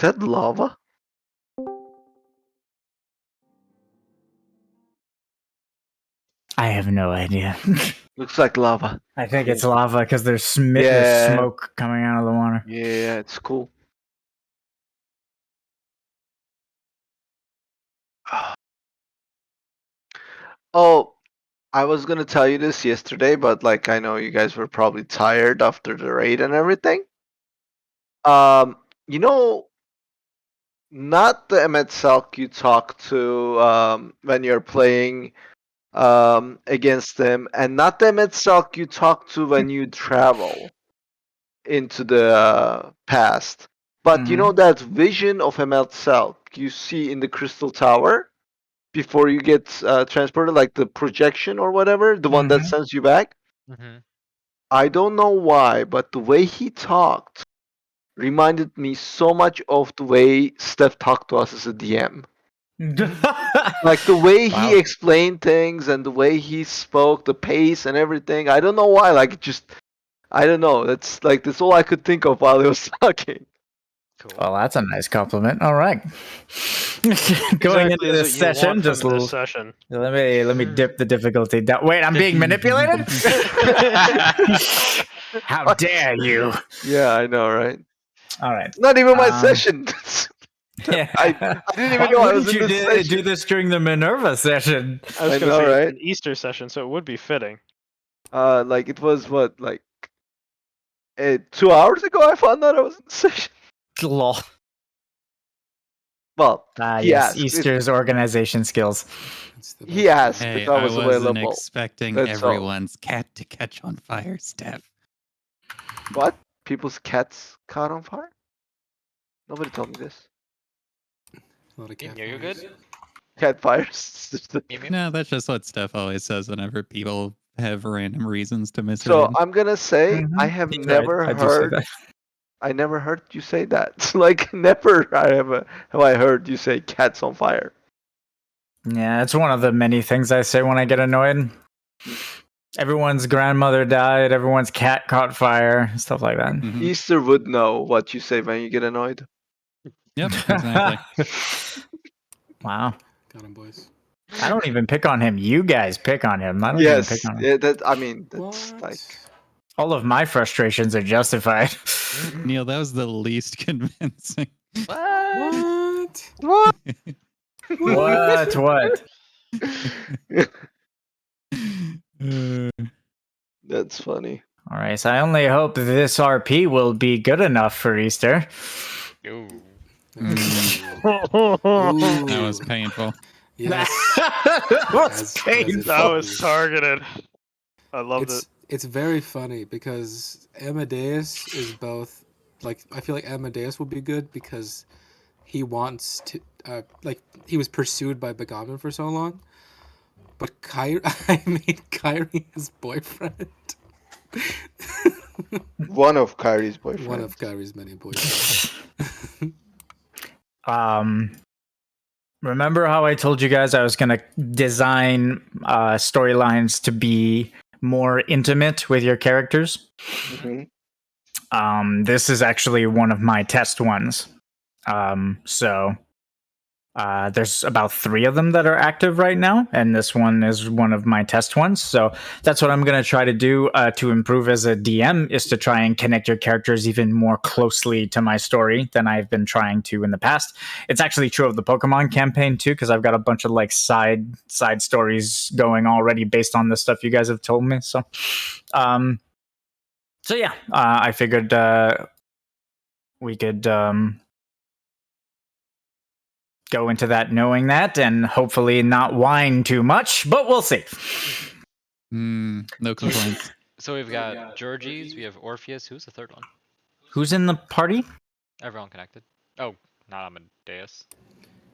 that lava? I have no idea. Looks like lava. I think it's lava because there's Yeah. smoke coming out of the water. Yeah, it's cool. Oh, I was gonna tell you this yesterday, but like I know you guys were probably tired after the raid and everything. You know, not the Emmet Selk you talk to when you're playing against them, and not the Emmet Selk you talk to when you travel into the past. But you know that vision of Emmet Selk you see in the Crystal Tower before you get transported, like the projection or whatever, the one that sends you back. Mm-hmm. I don't know why, but the way he talked reminded me so much of the way Steph talked to us as a DM. Like the way Wow. he explained things and the way he spoke, the pace and everything. I don't know why. Like just, I don't know. That's all I could think of while he was talking. Cool. Well, that's a nice compliment. All right. Going into this session, just a little. Session. Let me dip the difficulty down. Wait, I'm being manipulated? How dare you? Yeah, I know, right? All right. Not even my session. Yeah. I didn't even Why know I wouldn't was in you this session. do this during the Minerva session? I was I going know, to say right? it's an Easter session, so it would be fitting. Like it was what, like 2 hours ago I found out I was in the session. Lol. Well, he Yes, asked. Easter's organization skills. He asked Hey, if I was wasn't available. expecting That's all. everyone's cat to catch on fire, Steph. What? People's cats caught on fire? Nobody told me this. You're good? Cat fires. No, that's just what Steph always says whenever people have random reasons to miss So it. I'm gonna say I have He's never right. I do say heard. that. I never heard you say that. Like never have I heard you say cats on fire. Yeah, it's one of the many things I say when I get annoyed. Everyone's grandmother died, everyone's cat caught fire, stuff like that. Mhm. Easter would know what you say when you get annoyed. Yep, exactly. Wow. Got him, boys. I don't even pick on him. You guys pick on him. I don't even Yes, pick on him. yeah, that's What? like All of my frustrations are justified. Neil, that was the least convincing. What? what? What? That's funny. All right, so I only hope this RP will be good enough for Easter. Ooh. That was painful. Yes. What's As painful? it That should was be. targeted. I loved it. It's very funny because Amadeus is both like I feel like Amadeus will be good because he wants to like he was pursued by Begaman for so long, but I made Kyrie his boyfriend. One of Kyrie's boyfriends. One of Kyrie's many boyfriends. Remember how I told you guys I was gonna design storylines to be more intimate with your characters? Mhm. This is actually one of my test ones. So there's about 3 of them that are active right now, and this one is one of my test ones. So that's what I'm going to try to do to improve as a DM, is to try and connect your characters even more closely to my story than I've been trying to in the past. It's actually true of the Pokemon campaign too, because I've got a bunch of like side stories going already based on the stuff you guys have told me. So yeah, I figured we could go into that knowing that, and hopefully not whine too much, but we'll see. No complaints. So we've got Georgie's, we have Orpheus. Who's the third one? Who's in the party? Everyone connected. Oh, not Amadeus.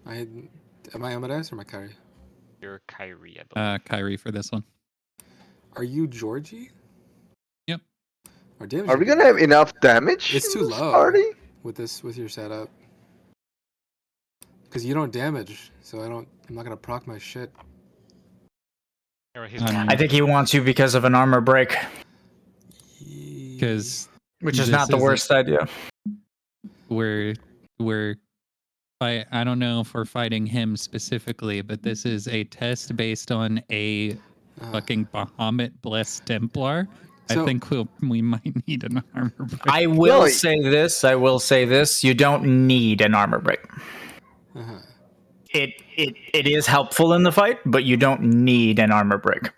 Am I Amadeus or am I Kyrie? You're Kyrie, I believe. Kyrie for this one. Are you Georgie? Yep. Our damage Are we is gonna have enough damage? It's in too this low. Party? with your setup. Because you don't damage, so I'm not gonna proc my shit. I think he wants you because of an armor break, Because which is not the worst idea. we're I don't know if we're fighting him specifically, but this is a test based on a fucking Bahamut blessed Templar. I So- think we might need an armor break. I will No, say this. I will say this. You don't need an armor break. Uh-huh. It is helpful in the fight, but you don't need an armor break.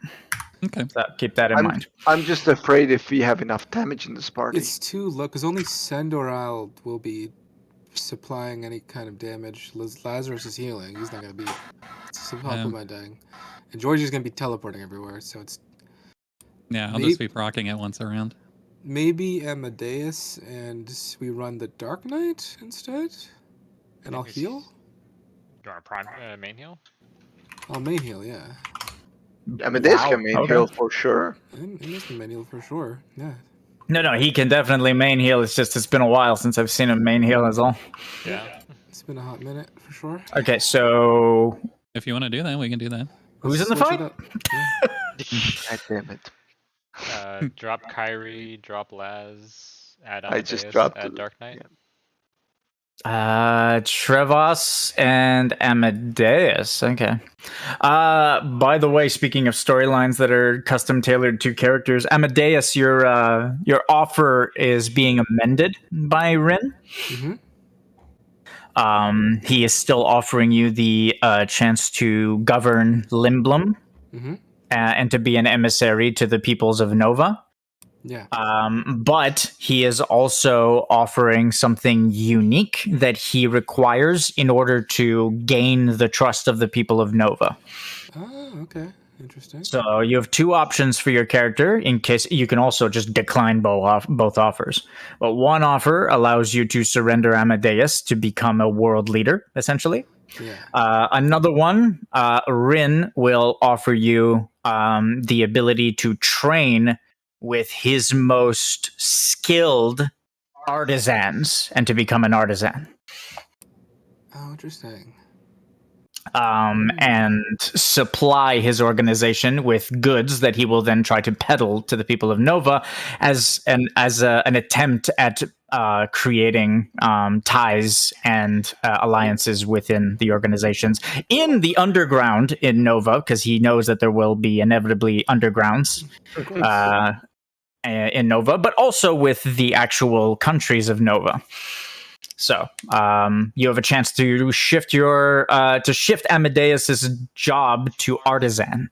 Okay. So keep that in mind. I'm just afraid if we have enough damage in this party. It's too low because only Sendor'el will be supplying any kind of damage. Lazarus is healing. He's not gonna be supplementing, and Georgie's gonna be teleporting everywhere. So it's Yeah, I'll just be proccing it once around. maybe Amadeus, and we run the Dark Knight instead, and I'll heal. You want a prime main heal? I'll main heal, yeah. Amadeus Wow, can main okay. heal for sure. And this can main heal for sure. Yeah. No, he can definitely main heal. It's just it's been a while since I've seen him main heal. Is all. Yeah. It's been a hot minute for sure. Okay, so If you want to do that, we can do that. who's in the Switch it fight? up. Yeah. God damn it. Drop Kyrie, drop Laz, add I just Amadeus, dropped add it, Dark Knight. yeah. Trevas and Amadeus. Okay. By the way, speaking of storylines that are custom tailored to characters, Amadeus, your offer is being amended by Rin. Mhm. He is still offering you the chance to govern Limblum Mhm. and to be an emissary to the peoples of Nova. Yeah. But he is also offering something unique that he requires in order to gain the trust of the people of Nova. Oh, okay. Interesting. So you have two options for your character in case you can also just decline both offers. But one offer allows you to surrender Amadeus to become a world leader, essentially. Yeah. Another one, Rin will offer you the ability to train with his most skilled artisans and to become an artisan. Oh, interesting. And supply his organization with goods that he will then try to peddle to the people of Nova as an attempt at creating ties and alliances within the organizations in the underground in Nova, because he knows that there will be inevitably undergrounds in Nova, but also with the actual countries of Nova. So you have a chance to shift Amadeus's job to artisan,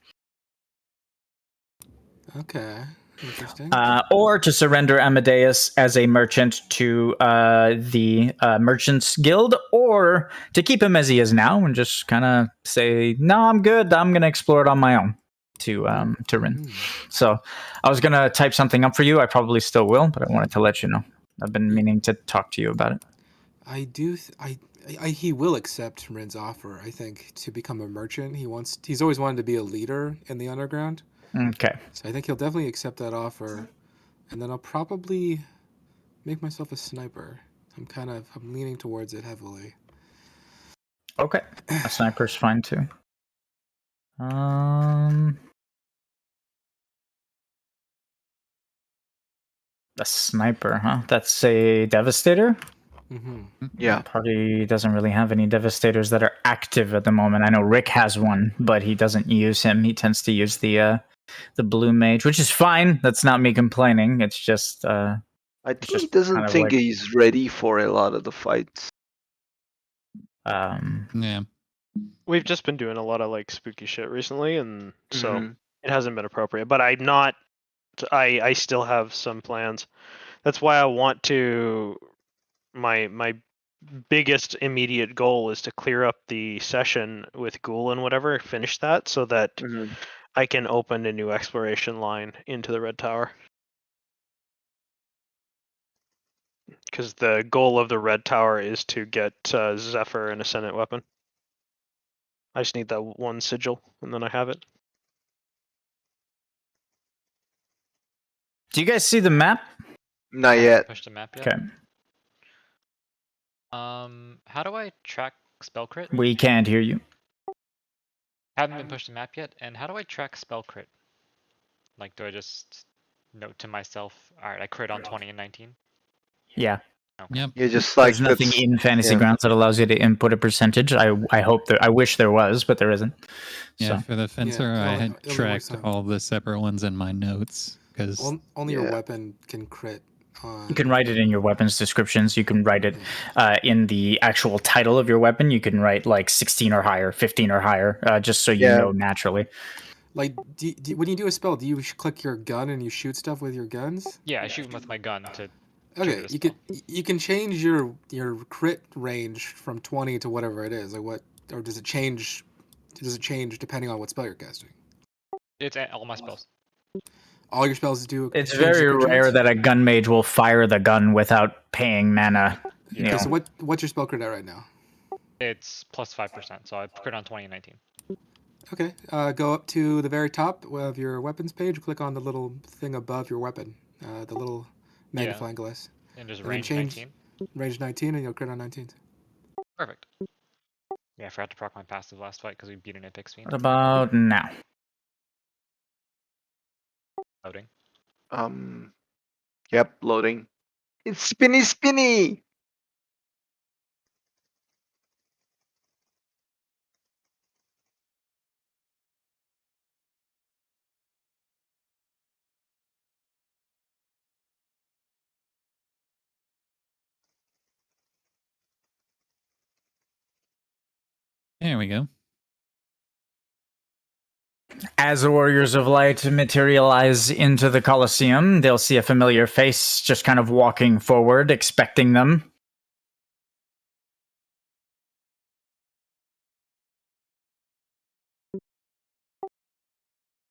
Okay. Interesting. or to surrender Amadeus as a merchant to the Merchants Guild, or to keep him as he is now and just kind of say, "No, I'm good. I'm going to explore it on my own." To Rin. So I was going to type something up for you. I probably still will, but I wanted to let you know. I've been meaning to talk to you about it. I do. He will accept Rin's offer. I think to become a merchant. He's always wanted to be a leader in the underground. Okay. So I think he'll definitely accept that offer, and then I'll probably make myself a sniper. I'm leaning towards it heavily. Okay. A sniper's fine too. A sniper, huh? That's a devastator? Mm-hmm. Yeah. Party doesn't really have any devastators that are active at the moment. I know Rick has one, but he doesn't use him. He tends to use the blue mage, which is fine. That's not me complaining. It's just I think just he doesn't kind of think like- he's ready for a lot of the fights. Yeah. We've just been doing a lot of like spooky shit recently, and so Mhm. it hasn't been appropriate. But I'm not. I still have some plans. That's why I want to. My biggest immediate goal is to clear up the session with Ghoul and whatever, finish that, so that Mhm. I can open a new exploration line into the Red Tower. Because the goal of the Red Tower is to get Zephyr an Ascendant weapon. I just need that one sigil, and then I have it. do you guys see the map? Not Haven't yet. pushed the map yet. Okay. How do I track spell crit? We can't hear you. Haven't been pushed the map yet, and how do I track spell crit? Like, do I just note to myself, alright, I crit on 20 and 19? Yeah. Yep. You just like There's nothing that's- in Fantasy yeah. Grounds that allows you to input a percentage. I hope I wish there was, but there isn't. Yeah, So for the fencer, it I only- had it only works tracked on- all the separate ones in my notes because Only your Yeah. weapon can crit. you can write it in your weapons descriptions. You can write it in the actual title of your weapon. You can write like 16 or higher, 15 or higher, just so you Yeah. know naturally. Like, when you do a spell, do you click your gun and you shoot stuff with your guns? Yeah, I shoot him with my gun to. Okay, the spell. you can change your crit range from 20 to whatever it is. Like what, or does it change? Does it change depending on what spell you're casting? It's all my spells. All your spells do. It's change the very crit rare chance? that a gun mage will fire the gun without paying mana. Yeah. You Okay, know. so what's your spell crit at right now? It's plus 5%, so I crit on 20 and 19. Okay, go up to the very top of your weapons page. Click on the little thing above your weapon, the little magnifying glass. And just And then range change 19. range 19, and you'll crit on 19. Perfect. Yeah, I forgot to proc my passive last fight because we beat an Apex Fiend. What about now? Loading. Yep, loading. It's spinny, spinny. there we go. As the Warriors of Light materialize into the Colosseum, they'll see a familiar face just kind of walking forward, expecting them.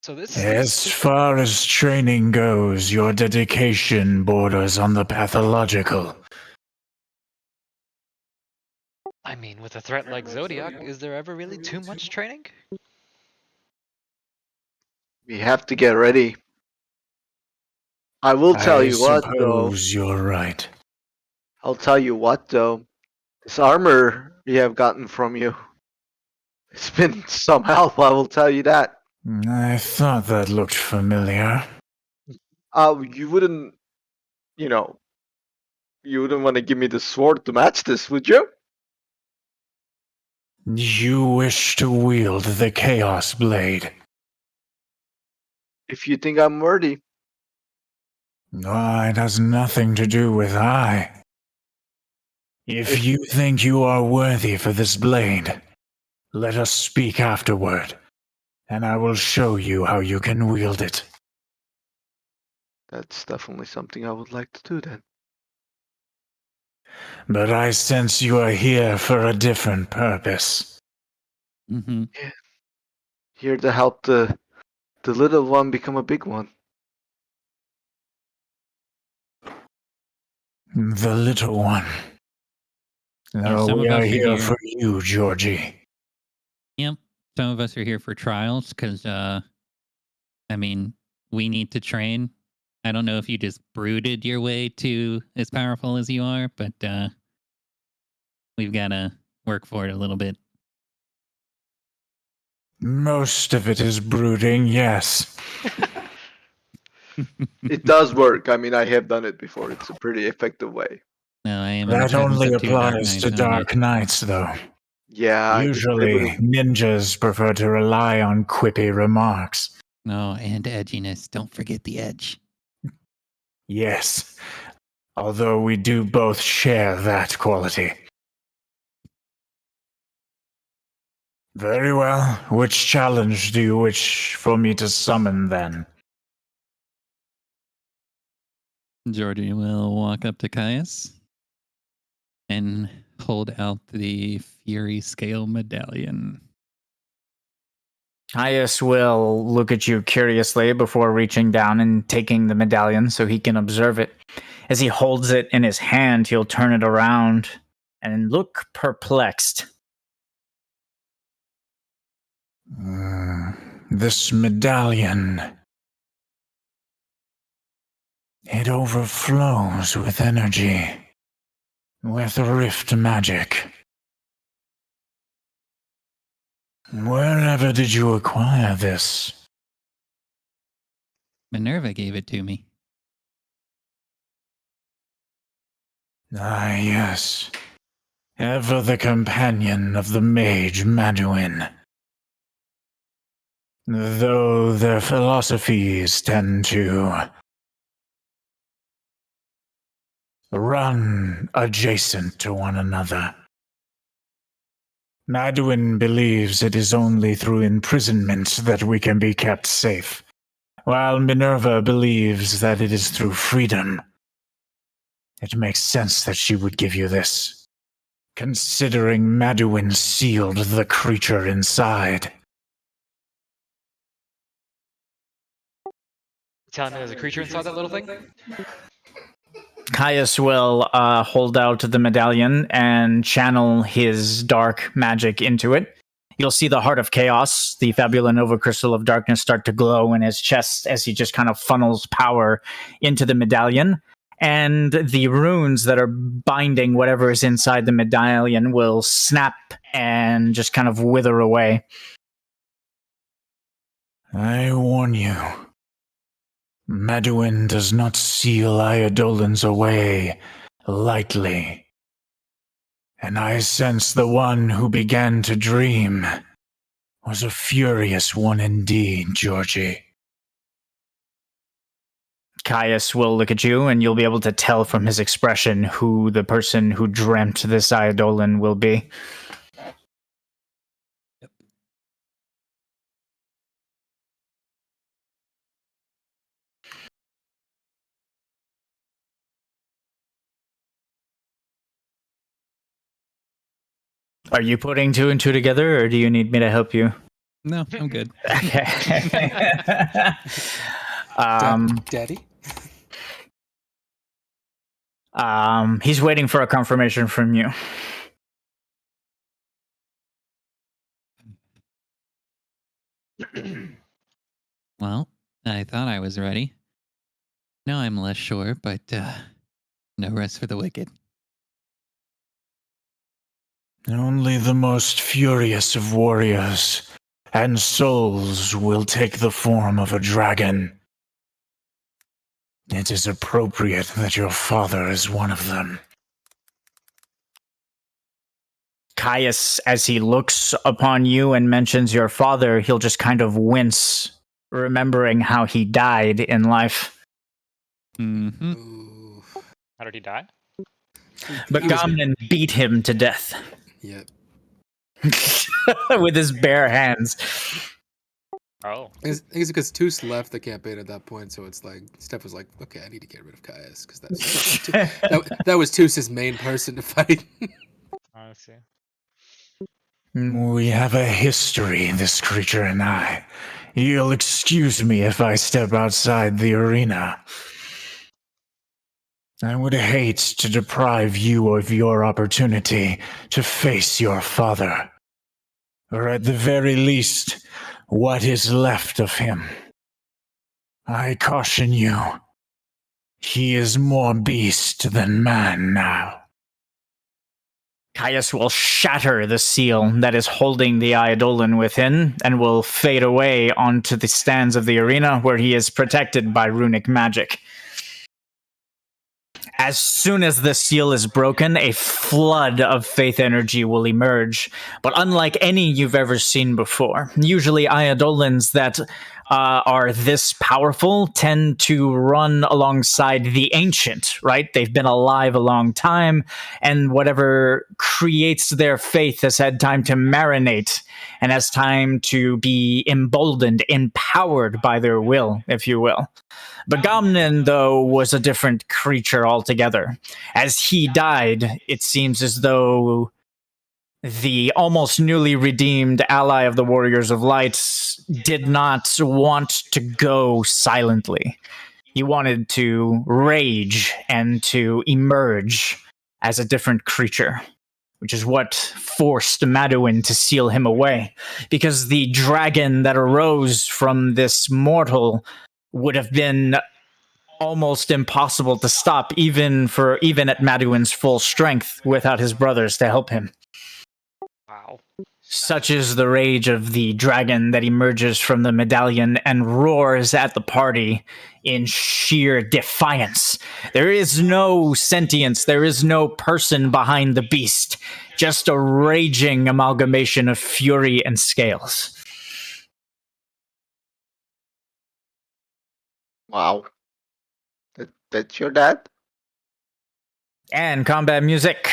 So this. As far as training goes, your dedication borders on the pathological. I mean, with a threat like Zodiac, is there ever really too much training? We have to get ready. I will tell I you what, though. suppose you're right. I'll tell you what, though. This armor we have gotten from you. It's been some help, I will tell you that. I thought that looked familiar. You wouldn't, you know, you wouldn't want to give me the sword to match this, would you? You wish to wield the Chaos Blade. If you think I'm worthy. It has nothing to do with I. If you think you are worthy for this blade, let us speak afterward, and I will show you how you can wield it. That's definitely something I would like to do then. But I sense you are here for a different purpose. Mm-hmm. Here to help the little one become a big one. The little one. No, some we of are us are here here. for you, Georgie. Yep. Some of us are here for trials because, I mean, we need to train. I don't know if you just brooded your way to as powerful as you are, but we've got to work for it a little bit. Most of it is brooding, yes. It does work. I mean, I have done it before. It's a pretty effective way. No, I am in the That presence only of two Dark applies Knights to only. Dark Knights, though. Yeah. I guess they Usually, would've- ninjas prefer to rely on quippy remarks. No, and edginess. Don't forget the edge. Yes, although we do both share that quality. Very well. Which challenge do you wish for me to summon, then? Georgie will walk up to Caius and hold out the Fury Scale Medallion. Hyas will look at you curiously before reaching down and taking the medallion so he can observe it. As he holds it in his hand, he'll turn it around and look perplexed. This medallion. It overflows with energy. With rift magic. Wherever did you acquire this? Minerva gave it to me. Ah, yes. Ever the companion of the mage Maduin. Though their philosophies tend to run adjacent to one another. Maduin believes it is only through imprisonment that we can be kept safe, while Minerva believes that it is through freedom. It makes sense that she would give you this, considering Maduin sealed the creature inside. Telling me there's a creature inside that little thing? Caius will hold out the medallion and channel his dark magic into it. You'll see the Heart of Chaos, the Fabula Nova Crystal of Darkness, start to glow in his chest as he just kind of funnels power into the medallion. And the runes that are binding whatever is inside the medallion will snap and just kind of wither away. I warn you. Maduin does not seal Eidolons away lightly. And I sense the one who began to dream was a furious one indeed, Georgie. Caius will look at you, and you'll be able to tell from his expression who the person who dreamt this Eidolon will be. Are you putting two and two together, or do you need me to help you? No, I'm good. Okay. Daddy? He's waiting for a confirmation from you. Well, I thought I was ready. Now I'm less sure, but no rest for the wicked. Only the most furious of warriors and souls will take the form of a dragon. It is appropriate that your father is one of them. Caius, as he looks upon you and mentions your father, he'll just kind of wince, remembering how he died in life. Mm-hmm. Ooh. How did he die? But He was- Gamnon beat him to death Yep. with his bare hands. Oh. I think it's because Toos left the campaign at that point, so it's like Steph was like, "Okay, I need to get rid of Caius because that was Toos's main person to fight." I see. We have a history, this creature and I. You'll excuse me if I step outside the arena. I would hate to deprive you of your opportunity to face your father. Or at the very least, what is left of him. I caution you. He is more beast than man now. Caius will shatter the seal that is holding the Eidolon within and will fade away onto the stands of the arena where he is protected by runic magic. As soon as the seal is broken, a flood of faith energy will emerge, but unlike any you've ever seen before. Usually Eidolons that are this powerful tend to run alongside the ancient, right? They've been alive a long time, and whatever creates their faith has had time to marinate and has time to be emboldened, empowered by their will, if you will. But Gamnon, though, was a different creature altogether. As he died, it seems as though the almost newly redeemed ally of the Warriors of Light did not want to go silently. He wanted to rage and to emerge as a different creature, which is what forced Maduin to seal him away. Because the dragon that arose from this mortal would have been almost impossible to stop, even at Maduin's full strength, without his brothers to help him. Wow. Such is the rage of the dragon that emerges from the medallion and roars at the party in sheer defiance. There is no sentience, there is no person behind the beast, just a raging amalgamation of fury and scales. Wow. That's your dad? And combat music.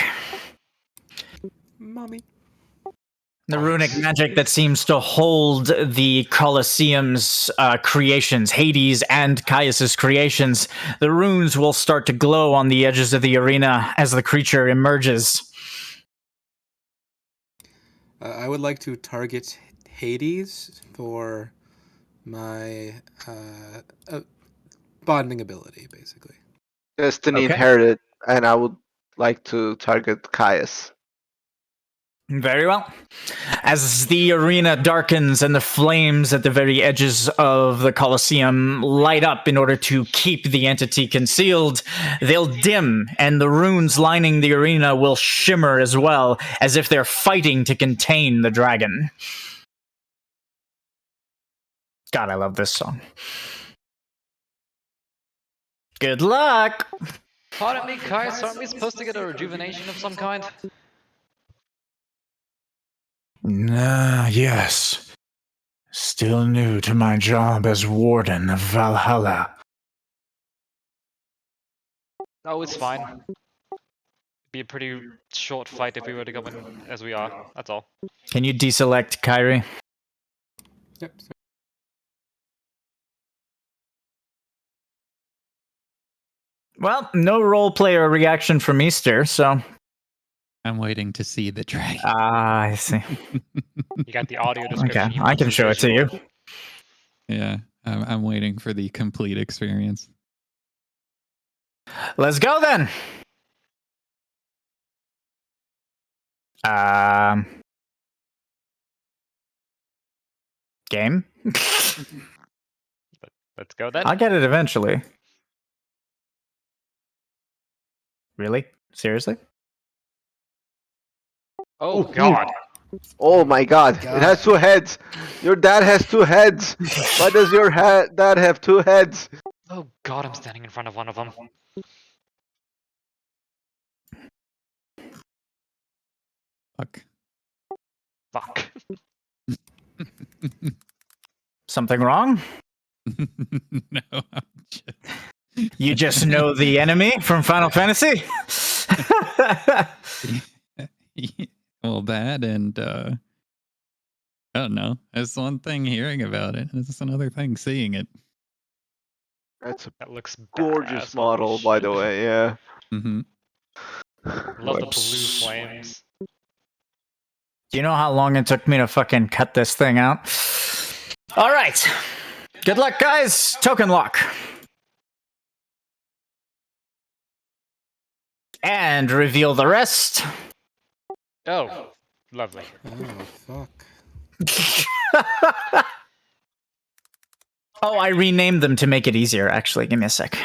Mommy. The runic magic that seems to hold the Colosseum's creations, Hades and Caius's creations. The runes will start to glow on the edges of the arena as the creature emerges. I would like to target Hades for my bonding ability, basically. Destiny Okay. inherited, and I would like to target Caius. Very well. As the arena darkens and the flames at the very edges of the Colosseum light up in order to keep the entity concealed, they'll dim, and the runes lining the arena will shimmer as well, as if they're fighting to contain the dragon. God, I love this song. Good luck! Pardon me, Kaius, aren't we supposed to get a rejuvenation of some kind? Yes. Still new to my job as Warden of Valhalla. Oh, it's fine. Be a pretty short fight if we were to go in as we are, that's all. Can you deselect Kyrie? Yep. Well, no role player reaction from Easter, so... I'm waiting to see the dragon. Ah, I see. You got the audio description. Okay, you I want can show it to you. visual. Yeah, I'm waiting for the complete experience. Let's go then. Game? Let's go then. I'll get it eventually. Really? Seriously? Oh god. Oh my god. It has 2 heads. Your dad has 2 heads. Why does your dad have 2 heads? Oh god, I'm standing in front of one of them. Fuck. Fuck. Something wrong? No, I'm just... You just know the enemy from Final Fantasy? Well, that and I don't know. It's one thing hearing about it. It's another thing seeing it. That's a That looks gorgeous badass, model, holy by the shit. way, yeah. Mm-hmm. Love the blue Whoops. flames. Do you know how long it took me to fucking cut this thing out? All right. Good luck, guys. Token lock. And reveal the rest. Oh, lovely. Oh, fuck. Oh, I renamed them to make it easier, actually. Give me a sec.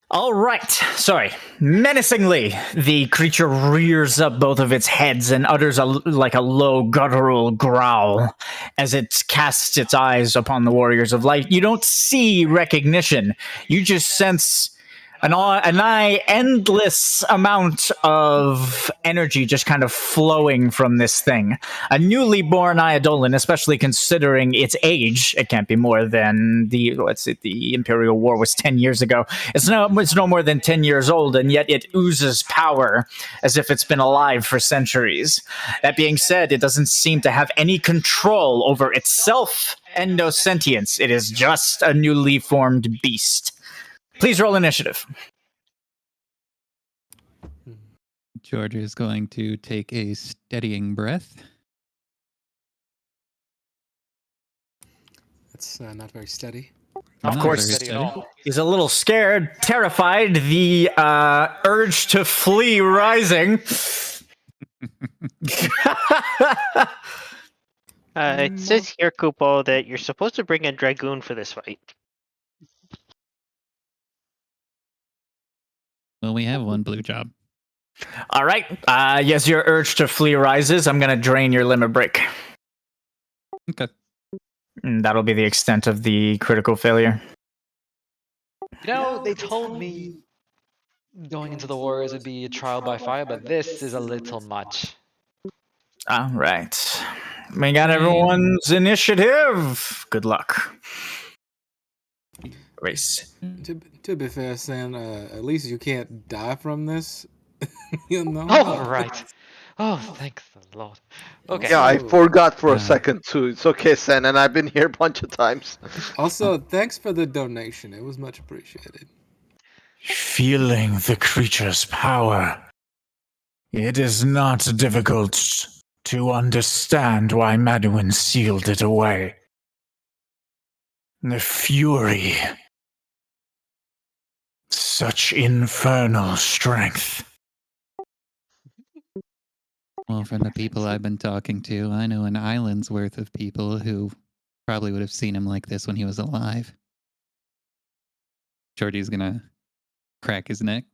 All right. Sorry. Menacingly, the creature rears up both of its heads and utters a low guttural growl as it casts its eyes upon the warriors of light. You don't see recognition. You just sense an endless amount of energy just kind of flowing from this thing. A newly born Eidolon, especially considering its age. It can't be more than the Imperial War was 10 years ago. It's no more than 10 years old, and yet it oozes power as if it's been alive for centuries. That being said, it doesn't seem to have any control over itself and no sentience. It is just a newly formed beast. Please roll initiative. George is going to take a steadying breath. That's not very steady. Of Not course, very Steady at all. he's a little scared, terrified, the urge to flee rising. It says here, Kupo, that you're supposed to bring a dragoon for this fight. Well, we have one blue job. All right. Yes, your urge to flee rises. I'm gonna drain your limit break. Okay. And that'll be the extent of the critical failure. You know, they told me going into the wars would be a trial by fire, but this is a little much. All right. We got everyone's initiative. Good luck. Race. To be fair, San, at least you can't die from this. You know? Oh, right. Oh, thank the Lord. Okay. Yeah, I Also- forgot for a Uh. second too. It's okay, Sen, and I've been here a bunch of times. Also, thanks for the donation. It was much appreciated. Feeling the creature's power. It is not difficult to understand why Maduin sealed it away. The fury. Such infernal strength. Well, from the people I've been talking to, I know an island's worth of people who probably would have seen him like this when he was alive. Georgie's gonna crack his neck,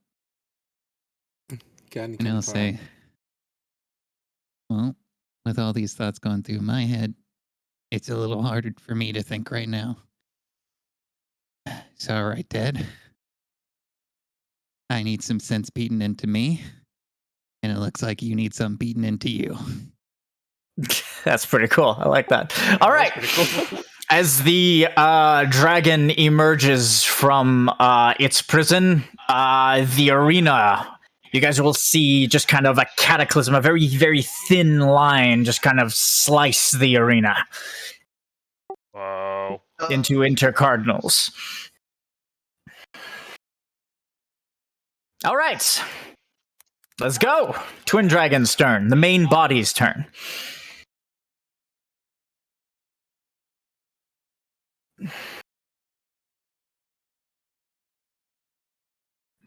Got any and he'll confirm? say, well, with all these thoughts going through my head, it's a little harder for me to think right now. It's all right, Dad. I need some sense beaten into me, and it looks like you need some beaten into you. That's pretty cool. I like that. All right. As the dragon emerges from its prison, the arena, you guys will see just kind of a cataclysm, a very, very thin line just kind of slice the arena Whoa. into intercardinals. All right. Let's go. Twin Dragon's turn. The main body's turn.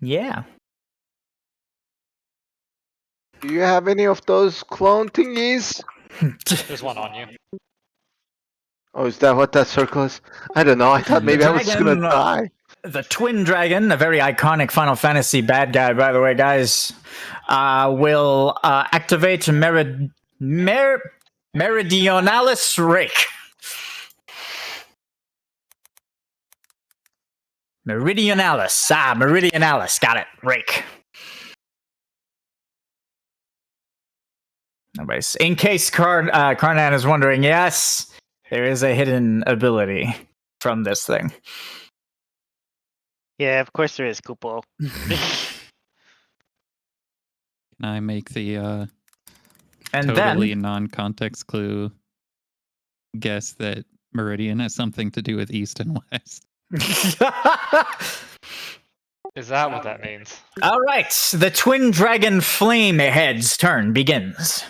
Yeah. Do you have any of those clone thingies? There's one on you. Oh, is that what that circle is? I don't know. I thought maybe I was gonna Dragon- die. The Twin Dragon, a very iconic Final Fantasy bad guy, by the way, guys, will activate Meridionalis Rake. Meridionalis. Got it. Rake. Anyways, in case Karnan is wondering, yes, there is a hidden ability from this thing. Yeah, of course there is, Kupo. Can I make the And totally non-context clue guess that Meridian has something to do with East and West? then... Is that what that means? All right, the Twin Dragon Flame Head's turn begins.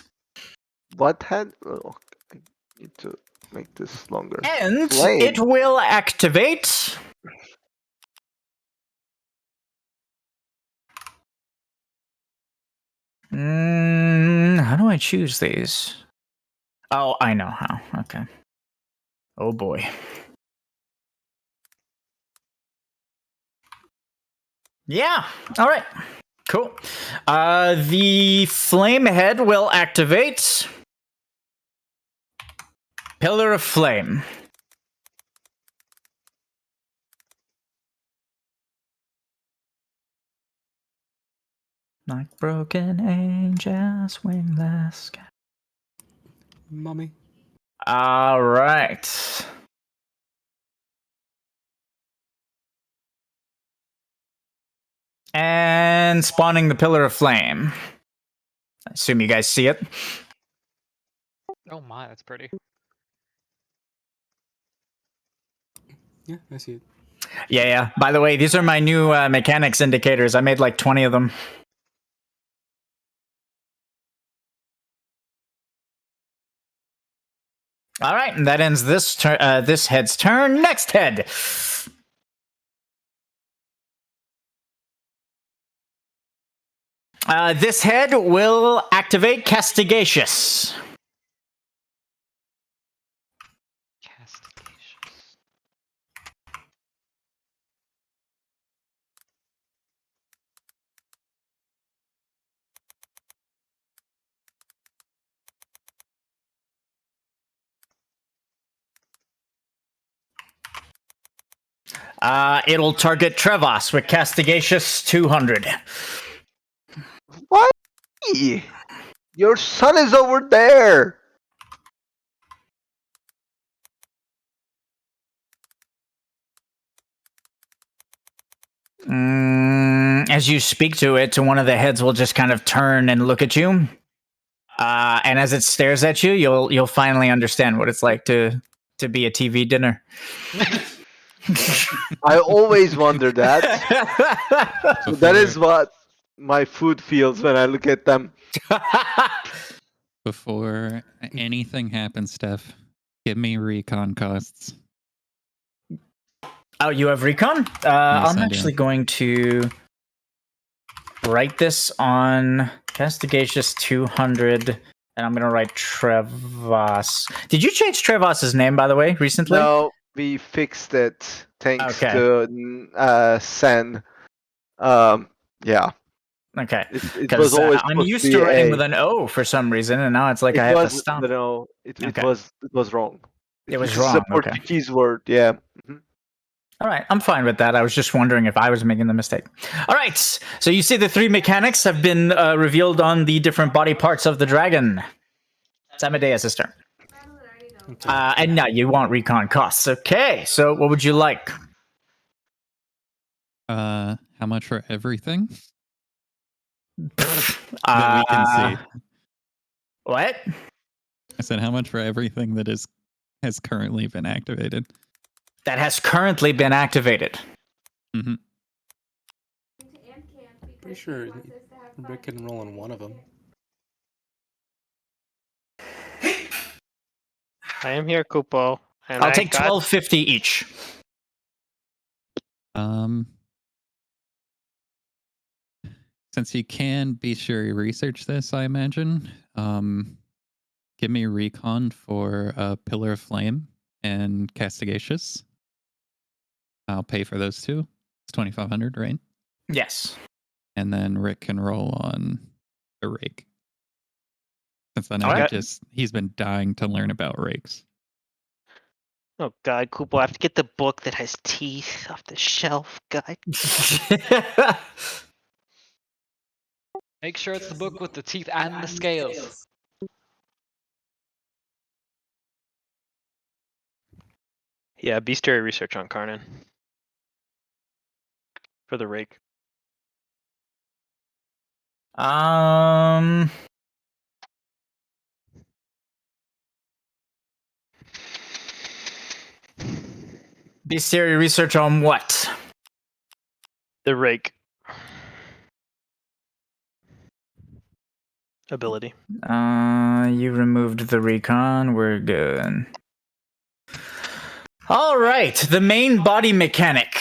What had? Oh, I need to make this longer. And Flame. it will activate... how do I choose these? Oh, I know how. Okay. Oh boy. Yeah. All right. Cool. The Flame Head will activate Pillar of Flame. Like broken angels, wingless. Mommy. All right. And spawning the Pillar of Flame. I assume you guys see it. Oh my, that's pretty. Yeah, I see it. Yeah. By the way, these are my new mechanics indicators. I made like 20 of them. All right, and that ends this this head's turn. Next head. This head will activate Castigatious. It'll target Trevas with Castigacious 200. Why? Your son is over there. As you speak to it, one of the heads will just kind of turn and look at you. And as it stares at you, you'll finally understand what it's like to be a TV dinner. I always wonder that. That is what my food feels when I look at them. Before anything happens, Steph, give me recon costs. Oh, you have recon? I'm actually going to write this on Castigacious 200, and I'm going to write Trevas. Did you change Trevas's name, by the way, recently? No, we fixed it thanks to Sen. Yeah. Okay. It was always I'm used to writing with an O for some reason, and now it's like I have to stop. No, it was wrong. It was It's wrong. a Portuguese word, yeah. Mm-hmm. All right, I'm fine with that. I was just wondering if I was making the mistake. All right, so you see the 3 mechanics have been revealed on the different body parts of the dragon. It's Amadeus' turn. And now you want recon costs. Okay, so what would you like? How much for everything? That we can see. What? I said how much for everything that has currently been activated. That has currently been activated. Mm-hmm. Pretty sure Rick can roll on one of them. I am here, Kupo. And I'll take 1250 each. Since you can be sure you research this, I imagine. Give me recon for Pillar of Flame and Castigacious. I'll pay for those two. It's 2,500, right? Yes. And then Rick can roll on a rake. Since I know he's been dying to learn about rakes. Oh God, Kupo, I have to get the book that has teeth off the shelf, God. Make sure it's the book with the teeth and the scales. Yeah, bestiary research on Karnan. For the rake. Bestiary research on what? The rake. Ability. You removed the recon. We're good. All right, the main body mechanic.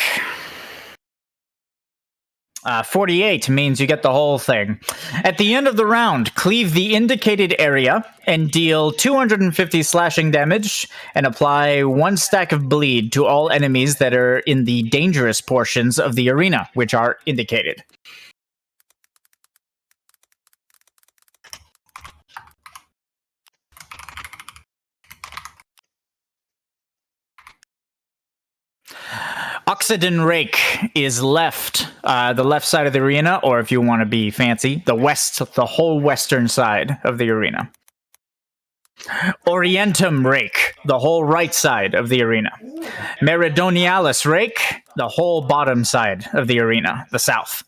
48 means you get the whole thing. At the end of the round, cleave the indicated area and deal 250 slashing damage and apply 1 stack of bleed to all enemies that are in the dangerous portions of the arena, which are indicated. Oxiden Rake is left, the left side of the arena, or if you want to be fancy, the whole western side of the arena. Orientum Rake, the whole right side of the arena. Meridonialis Rake, the whole bottom side of the arena, the south.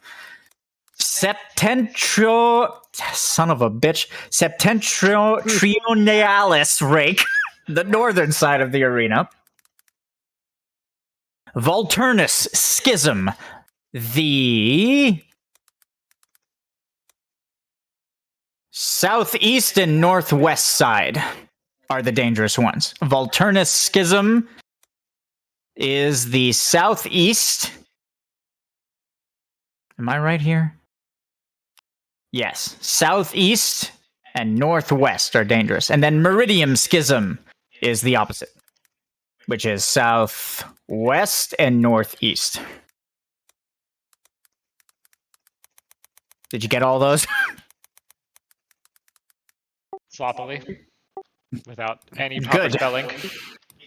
Septentrionalis Rake, the northern side of the arena. Volturnus Schism, the southeast and northwest side are the dangerous ones. Volturnus Schism is the southeast. Am I right here? Yes. Southeast and northwest are dangerous. And then Meridium Schism is the opposite, which is southwest and northeast. Did you get all those? Sloppily. Without any proper spelling.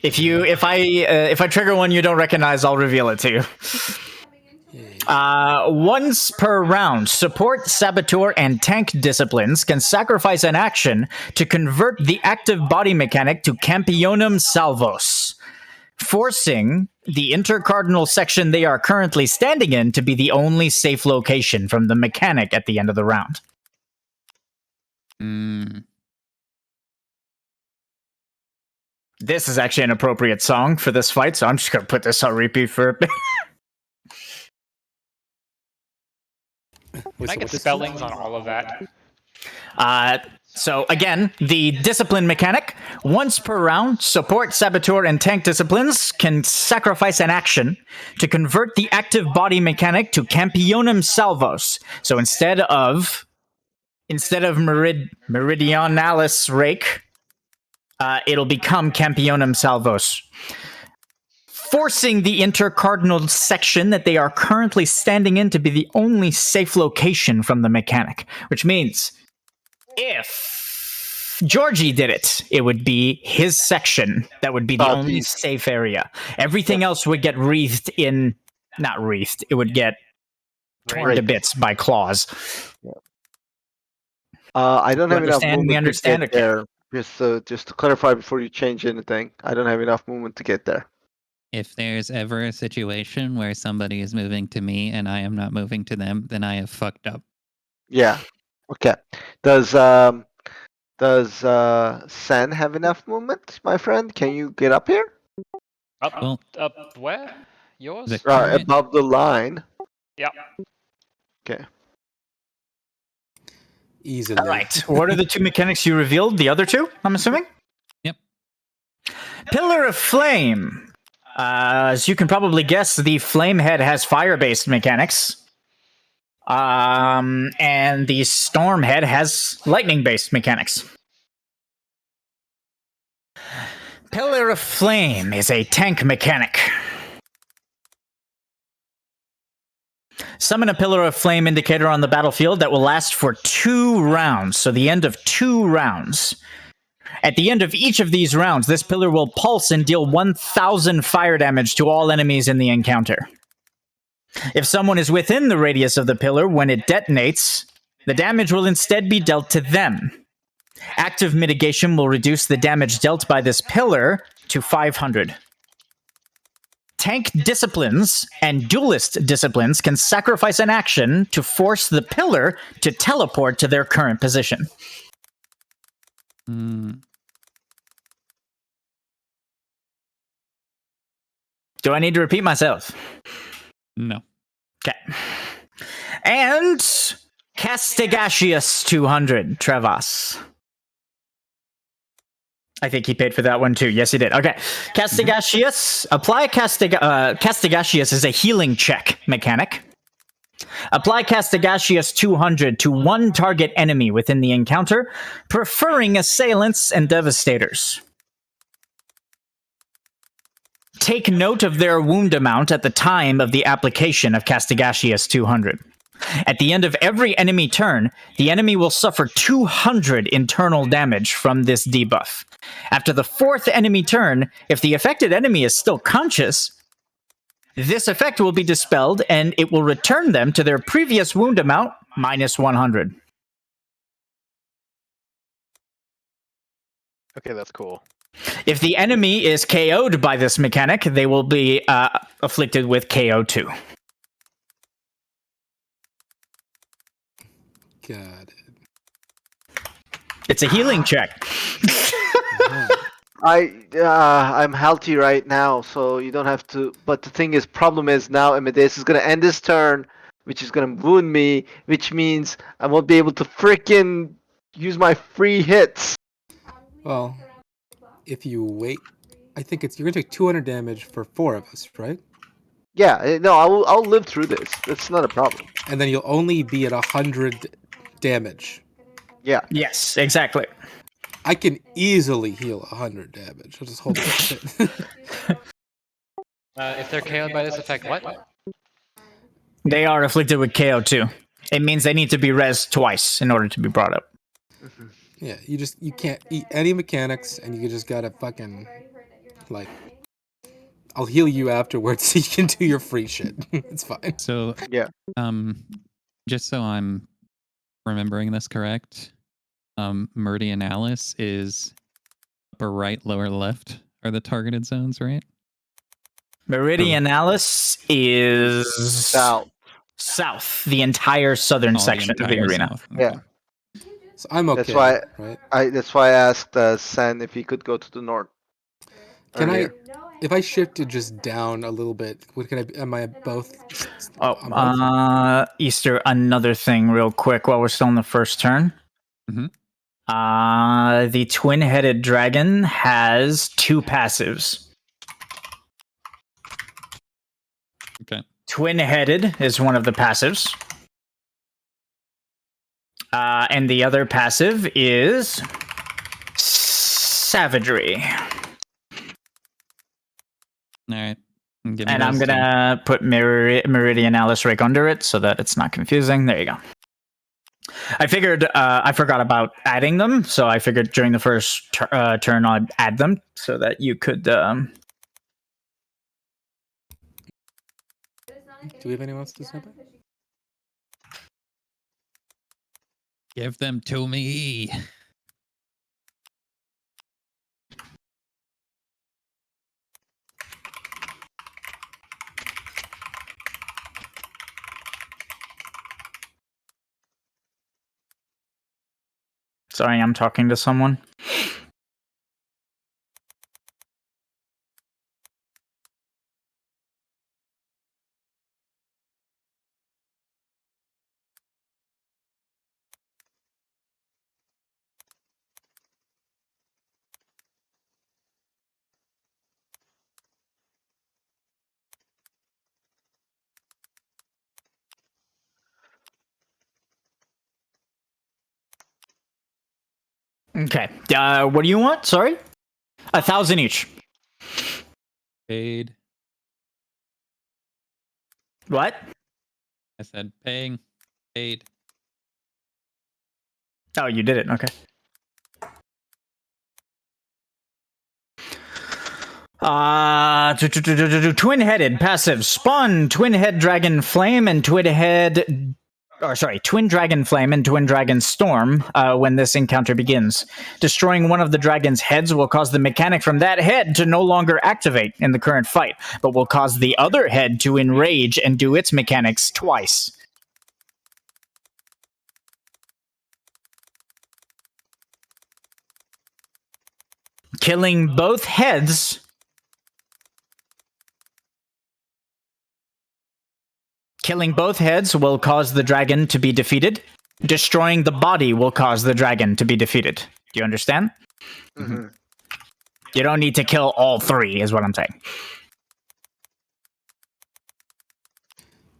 If I trigger one you don't recognize, I'll reveal it to you. Once per round, support, saboteur, and tank disciplines can sacrifice an action to convert the active body mechanic to Campionum Salvos, forcing the intercardinal section they are currently standing in to be the only safe location from the mechanic at the end of the round. This is actually an appropriate song for this fight, so I'm just going to put this on repeat for a bit. Can I get spellings on all of that? So again, the discipline mechanic. Once per round, support, saboteur, and tank disciplines can sacrifice an action to convert the active body mechanic to Campionum Salvos. So instead of Meridionalis Rake, it'll become Campionum Salvos, forcing the intercardinal section that they are currently standing in to be the only safe location from the mechanic. Which means, if Georgie did it, it would be his section that would be the only safe area. Everything else would get wreathed in... Not wreathed. It would get torn to bits by claws. I don't have enough movement to get okay. there. Just to clarify before you change anything, I don't have enough movement to get there. If there's ever a situation where somebody is moving to me and I am not moving to them, then I have fucked up. Yeah. Okay. Does Sen have enough movement, my friend? Can you get up here? Up where? Yours? Above the line. Yeah. Okay. Easily. All right. What are the two mechanics you revealed? The other two, I'm assuming? Yep. Pillar of Flame. As you can probably guess, the Flamehead has fire-based mechanics. And the Stormhead has lightning-based mechanics. Pillar of Flame is a tank mechanic. Summon a Pillar of Flame indicator on the battlefield that will last for 2 rounds, so the end of 2 rounds. At the end of each of these rounds, this pillar will pulse and deal 1,000 fire damage to all enemies in the encounter. If someone is within the radius of the pillar when it detonates, the damage will instead be dealt to them. Active mitigation will reduce the damage dealt by this pillar to 500. Tank disciplines and duelist disciplines can sacrifice an action to force the pillar to teleport to their current position. Do I need to repeat myself? No. Okay. And Castigatius 200, Trevas. I think he paid for that one too. Yes, he did. Okay. Castigatius. Apply Castigatius is a healing check mechanic. Apply Castigatius 200 to one target enemy within the encounter, preferring assailants and devastators. Take note of their wound amount at the time of the application of Castigatius 200. At the end of every enemy turn, the enemy will suffer 200 internal damage from this debuff. After the 4th enemy turn, if the affected enemy is still conscious, this effect will be dispelled and it will return them to their previous wound amount minus 100. Okay, that's cool. If the enemy is KO'd by this mechanic, they will be afflicted with KO2. Got it. It's a healing check. I'm healthy right now, so you don't have to. But the thing is, problem is now Amadeus is gonna end this turn, which is gonna wound me, which means I won't be able to freaking use my free hits. Well, if you wait, I think you're gonna take 200 damage for 4 of us, right? Yeah, no, I'll live through this. That's not a problem. And then you'll only be at 100 damage. Yeah. Yes, exactly. I can easily heal 100 damage. I'll just hold that shit. If they're KO'd by this effect, what? They are afflicted with KO2. It means they need to be rezzed twice in order to be brought up. Yeah, you can't eat any mechanics, and you just gotta fucking Like, I'll heal you afterwards so you can do your free shit. It's fine. So, Yeah. Just so I'm remembering this correct, Meridianalis is upper right, lower left are the targeted zones, right? Meridianalis is South. south, the entire southern Oh, section of the entire arena. south. Yeah. So I'm okay. That's why right? that's why I asked Sen if he could go to the north. Can earlier. if I shifted just down a little bit, am I both? Easter, another thing real quick while we're still in the first turn. Mhm. The twin-headed dragon has 2 passives. Okay. Twin-headed is one of the passives. And the other passive is savagery. All right. And I'm going to put Meridianalis right under it so that it's not confusing. There you go. I figured I forgot about adding them, so I figured during the first turn I'd add them so that you could... Do we have anyone else to step in? Give them to me. Sorry, I'm talking to someone. Okay. What do you want? Sorry? 1,000 each. Paid. What? I said paying. Paid. Oh, you did it. Okay. Twin-headed passive spawn, twin-head dragon flame, and twin-head... Twin Dragon Flame and Twin Dragon Storm when this encounter begins. Destroying one of the dragon's heads will cause the mechanic from that head to no longer activate in the current fight, but will cause the other head to enrage and do its mechanics twice. Killing both heads... Killing both heads will cause the dragon to be defeated. Destroying the body will cause the dragon to be defeated. Do you understand? Mm-hmm. You don't need to kill all 3, is what I'm saying.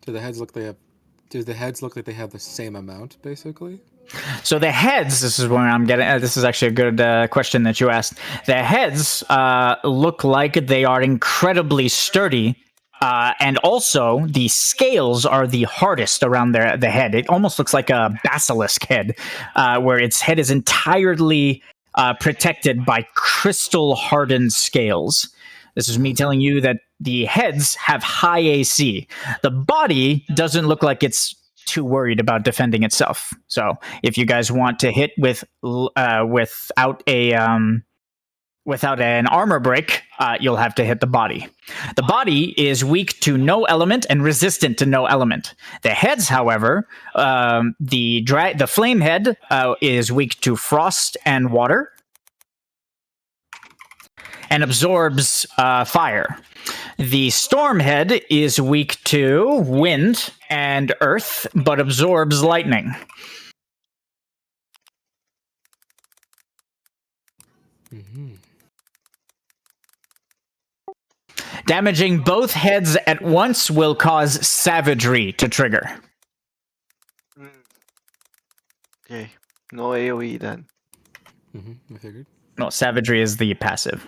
Do the heads look like they have the same amount, basically? So the heads, this is where I'm getting... this is actually a good question that you asked. The heads look like they are incredibly sturdy. And also, the scales are the hardest around the head. It almost looks like a basilisk head, where its head is entirely protected by crystal-hardened scales. This is me telling you that the heads have high AC. The body doesn't look like it's too worried about defending itself. So, if you guys want to hit without an armor break, you'll have to hit the body. The body is weak to no element and resistant to no element. The heads, however, the flame head is weak to frost and water and absorbs fire. The storm head is weak to wind and earth, but absorbs lightning. Mm-hmm. Damaging both heads at once will cause savagery to trigger. Okay. No AoE then. I figured. No, savagery is the passive.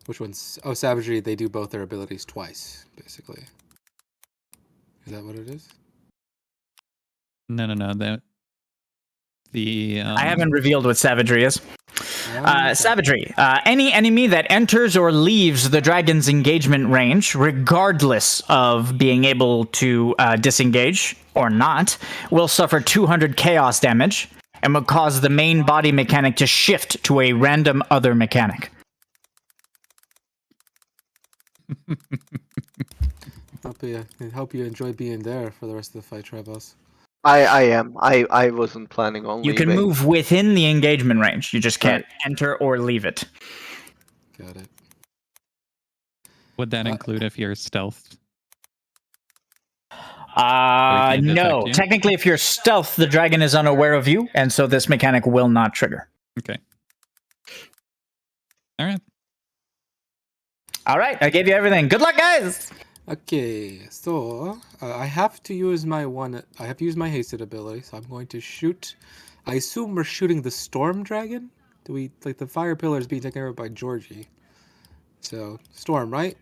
Which one's... Oh, savagery, they do both their abilities twice, basically. Is that what it is? No. I I haven't revealed what savagery is. Savagery. Any enemy that enters or leaves the dragon's engagement range, regardless of being able to disengage or not, will suffer 200 chaos damage and will cause the main body mechanic to shift to a random other mechanic. Hope you enjoy being there for the rest of the fight, Trevas. I am. I wasn't planning on You leaving. can move within the engagement range. You just can't enter or leave it. Got it. Would that include if you're stealth? can't No. detect you? Technically, if you're stealth, the dragon is unaware of you, and so this mechanic will not trigger. Okay. All right. All right, I gave you everything. Good luck, guys. Okay, so I have to use my hasted ability, so I'm going to shoot. I assume we're shooting the storm dragon. Do we like the fire pillar is being taken care of by Georgie? So storm, right?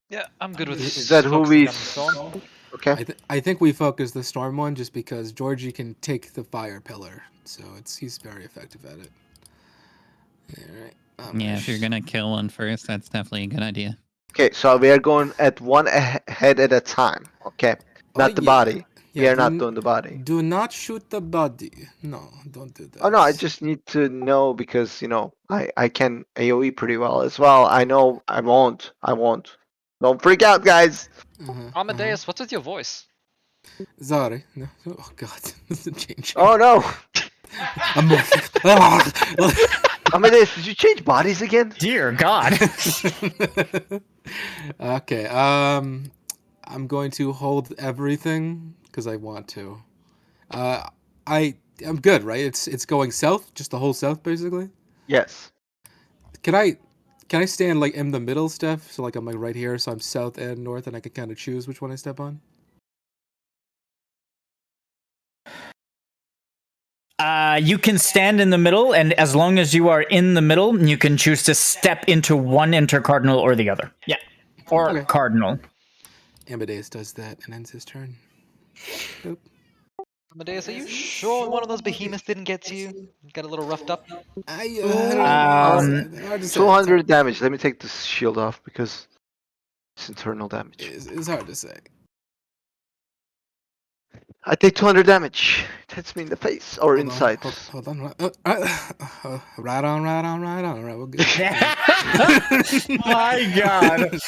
Yeah, I'm good with Is that who focusing we? on the storm. Okay. I think we focus the storm one just because Georgie can take the fire pillar, so he's very effective at it. All right. Yeah, if you're gonna kill one first, that's definitely a good idea. Okay, so we are going at one head at a time. Okay, not the yeah. body. Yeah, we are not doing the body. Do not shoot the body. No, don't do that. Oh no, I just need to know because I can AOE pretty well as well. I know I won't. Don't freak out, guys. Amadeus, what's with your voice? Sorry. No. Oh god, this is changing. Oh no. I'm Amadeus, did you change bodies again? Dear God. Okay. I'm going to hold everything because I want to. I'm good, right? It's going south, just the whole south, basically. Yes. Can I stand like in the middle, Steph? So like I'm like right here, so I'm south and north, and I can kind of choose which one I step on. You can stand in the middle, and as long as you are in the middle, you can choose to step into one intercardinal or the other. Yeah. Or Okay. cardinal. Amadeus does that and ends his turn. Boop. Amadeus, are you sure one of those behemoths didn't get to you? Got a little roughed up? I don't know. Hard to say. 200 damage. Let me take this shield off because it's internal damage. It's hard to say. I take 200 damage. It hits me in the face or inside. Hold on. Right on. Right, we're good. My God.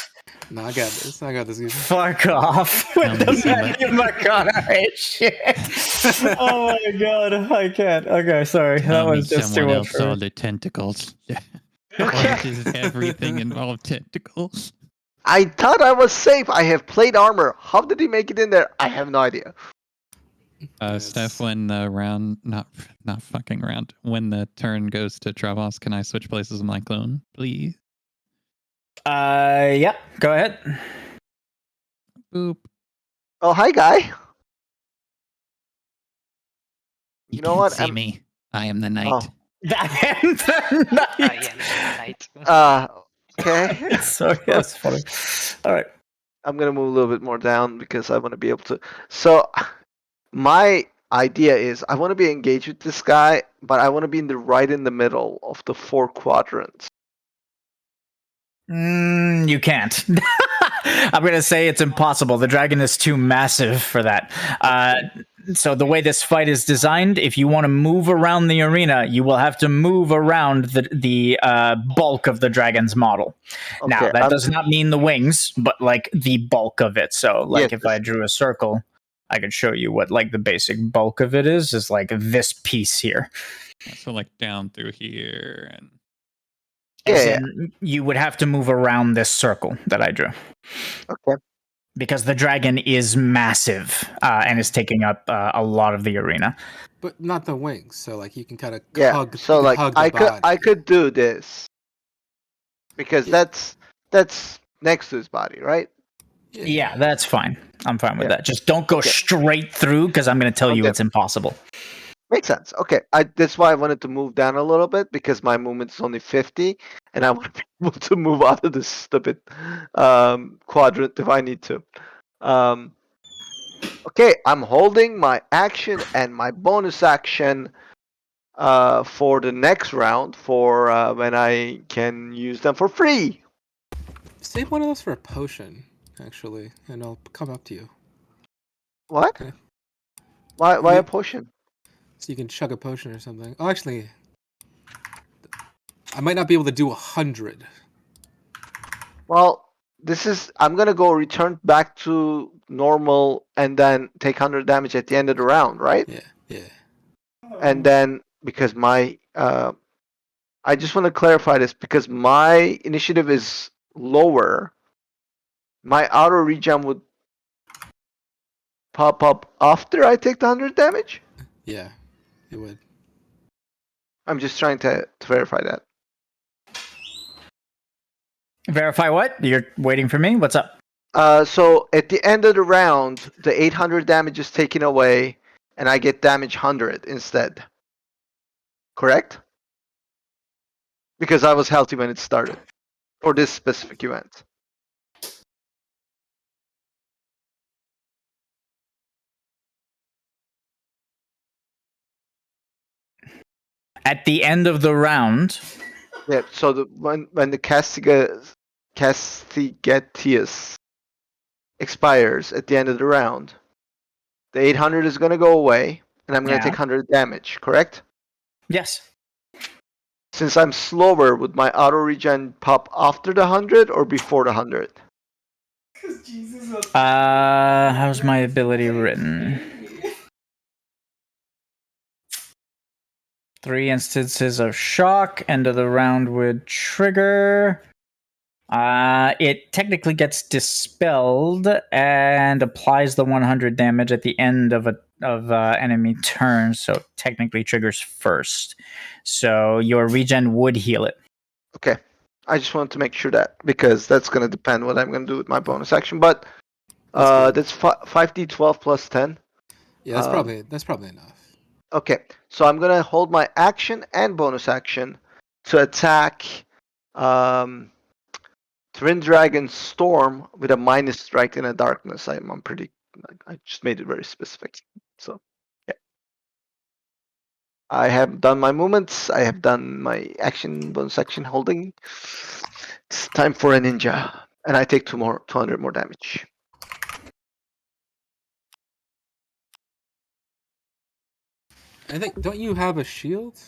No, I got this. Guys. Fuck off. With the Alright, shit. Oh my God. I can't. Okay, sorry. That was just too someone much. else saw the tentacles. Why does everything involve tentacles? I thought I was safe. I have plate armor. How did he make it in there? I have no idea. Steph, when the round, not fucking round, when the turn goes to Trevas, can I switch places with my clone, please? Yeah, go ahead. Boop. Oh, hi, guy. You know can't what? see me. I am the knight. Oh. I am the Night. Okay. Sorry, that's funny. All right. I'm gonna move a little bit more down because I want to be able to. So, my idea is I want to be engaged with this guy, but I want to be in the middle of the 4 quadrants. You can't. I'm going to say it's impossible. The dragon is too massive for that. So the way this fight is designed, if you want to move around the arena, you will have to move around the bulk of the dragon's model. Okay, now, that does not mean the wings, but like the bulk of it. So like Yes. if I drew a circle, I could show you what like the basic bulk of it is like this piece here. So like down through here and Yeah. You would have to move around this circle that I drew. Okay. Because the dragon is massive and is taking up a lot of the arena. But not the wings, so like you can kind of Yeah. hug. So like hug the I body. could do this because that's next to his body, right? Yeah, that's fine. I'm fine with Yeah. that. Just don't go straight through because I'm going to tell you Okay. it's impossible. Makes sense. Okay, that's why I wanted to move down a little bit because my movement is only 50, and I want to be able to move out of this stupid quadrant if I need to. Okay, I'm holding my action and my bonus action. for the next round for when I can use them for free. Save one of those for a potion, actually, and I'll come up to you. What? Okay. Why You- a potion? So you can chug a potion or something. Oh, actually, I might not be able to do 100. Well, I'm gonna go return back to normal and then take 100 damage at the end of the round, right? Yeah. And then because my I just want to clarify this because my initiative is lower. My auto regen would pop up after I take the 100 damage. Yeah, it would. I'm just trying to verify that. Verify what? You're waiting for me? What's up? So at the end of the round, the 800 damage is taken away, and I get damage 100 instead. Correct? Because I was healthy when it started for this specific event. At the end of the round, Yeah. So when the Castigatius expires at the end of the round, the 800 is gonna go away, and I'm gonna Yeah. take 100 damage. Correct? yes. Since I'm slower, would my auto regen pop after the 100 or before the 100? How's my ability written? 3 instances of shock. End of the round would trigger. It technically gets dispelled and applies the 100 damage at the end of enemy turn, so technically triggers first. So your regen would heal it. Okay. I just wanted to make sure that because that's gonna depend what I'm gonna do with my bonus action. But That's good. that's 5d12 plus 10. Yeah, that's probably enough. Okay, so I'm gonna hold my action and bonus action to attack Twin Dragon Storm with a minus strike in a darkness. I'm pretty. I just made it very specific. So yeah, I have done my movements. I have done my action, bonus action, holding. It's time for a ninja, and I take 200 more damage. I think, don't you have a shield?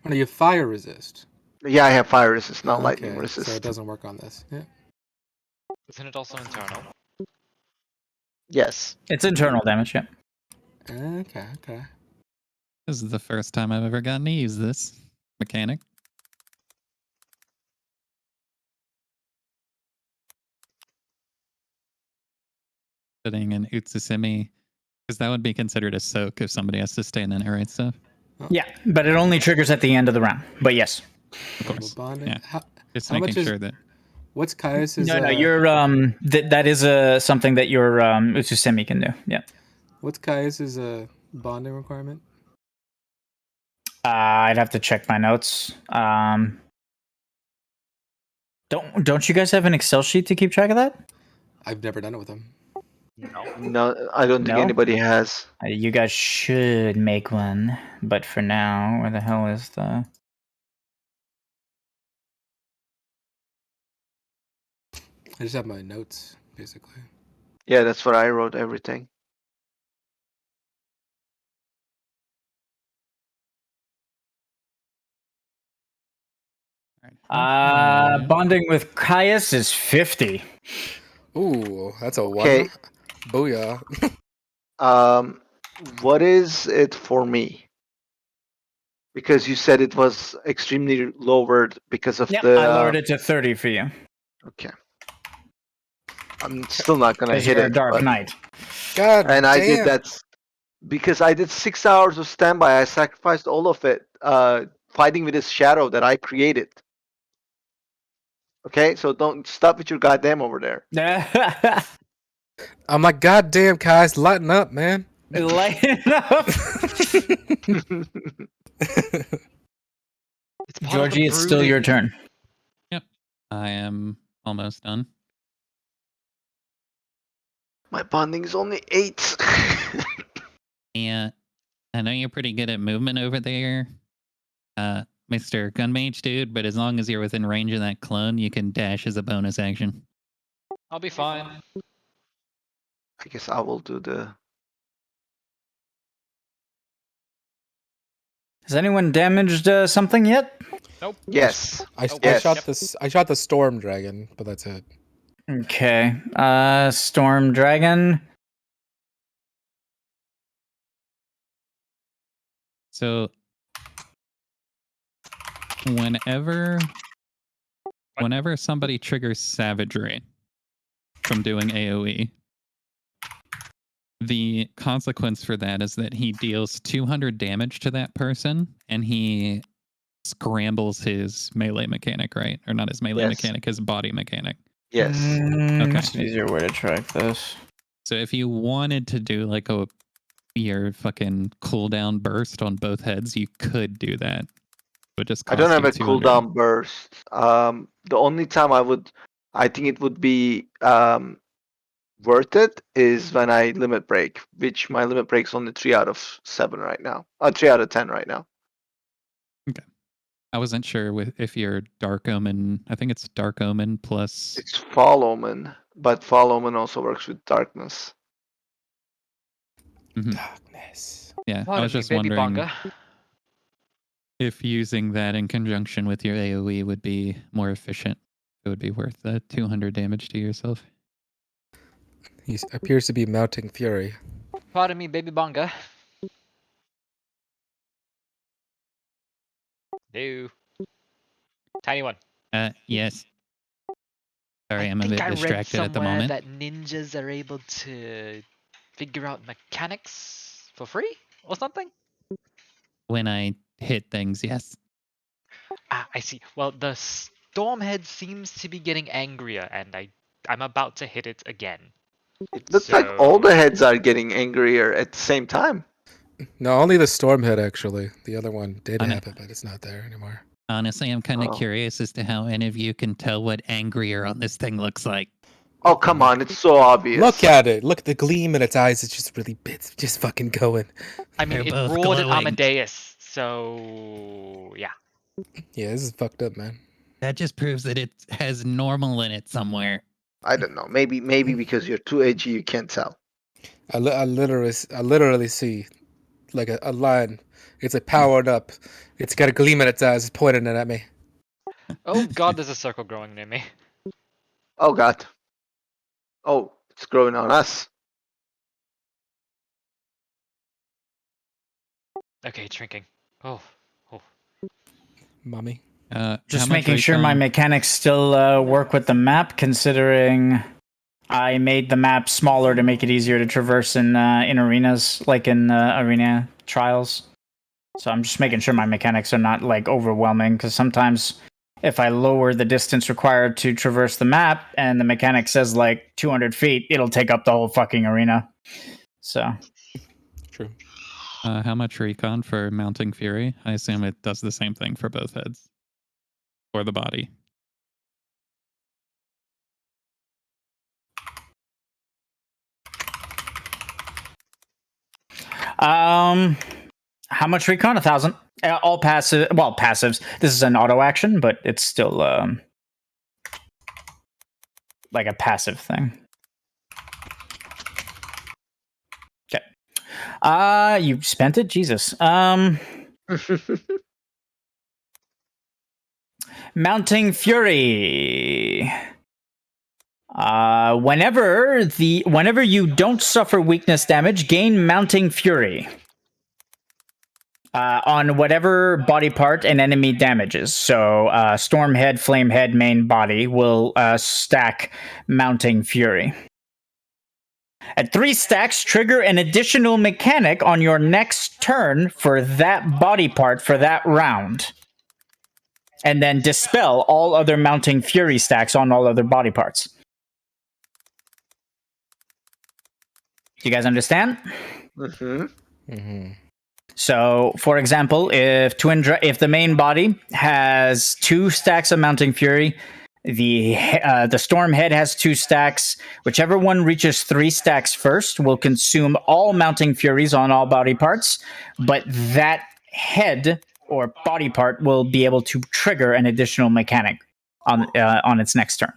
Or no, you have fire resist. Yeah, I have fire resist, not lightning Okay, resist. so it doesn't work on this. Yeah. Isn't it also internal? Yes. It's internal damage, yeah. Okay. This is the first time I've ever gotten to use this mechanic. Putting an Utsusimi, because that would be considered a soak if somebody has to stand in it, right? So, Yeah, but it only triggers at the end of the round. But yes. of course. Bonding. Yeah. How Just much making is- sure that. What's Caius's? No, you're that is something that your Utsusemi can do. Yeah. What's Caius's bonding requirement? I'd have to check my notes. Don't you guys have an Excel sheet to keep track of that? I've never done it with him. No, I don't think No? anybody has. You guys should make one, but for now, where the hell is the? I just have my notes, basically. Yeah, that's what I wrote. Everything. Bonding with Caius is 50. Ooh, that's a one. Okay. Booyah. What is it for me? Because you said it was extremely lowered because of Yep, the. I lowered it to 30 for you. Okay. I'm still not gonna Because hit you're it. a Dark but- Knight. God And I did damn. that because I did 6 hours of standby. I sacrificed all of it, fighting with this shadow that I created. Okay, so don't stop with your goddamn over there. I'm like, God damn, Kais, lighten up, man. Lighten up. It's part of the Georgie, it's still your brooding. turn. I am almost done. My bonding is only 8. Yeah. I know you're pretty good at movement over there, Mr. Gunmage dude, but as long as you're within range of that clone, you can dash as a bonus action. I'll be fine. I guess I will do the. Has anyone damaged something yet? Nope. Yes. I Yes. shot this. I shot the storm dragon, but that's it. Okay. Storm Dragon. So whenever somebody triggers savagery from doing AoE, the consequence for that is that he deals 200 damage to that person, and he scrambles his melee mechanic, right? Or not his melee Yes. mechanic, his body mechanic. Yes. Okay. That's an easier way to track this. So if you wanted to do like your fucking cooldown burst on both heads, you could do that. But just I don't cost have you a 200. cooldown burst. The only time I think it would be worth it is when I limit break, which my limit break's only 3 out of 7 right now. 3 out of 10 right now. I wasn't sure if you're Dark Omen. I think it's Dark Omen plus. It's Fall Omen, but Fall Omen also works with darkness. Mhm. Darkness. Yeah, I Pardon was me, just baby wondering Bangaa. if using that in conjunction with your AoE would be more efficient. It would be worth the 200 damage to yourself. He appears to be mounting fury. Pardon me, baby Bangaa. No. Tiny one. Yes. Sorry, I I'm a think bit I read distracted at the somewhere moment. that ninjas are able to figure out mechanics for free or something. When I hit things, yes. Ah, I see. Well, the Stormhead seems to be getting angrier, and I'm about to hit it again. It looks like all So- the heads are getting angrier at the same time. No, only the stormhead actually. The other one did I know. have it, but it's not there anymore. Honestly, I'm kind of Oh. curious as to how any of you can tell what angrier on this thing looks like. Oh, come on. It's so obvious. Look at it. Look at the gleam in its eyes. It's just really bits. Just fucking going. I mean, They're it both roared at glowing. Amadeus, so yeah. Yeah, this is fucked up, man. That just proves that it has normal in it somewhere. I don't know. Maybe because you're too edgy, you can't tell. I literally see like a line. It's like powered up. It's got a gleam in its eyes. It's pointing it at me. Oh god, there's a circle growing near me. Oh, God. Oh, it's growing on us. Okay, it's shrinking. Oh. Mommy. How Just much making sure my recon- mechanics still work with the map, considering I made the map smaller to make it easier to traverse in arenas, like in arena trials. So I'm just making sure my mechanics are not like overwhelming, because sometimes if I lower the distance required to traverse the map and the mechanic says like 200 feet, it'll take up the whole fucking arena. So True. How much recon for mounting fury? I assume it does the same thing for both heads. Or the body. How much recon? 1,000. All passive. Well, passives. This is an auto action, but it's still like a passive thing. Okay. You spent it? Jesus. Mounting Fury. Whenever you don't suffer weakness damage, gain Mounting Fury. On whatever body part an enemy damages. So, Stormhead, Flamehead, main body will stack Mounting Fury. At 3 stacks, trigger an additional mechanic on your next turn for that body part for that round. And then dispel all other Mounting Fury stacks on all other body parts. Do you guys understand? Mm-hmm. Mm-hmm. So, for example, if the main body has 2 stacks of Mounting Fury The storm head has 2 stacks. Whichever one reaches 3 stacks first will consume all mounting furies on all body parts, but that head or body part will be able to trigger an additional mechanic on its next turn.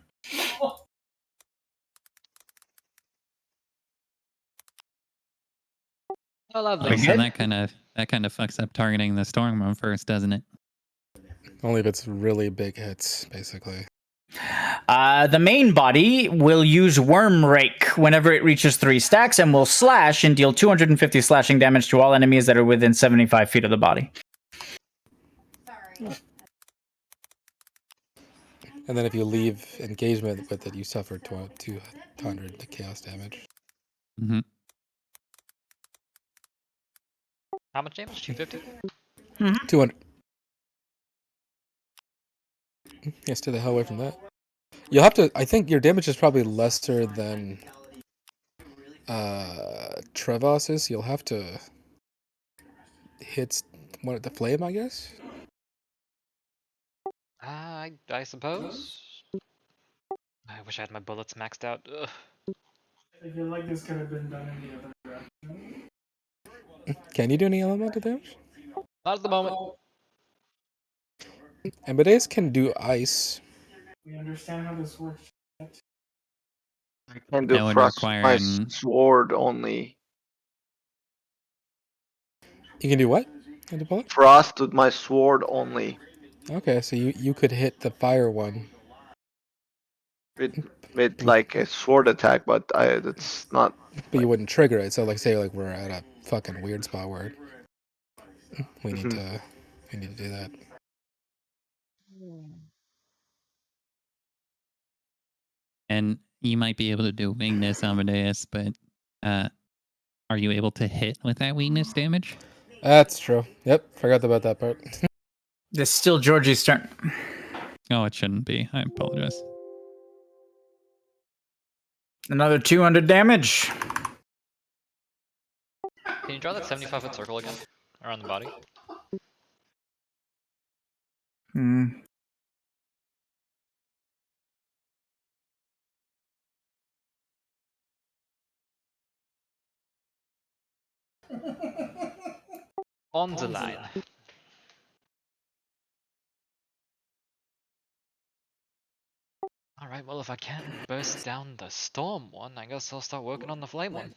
Oh, lovely. Oh, so that kind of fucks up targeting the storm one first, doesn't it? Only if it's really big hits, basically. The main body will use Worm Rake whenever it reaches 3 stacks and will slash and deal 250 slashing damage to all enemies that are within 75 feet of the body. And then if you leave engagement with it, you suffer 200 chaos damage. Mm-hmm. How much damage? 250? 200. Yeah, stay the hell away from that. You'll have to. I think your damage is probably lesser than Trevas's. You'll have to hit the flame, I guess. I suppose. I wish I had my bullets maxed out. Ugh. I feel like this could have been done in the other direction. Can you do any elemental damage? Not at the moment. Amadeus can do ice. We understand how this works. I can do That would frost with require my an- sword only. You can do what? Can you pull it? Frost with my sword only. Okay, so you could hit the fire one. With like a sword attack, but that's not. But you wouldn't trigger it. So like say like we're at a fucking weird spot where we need to do that. And you might be able to do weakness, Amadeus, but are you able to hit with that weakness damage? That's true. Yep, forgot about that part. It's still Georgie's turn. Oh, it shouldn't be. I apologize. Another 200 damage. Can you draw that 75-foot circle again? Around the body? On the line. Alright, well if I can't burst down the storm one, I guess I'll start working on the flame one.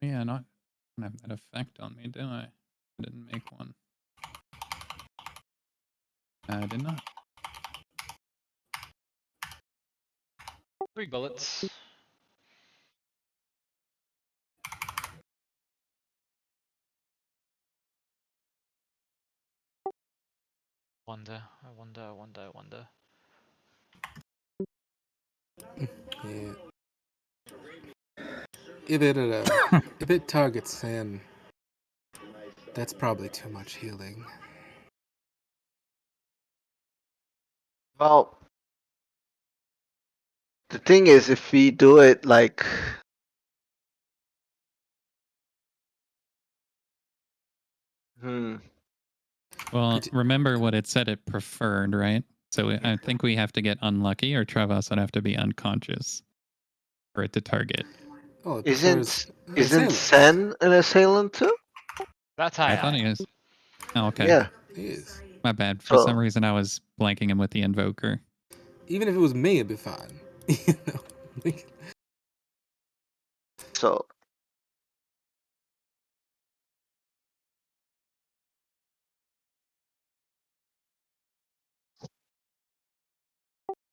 Yeah, not have that effect on me, do I? I didn't make one. I did not. 3 bullets. I wonder. Yeah. If it targets him, that's probably too much healing. Well, the thing is, if we do it like. Well, remember what it said it preferred, right? So I think we have to get unlucky, or Trevas would have to be unconscious for it to target. Oh, it Isn't assailants. Sen an assailant too? That's I high. thought he was. Oh, okay. Yeah. He is. My bad. For some reason, I was blanking him with the invoker. Even if it was me, it'd be fine. You know? Like, So.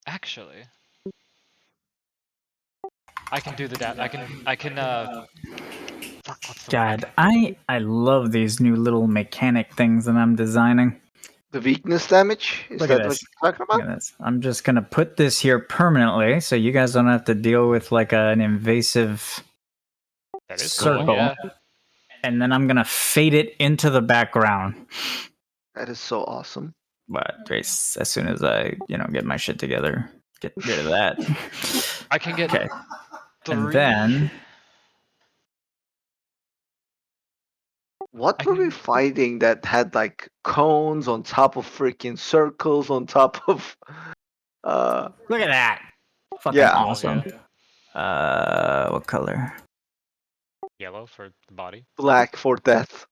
Actually, I can do the I can fuck, what's the God, word? I love these new little mechanic things that I'm designing. The weakness damage? Is Look at that what this. you're talking about? Look at this. I'm just gonna put this here permanently, so you guys don't have to deal with like an invasive That is circle. cool, yeah. And then I'm gonna fade it into the background. That is so awesome. But as soon as I, get my shit together, get rid of that. I can get Okay. 3. And then What I were we can- fighting that had like cones on top of freaking circles on top of look at that. Fucking Yeah. awesome. Yeah. What color? Yellow for the body. black for death?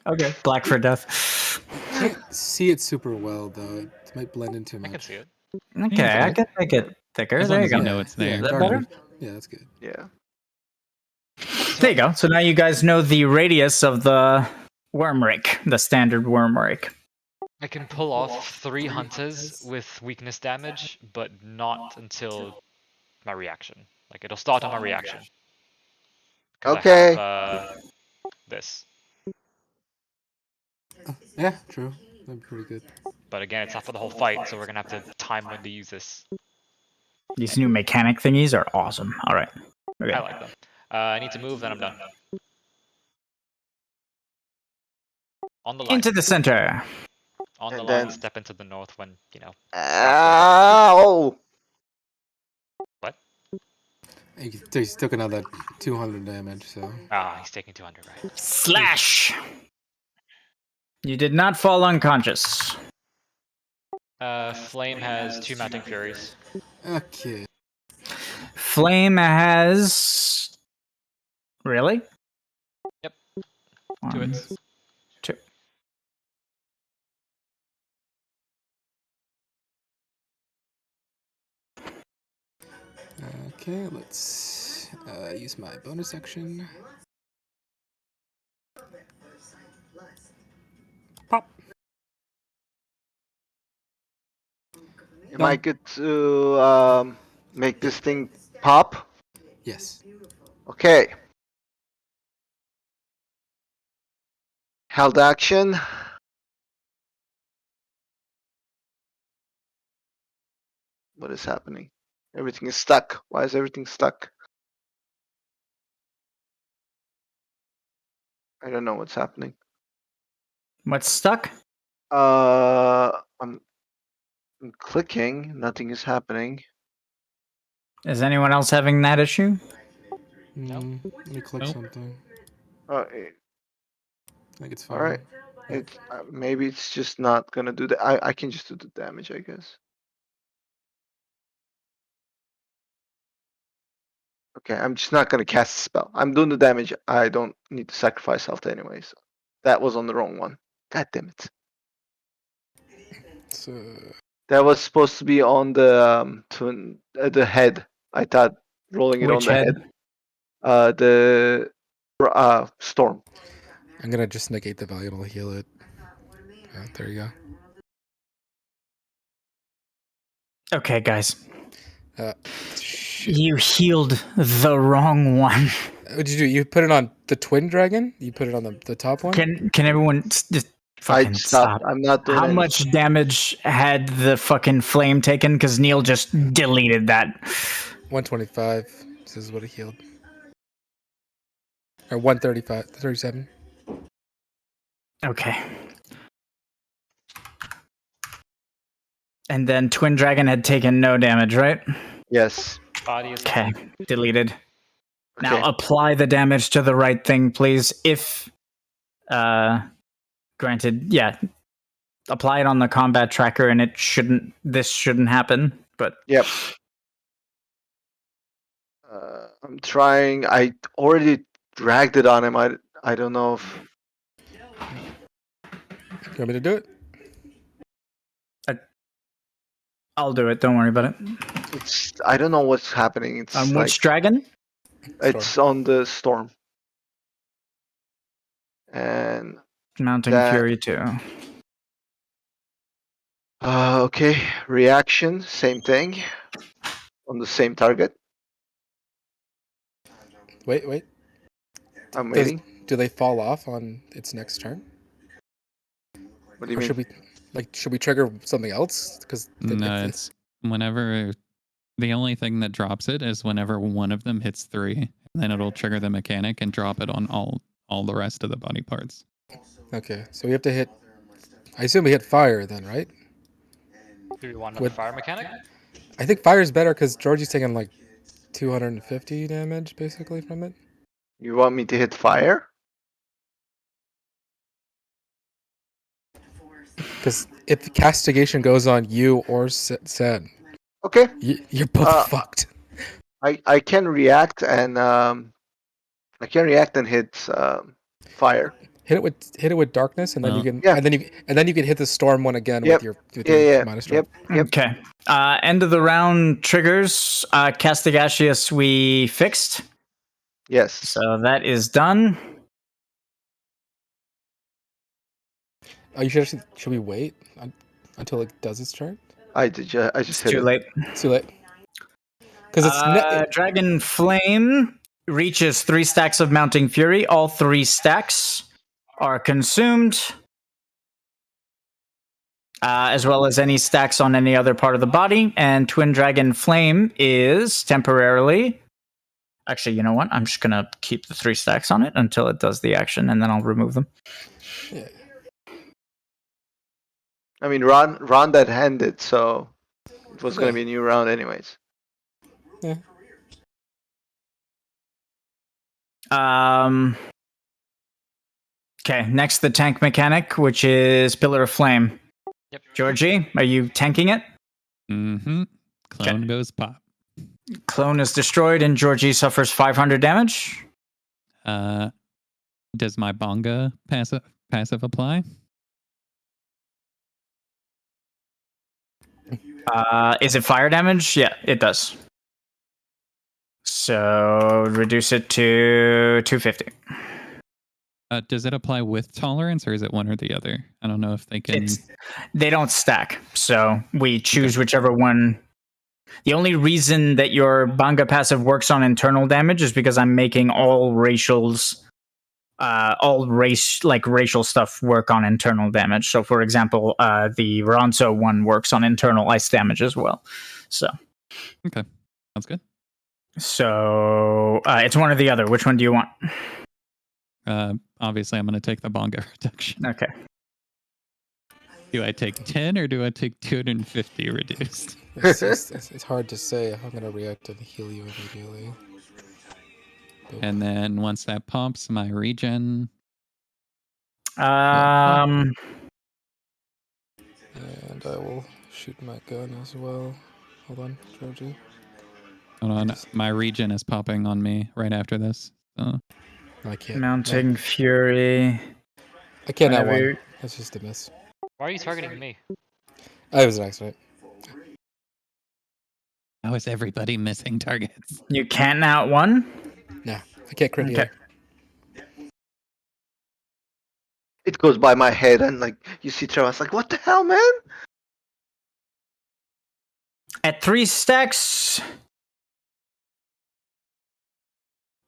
Okay, black for death. Can't see it super well though. It might blend in too I much. can see it. Okay, Yeah, I can make it thicker. As There long you as go. you know it's there. Is that darker. better? Yeah, that's good. Yeah. There you go. So now you guys know the radius of the worm rake, the standard worm rake. I can pull off 3 hunters with weakness damage, but not until my reaction. Like it'll start on my reaction. 'Cause Okay. I have this. Yeah, true. That'd be pretty good. But again, it's not for the whole fight, so we're gonna have to time when to use this. These new mechanic thingies are awesome. All right. Okay. I like them. I need to move, then I'm done. On the line. Into the center. On the And line, then- step into the north when, Ow! What? He's took another 200 damage, so. Ah, he's taking 200, right? Slash. You did not fall unconscious. Flame has 2 mounting furies. Okay. Flame has. Really? Yep. 1, 2 hits. 2. Okay, let's use my bonus action. Pop. Am I good to make this thing pop? Yes. Okay. Held action. What is happening? Everything is stuck. Why is everything stuck? I don't know what's happening. What's stuck? I'm clicking. Nothing is happening. Is anyone else having that issue? Let me click Nope. something. Uh, I think it's fine. all right. It's maybe it's just not gonna do that. I can just do the damage, I guess. Okay, I'm just not gonna cast a spell. I'm doing the damage. I don't need to sacrifice health anyways. That was on the wrong one. God damn it. So, That was supposed to be on the the head. I thought rolling it on Which the head? head. The storm. I'm gonna just negate the value and I'll heal it. There you go. Okay, guys. Shit. You healed the wrong one. What did you do? You put it on the twin dragon? You put it on the top one? Can everyone just fucking I stopped. stop? I'm not doing How anything. much damage had the fucking flame taken? Because Neil just deleted that. 125. This is what it healed. Or 135, 37. Okay. And then Twin Dragon had taken no damage, right? Yes. Body is Okay, deleted. Okay. Now apply the damage to the right thing, please. If, granted, yeah, apply it on the combat tracker, and this shouldn't happen. But Yep. I'm trying. I already dragged it on him. I don't know if You want me to do it? I'll do it. Don't worry about it. it's. I don't know what's happening. It's On like which dragon? it's on the storm. And Mounting that- Fury 2. okay, reaction, same thing, on the same target. Wait. I'm Does- waiting. Do they fall off on its next turn? What do you Or mean? should we trigger something else? Because No, it's whenever the only thing that drops it is whenever one of them hits 3, then it'll trigger the mechanic and drop it on all the rest of the body parts. okay. So we have to hit I assume we hit fire then, right? Do we want another With- fire mechanic? I think fire is better because Georgie's taking like 250 damage basically from it. You want me to hit fire? Because if castigation goes on you or Sen, Okay. you're both fucked. I can react and hit fire. Hit it with darkness, and then you can Yeah. and then you can hit the storm one again Yep. with your Yeah. minus strength. Yep. Okay. End of the round triggers. Castigatius we fixed. Yes. So that is done. Oh, should we wait until it does its turn? I just It's hit too it. late. It's too late. Because it's Dragon Flame reaches 3 stacks of Mounting Fury. All 3 stacks are consumed, as well as any stacks on any other part of the body. And Twin Dragon Flame is temporarily. Actually, you know what? I'm just gonna keep the 3 stacks on it until it does the action, and then I'll remove them. Yeah. I mean, round that ended, so it was Yeah. gonna be a new round anyways. Yeah. Okay, next the tank mechanic, which is Pillar of Flame. Yep. Georgie, are you tanking it? Mm-hmm. Clone goes pop. Clone is destroyed, and Georgie suffers 500 damage. Does my Bangaa passive apply? Is it fire damage? Yeah, it does. So reduce it to 250. Does it apply with tolerance, or is it one or the other? I don't know if they can. They don't stack, so we choose whichever one. The only reason that your Bangaa passive works on internal damage is because I'm making all racial stuff work on internal damage. So, for example, the Ronso one works on internal ice damage as well. So, Okay, sounds good. So it's one or the other. Which one do you want? Obviously, I'm going to take the Bangaa reduction. Okay. Do I take 10 or do I take 250 reduced? It's hard to say. I'm gonna react to heal you immediately. And then once that pops, my regen. And I will shoot my gun as well. Hold on, Georgie. Hold on, my regen is popping on me right after this. So. I can't. Mounting Fury. I can't have Whenever one. That's just a miss. Why are you targeting me? It was an accident. How is everybody missing targets? You can't out one? Nah, I can't crit either. It goes by my head, and like you see Trevas, like, what the hell, man? At 3 stacks.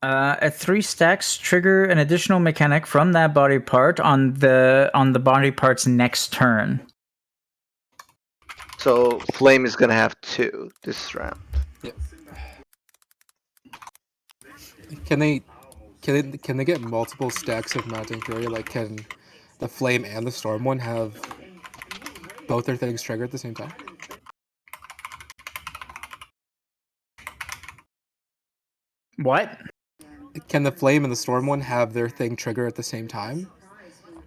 At 3 stacks, trigger an additional mechanic from that body part on the body part's next turn. So Flame is gonna have 2 this round. Yep. Can they get multiple stacks of Mounting Fury? Like, can the Flame and the Storm one have both their things trigger at the same time? What? Can the Flame and the Storm one have their thing trigger at the same time?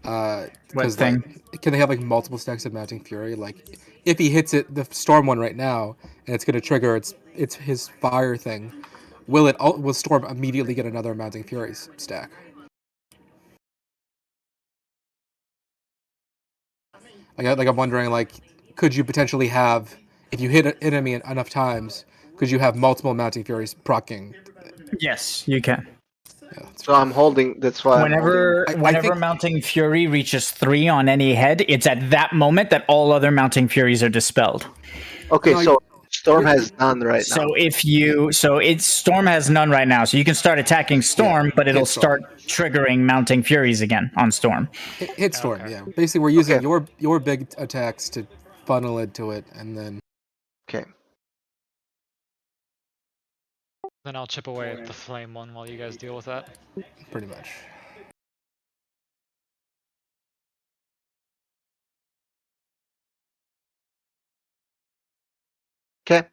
What thing? Like, can they have like multiple stacks of Mounting Fury? Like, if he hits it, the Storm one right now, and it's gonna trigger it's his fire thing. Will Storm immediately get another Mounting Fury stack? Like I'm wondering, like, could you potentially have, if you hit an enemy enough times, could you have multiple Mounting Furies proccing? Yes, you can. Yeah, So I'm holding. That's why. Whenever think- Mounting Fury reaches 3 on any head, it's at that moment that all other Mounting Furies are dispelled. Okay, No, so Storm has none right now. So Storm has none right now, so you can start attacking Storm, but it'll hit Storm. start triggering Mounting Furies again on Storm. Hit Storm, yeah. Basically, we're using your big attacks to funnel into it, and then Okay. Then I'll chip away at the flame one while you guys deal with that. pretty much. Okay.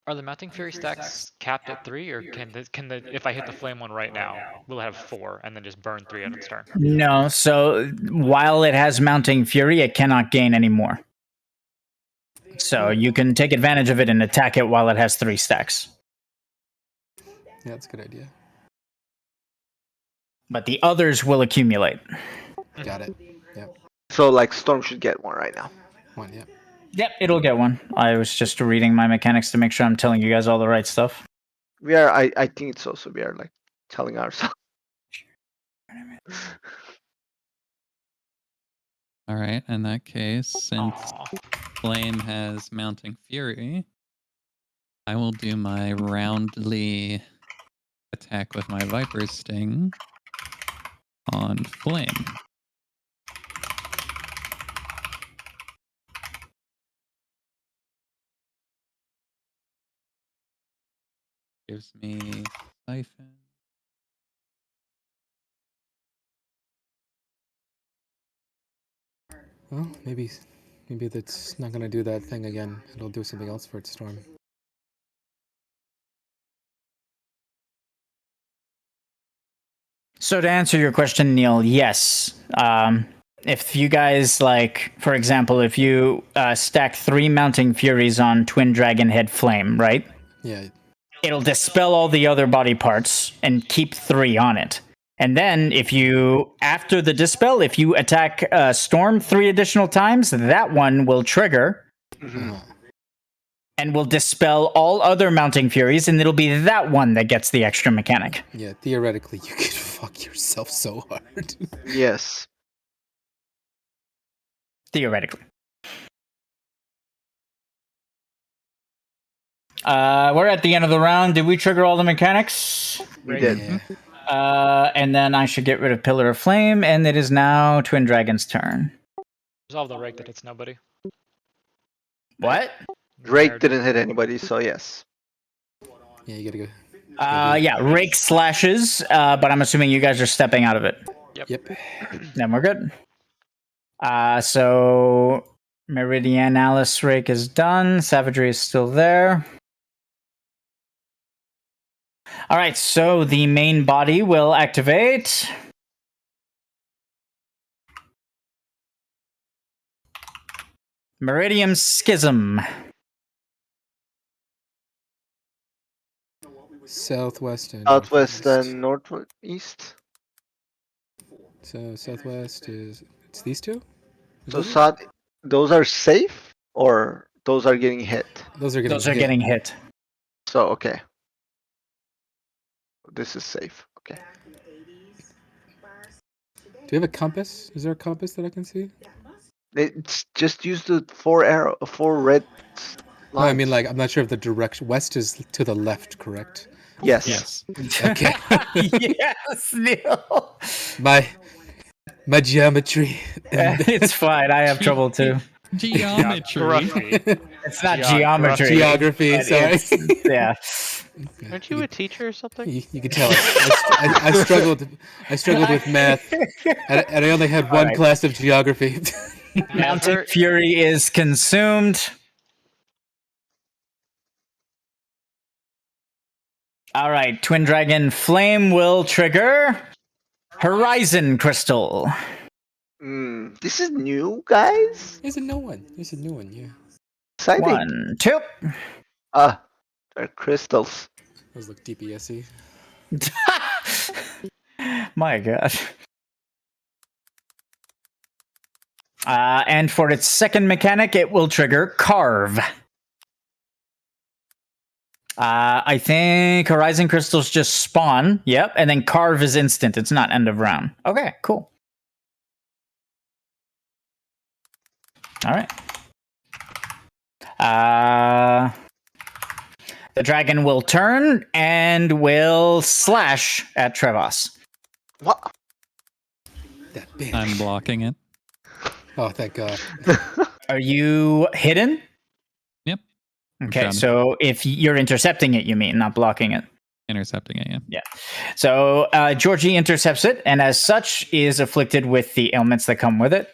Are the mounting fury stacks capped at 3, or can the if I hit the flame one right now, will it have 4 and then just burn 3 out of its turn? No, so while it has mounting fury, it cannot gain any more. So you can take advantage of it and attack it while it has 3 stacks. Yeah, that's a good idea. But the others will accumulate. Got it. Yep. So like Storm should get one right now. One. Yep. Yep, it'll get one. I was just reading my mechanics to make sure I'm telling you guys all the right stuff. We are. I think it's also we are like telling ourselves. All right. In that case, since Aw. Flame has mounting fury, I will do my roundly attack with my Viper's Sting on Flame. Gives me Siphon. Well, maybe that's not gonna do that thing again. It'll do something else for its storm. So to answer your question, Neil, yes. If you guys, like, for example, if you stack 3 mounting furies on Twin Dragon Head Flame, right? Yeah. It'll dispel all the other body parts and keep 3 on it. And then if you, after the dispel, if you attack Storm 3 additional times, that one will trigger and will dispel all other mounting furies, and it'll be that one that gets the extra mechanic. Yeah. Theoretically, you could fuck yourself so hard. Yes. Theoretically. We're at the end of the round. Did we trigger all the mechanics? We did. Yeah. And then I should get rid of Pillar of Flame, and it is now Twin Dragon's turn. Resolve the rake that hits nobody. What? Drake didn't hit anybody, so yes. Yeah, you gotta go. Yeah, Rake slashes, but I'm assuming you guys are stepping out of it. Yep. Then we're good. So Meridianalis Rake is done. Savagery is still there. All right, so the main body will activate. Meridium Schism. Southwest and Southwest northeast. and northeast. So southwest is it's these two. Is So that it? those are safe or those are getting hit. Those are getting Those are hit. getting hit. So okay. This is safe. Okay. Do you have a compass? Is there a compass that I can see? It's just use the 4 red No, I mean lines. like I'm not sure if the direction west is to the left, correct? Yes. Okay. Yes, Neil. My geometry. It's fine. I have trouble too. Geometry. It's not geometry. Geography. but Sorry. it's- yeah. Aren't you a teacher or something? You can tell I struggled. I struggled with math, and I only had one Alright. class of geography. Mounting Never- Fury is consumed. All right, Twin Dragon Flame will trigger Horizon Crystal. This is new, guys. There's a new one. There's a new one. Yeah. Exciting. 1, 2. They're crystals. Those look DPSy. My God. And for its second mechanic, it will trigger Carve. I think Horizon Crystals just spawn. Yep. And then Carve is instant. It's not end of round. Okay, cool. All right. The dragon will turn and will slash at Trevas. What? That bitch. I'm blocking it. Oh, thank God. Are you hidden? Yep. Okay, Done. so if you're intercepting it, you mean, not blocking it. Intercepting it, yeah. So Georgie intercepts it, and as such is afflicted with the ailments that come with it.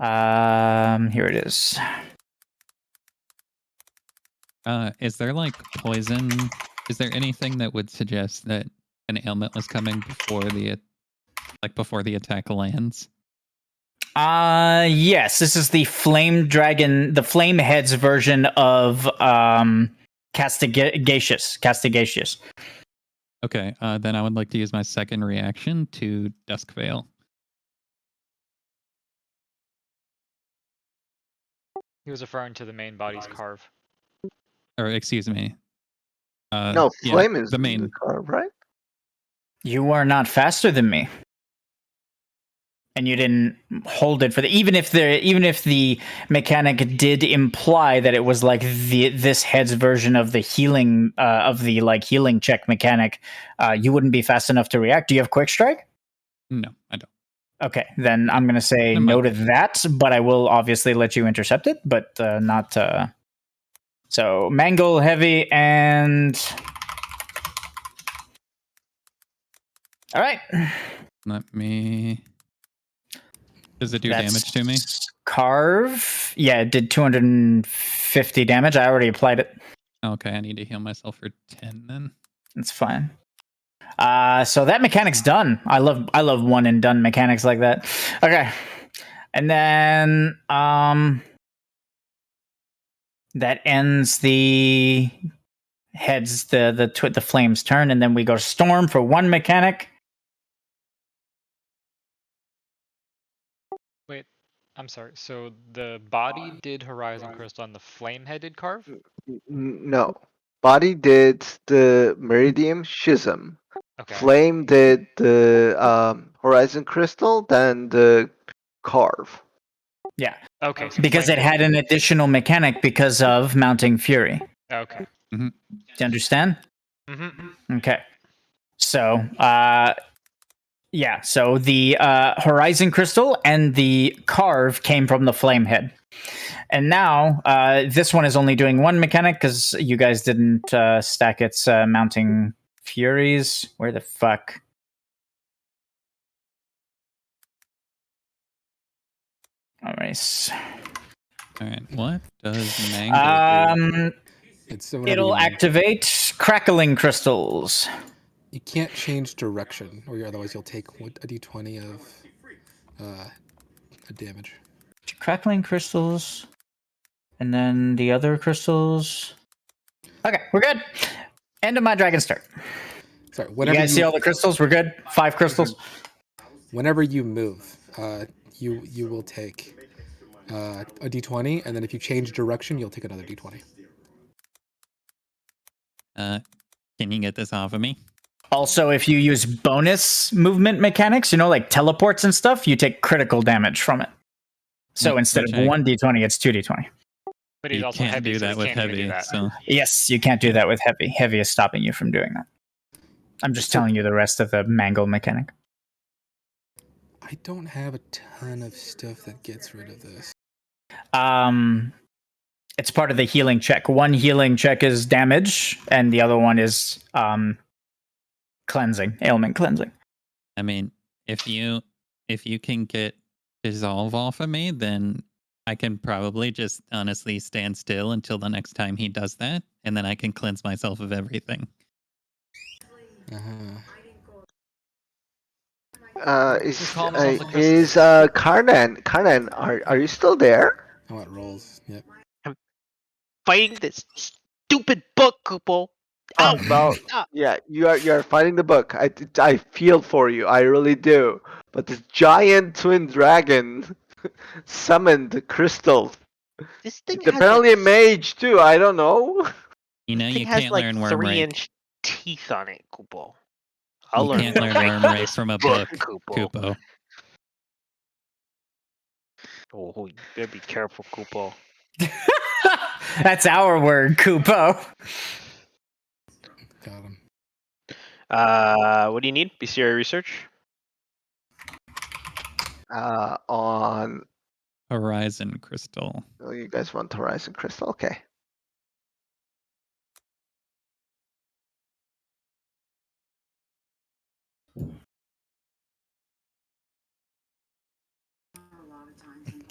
Here it is. Is there like poison? Is there anything that would suggest that an ailment was coming before the attack lands? Yes, this is the Flame Dragon, the Flame Heads version of Castigatius. Okay, then I would like to use my second reaction to Dusk Veil. He was referring to the main body's carve. Or excuse me. No, yeah, flame is the main. the carve, right? You are not faster than me. And you didn't hold it for the even if the mechanic did imply that it was like this head's version of the healing healing check mechanic, you wouldn't be fast enough to react. Do you have quick strike? No, I don't. Okay, then I'm gonna say no to that, but I will obviously let you intercept it, but not. So mangle heavy and all right. Let me. Does it do damage to me? Carve. Yeah, it did 250 damage. I already applied it. Okay, I need to heal myself for 10 then. That's fine. So that mechanic's done. I love one and done mechanics like that. Okay. And then that ends the heads the flames turn, and then we go storm for one mechanic. Wait, I'm sorry. So the body did Horizon Crystal and the flame-headed carve? No. Body did the Meridium Schism. Okay. Flame did the Horizon Crystal, then the Carve. Yeah. Okay. So Because flame it had an additional mechanic because of mounting fury. Okay. Do you understand? Mm-hmm. Okay. So, yeah. So the Horizon Crystal and the Carve came from the Flame Head. And now this one is only doing one mechanic because you guys didn't stack its mounting furies. Where the fuck? All right. All right. What does mango do? It's whenever It'll you move. activate crackling crystals. You can't change direction, or otherwise you'll take a d20 of damage. Crackling crystals. And then the other crystals. Okay, we're good. End of my dragon start. Sorry, You whenever guys see all the crystals? We're good? 5 crystals? whenever you move, you will take a d20, and then if you change direction, you'll take another d20. Can you get this off of me? Also, if you use bonus movement mechanics, like teleports and stuff, you take critical damage from it. So instead of 1d20, it's 2d20. But he's You also can't heavy, do so that he with can't even heavy. do that. So Yes, you can't do that with heavy. Heavy is stopping you from doing that. I'm just telling you the rest of the mangle mechanic. I don't have a ton of stuff that gets rid of this. It's part of the healing check. One healing check is damage, and the other one is cleansing, ailment cleansing. I mean, if you can get dissolve off of me, then I can probably just honestly stand still until the next time he does that, and then I can cleanse myself of everything. Is also Karnan, are you still there? Oh, it rolls. Yep. Fighting this stupid book, Kupo. Ow! Well, yeah, you're fighting the book. I feel for you, I really do. But this giant twin dragon summoned the crystal. This thing It's apparently a mage too. I don't know. You know, you has can't like learn worm rake. 3-inch teeth on it, Kupo. You can't learn worm rake from a book, Kupo. Oh, you better be careful, Kupo. That's our word, Kupo. Got him. What do you need? Bestiary research? On Horizon crystal. oh, you guys want Horizon Crystal? Okay.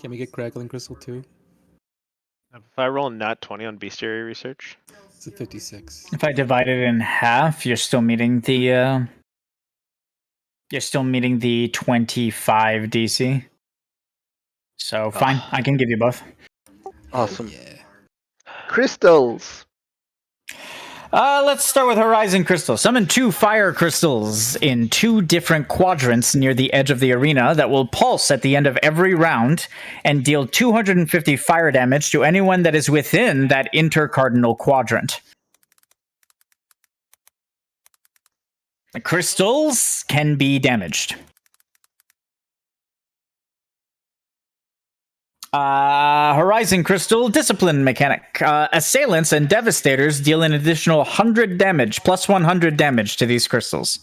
Can we get crackling crystal too? If I roll nat 20 on bestiary research, It's a 56. If I divide it in half, you're still meeting the 25 DC. So fine, I can give you both. Awesome. Yeah. Crystals. Let's start with Horizon Crystal. Summon 2 fire crystals in 2 different quadrants near the edge of the arena that will pulse at the end of every round and deal 250 fire damage to anyone that is within that intercardinal quadrant. The crystals can be damaged. Horizon Crystal Discipline mechanic. Assailants and Devastators deal an additional 100 damage, plus 100 damage to these crystals.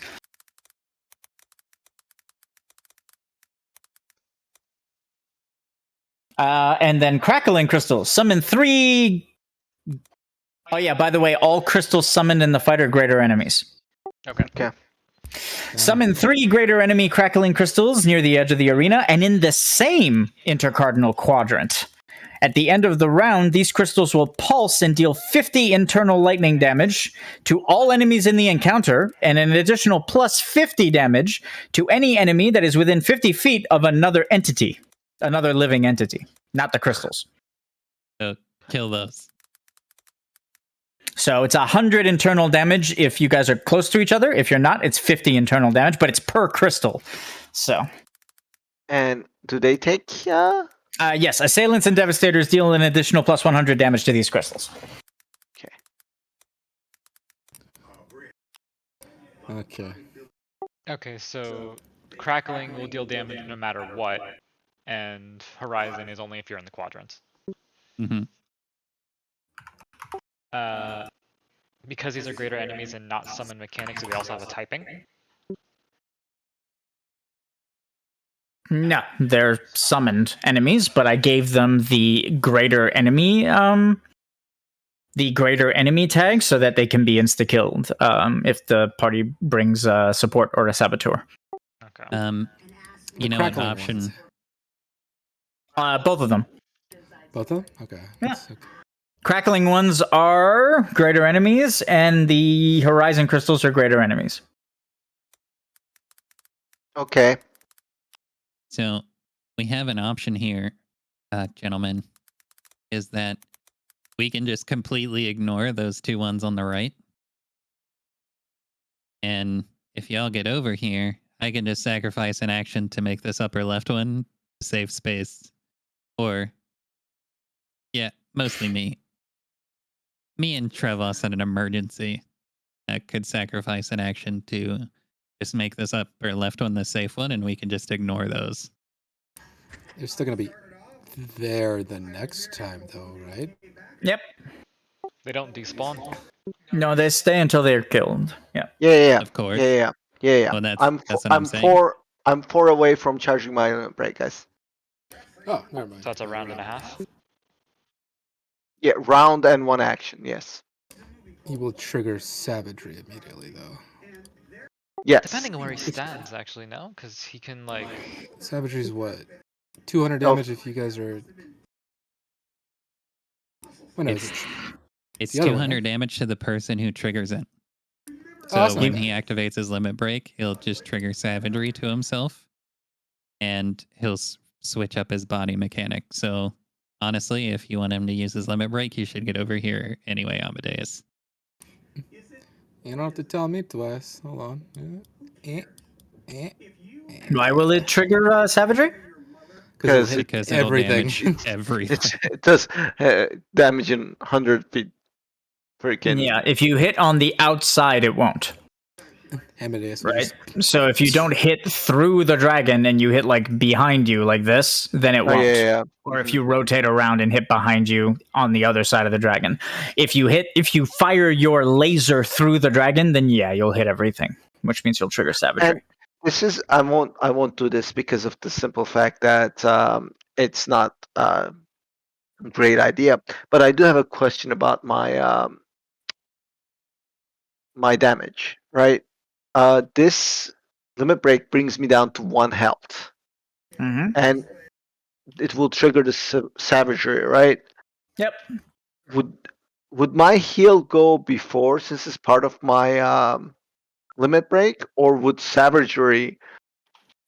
And then Crackling Crystal. Summon 3... Oh yeah, by the way, all crystals summoned in the fight are greater enemies. Okay. Summon 3 greater enemy crackling crystals near the edge of the arena and in the same intercardinal quadrant. At the end of the round, these crystals will pulse and deal 50 internal lightning damage to all enemies in the encounter, and an additional plus 50 damage to any enemy that is within 50 feet of another entity, another living entity, not the crystals. So kill those. So it's 100 internal damage if you guys are close to each other. If you're not, it's 50 internal damage, but it's per crystal. So. And do they take... Yes, Assailants and Devastators deal an additional plus 100 damage to these crystals. Okay. Okay, so crackling will deal damage no matter what, and Horizon is only if you're in the quadrants. Mm-hmm. Because these are greater enemies and not summon mechanics, do they also have a typing? No, they're summoned enemies, but I gave them the greater enemy tag so that they can be insta-killed if the party brings a support or a saboteur. Okay. You know, an option. Both of them. Both of them? Okay. Yeah. Okay. Crackling ones are greater enemies, and the Horizon crystals are greater enemies. Okay. So we have an option here, gentlemen, is that we can just completely ignore those 2 ones on the right. And if y'all get over here, I can just sacrifice an action to make this upper left one save space. Or, yeah, mostly me. Me and Trevas at an emergency could sacrifice an action to just make this upper left one the safe one, and we can just ignore those. They're still going to be there the next time, though, right? Yep. They don't despawn? No, they stay until they're killed. Yeah. Yeah. Of course. Yeah. Well, that's what I'm saying. I'm 4 away from charging my limit break, guys. Oh, never mind. So that's a round and a half? Yeah, round and 1 action, yes. He will trigger savagery immediately, though. Yes. Depending on where he stands, actually, no? Because he can, like... Savagery is what? 200 damage if you guys are... Well, no, It's the other 200 one, damage to the person who triggers it. So that's not when bad. he activates his limit break, he'll just trigger savagery to himself, and he'll switch up his body mechanic. So honestly, if you want him to use his limit break, you should get over here anyway, Amadeus. You don't have to tell me twice. Hold on. Why will it trigger savagery? Because Because it'll everything. damage everything. it does damage in 100 feet. Freaking. Yeah, if you hit on the outside, it won't. Amadeus. Right. So if you don't hit through the dragon and you hit like behind you like this, then it won't. Yeah. Or if you rotate around and hit behind you on the other side of the dragon. If you fire your laser through the dragon, then yeah, you'll hit everything, which means you'll trigger savagery. And this is I won't do this because of the simple fact that it's not a great idea. But I do have a question about my my damage, right? This limit break brings me down to 1 health. Mm-hmm. And it will trigger the savagery, right? Yep. Would my heal go before, since it's part of my limit break, or would savagery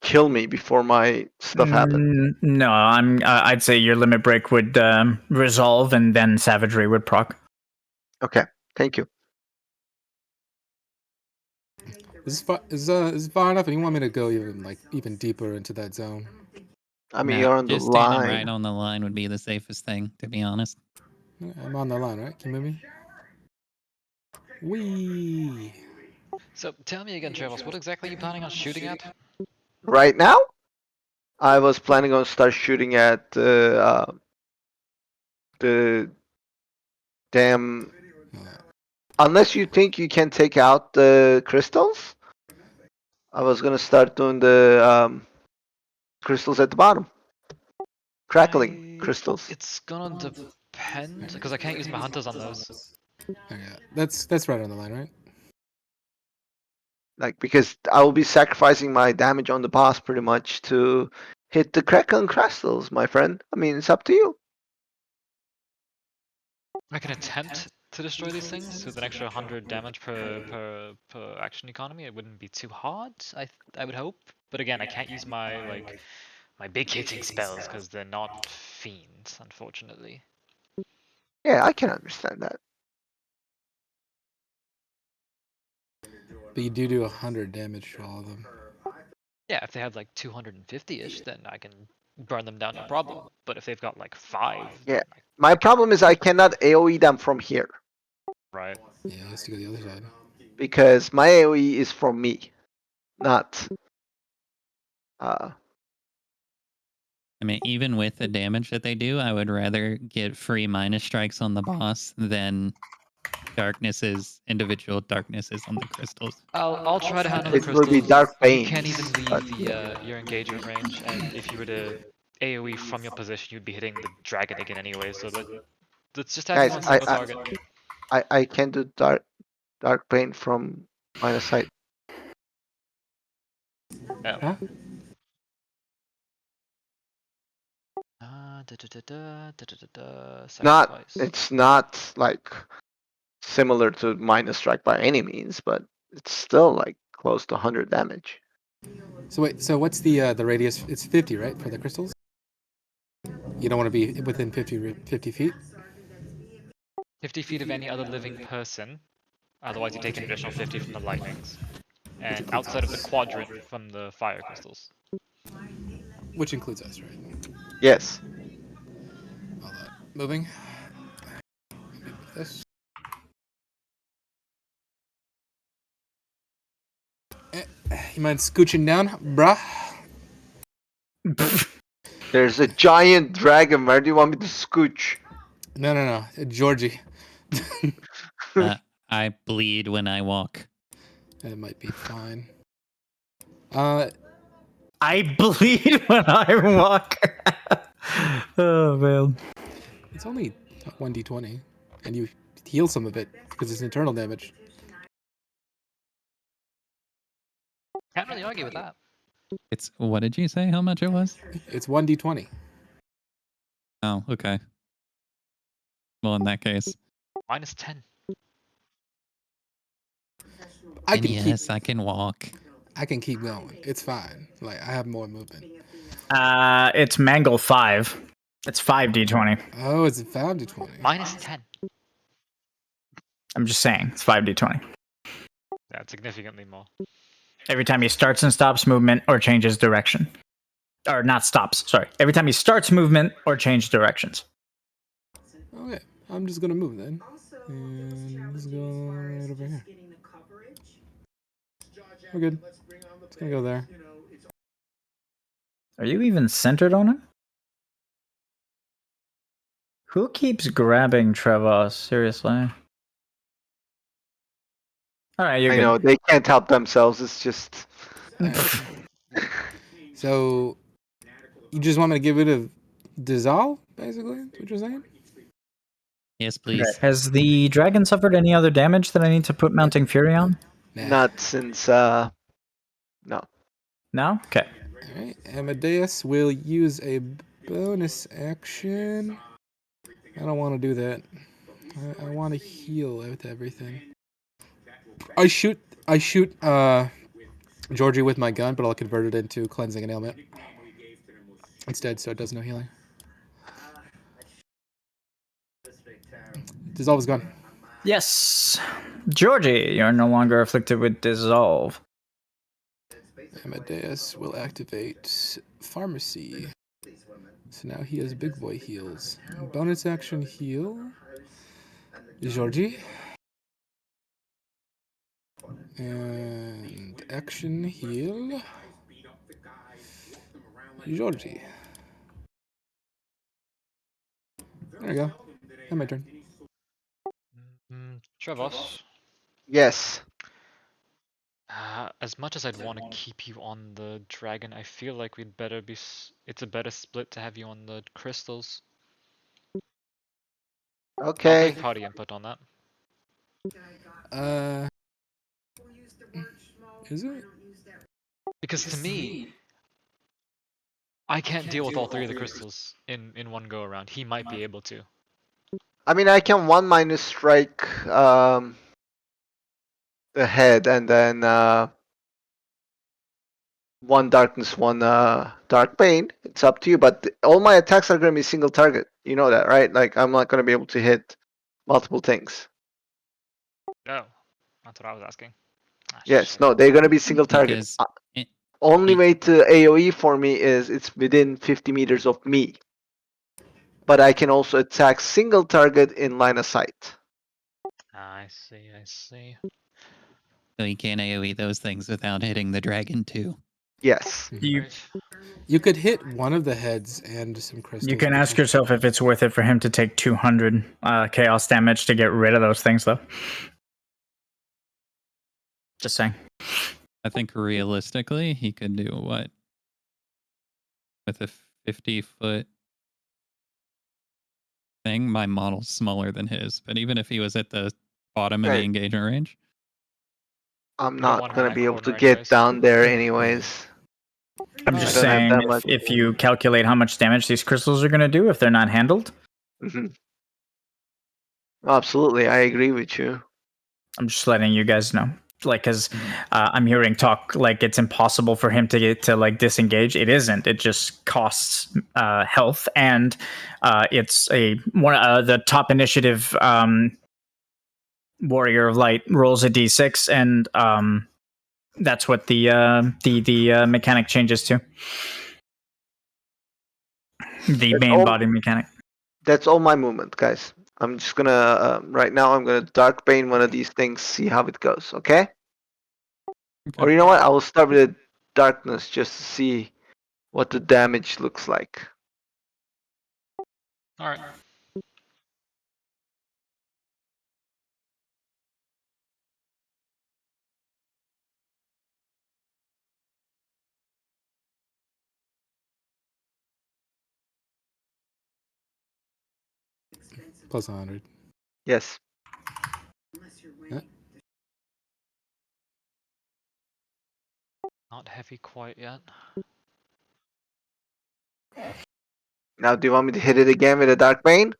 kill me before my stuff happened? No, I'd say your limit break would resolve, and then savagery would proc. Okay, thank you. Is this far enough? And you want me to go even deeper into that zone? I mean, Nah, you're on the just standing line. right on the line would be the safest thing, to be honest. I'm on the line, right? Can you move me? Wee. So tell me again, Trevas, what exactly are you planning on shooting at? Right now, I was planning on start shooting at the damn. Unless you think you can take out the crystals, I was gonna start doing the crystals at the bottom, crackling crystals. It's gonna depend, because I can't use my hunters on those. Okay, that's right on the line, right? Like, because I will be sacrificing my damage on the boss pretty much to hit the crackling crystals, my friend. I mean, it's up to you. I can attempt to destroy these things with an extra 100 damage per action economy. It wouldn't be too hard, I would hope. But again, I can't use my my big hitting spells because they're not fiends, unfortunately. Yeah, I can understand that. But you do 100 damage to all of them. Yeah, if they have like 250-ish, then I can burn them down, no problem. But if they've got like 5, Yeah. My problem is I cannot AoE them from here right? Yeah, let's go to the other side. because my AoE is from me, not. I mean, even with the damage that they do, I would rather get free minus strikes on the boss than individual darknesses on the crystals. I'll try to handle the It will be crystals. dark You bane. can't even leave the your engagement range, and if you were to AoE from your position, you'd be hitting the dragon again anyway. So let's just have you Guys, on single target. I can do dark bane from line of sight. Oh. Huh? It's not like similar to minus strike by any means, but it's still like close to 100 damage. So wait, so what's the radius? It's 50, right, for the crystals? You don't want to be within 50 feet? 50 feet of any other living person. Otherwise, you take an additional 50 from the lightnings. And outside of the quadrant from the fire crystals. Which includes us, right? Yes. All that. Moving. This. You mind scooching down, bruh? There's a giant dragon. Where do you want me to scooch? No. Georgie. I bleed when I walk. That might be fine. I bleed when I walk. Oh man. It's only 1d20, and you heal some of it because it's internal damage. Can't really argue with that. It's what did you say? How much it was? It's 1d20. Oh, okay. Well, in that case, Minus 10. I can walk. I can keep going. It's fine. Like, I have more movement. It's Mangle 5. It's 5d20. Oh, it's 5d20. Minus 10. I'm just saying, it's 5d20. That's significantly more. Every time he starts and stops movement or changes direction. Or not stops, sorry. Every time he starts movement or changes directions. Okay, I'm just gonna move then. And let's go right over here. We're good. It's gonna go there. Are you even centered on him? Who keeps grabbing Trevas? Seriously. Alright, you're I good. know, they can't help themselves. It's just. Right. So, you just want me to get rid of dissolve, basically? Is what you're saying? Yes, please. Okay. Has the dragon suffered any other damage that I need to put Mounting Fury on? Nah. Not since. No. No? Okay. Alright, Amadeus will use a Bonus action. I don't want to do that. I want to heal with everything. I shoot Georgie with my gun, but I'll convert it into cleansing and ailment instead, so it does no healing. Dissolve is gone. Yes. Georgie, you're no longer afflicted with dissolve. Amadeus will activate pharmacy. So now he has big boy heals. Bonus action heal. Georgie. And action heal. Georgie. There you go. And my turn. Trevas, Yes. as much as I'd want to keep you on the dragon, I feel like we'd better be. It's a better split to have you on the crystals. I'll Okay. bring party input on that. Is it? Because to me, I can't deal with all three of the crystals in one go around. He might be able to. I mean, I can 1- strike the head, and then 1 darkness, 1 dark bane. It's up to you, but all my attacks are going to be single target. You know that, right? Like, I'm not going to be able to hit multiple things. Oh, that's what I was asking. Yes, Shit. no, they're going to be single target. Because Only way to AoE for me is it's within 50 meters of me. But I can also attack single target in line of sight. I see, I see. so you can't AoE those things without hitting the dragon too. Yes. You could hit one of the heads and some crystals. You can ask yourself if it's worth it for him to take 200 chaos damage to get rid of those things, though. Just saying. I think realistically, he could do what? With a 50-foot thing, my model's smaller than his. But even if he was at the bottom of the Right. engagement range, I'm You don't not want him going in to that be able to corner get anyways. down there anyways. I'm I just don't have saying, that much. if you calculate how much damage these crystals are going to do if they're not handled, Absolutely, I agree with you. I'm just letting you guys know. Like, because I'm hearing talk like it's impossible for him to get to like disengage. It isn't. It just costs health, and it's the top initiative warrior of light rolls a d6, and that's what the mechanic changes to. The main body mechanic. That's all my movement, guys. I'm just gonna right now. I'm gonna dark bane one of these things, see how it goes. Okay? Or you know what? I will start with the darkness just to see what the damage looks like. All right. Plus 100. Yes. Not heavy quite yet. Now, do you want me to hit it again with a dark bane?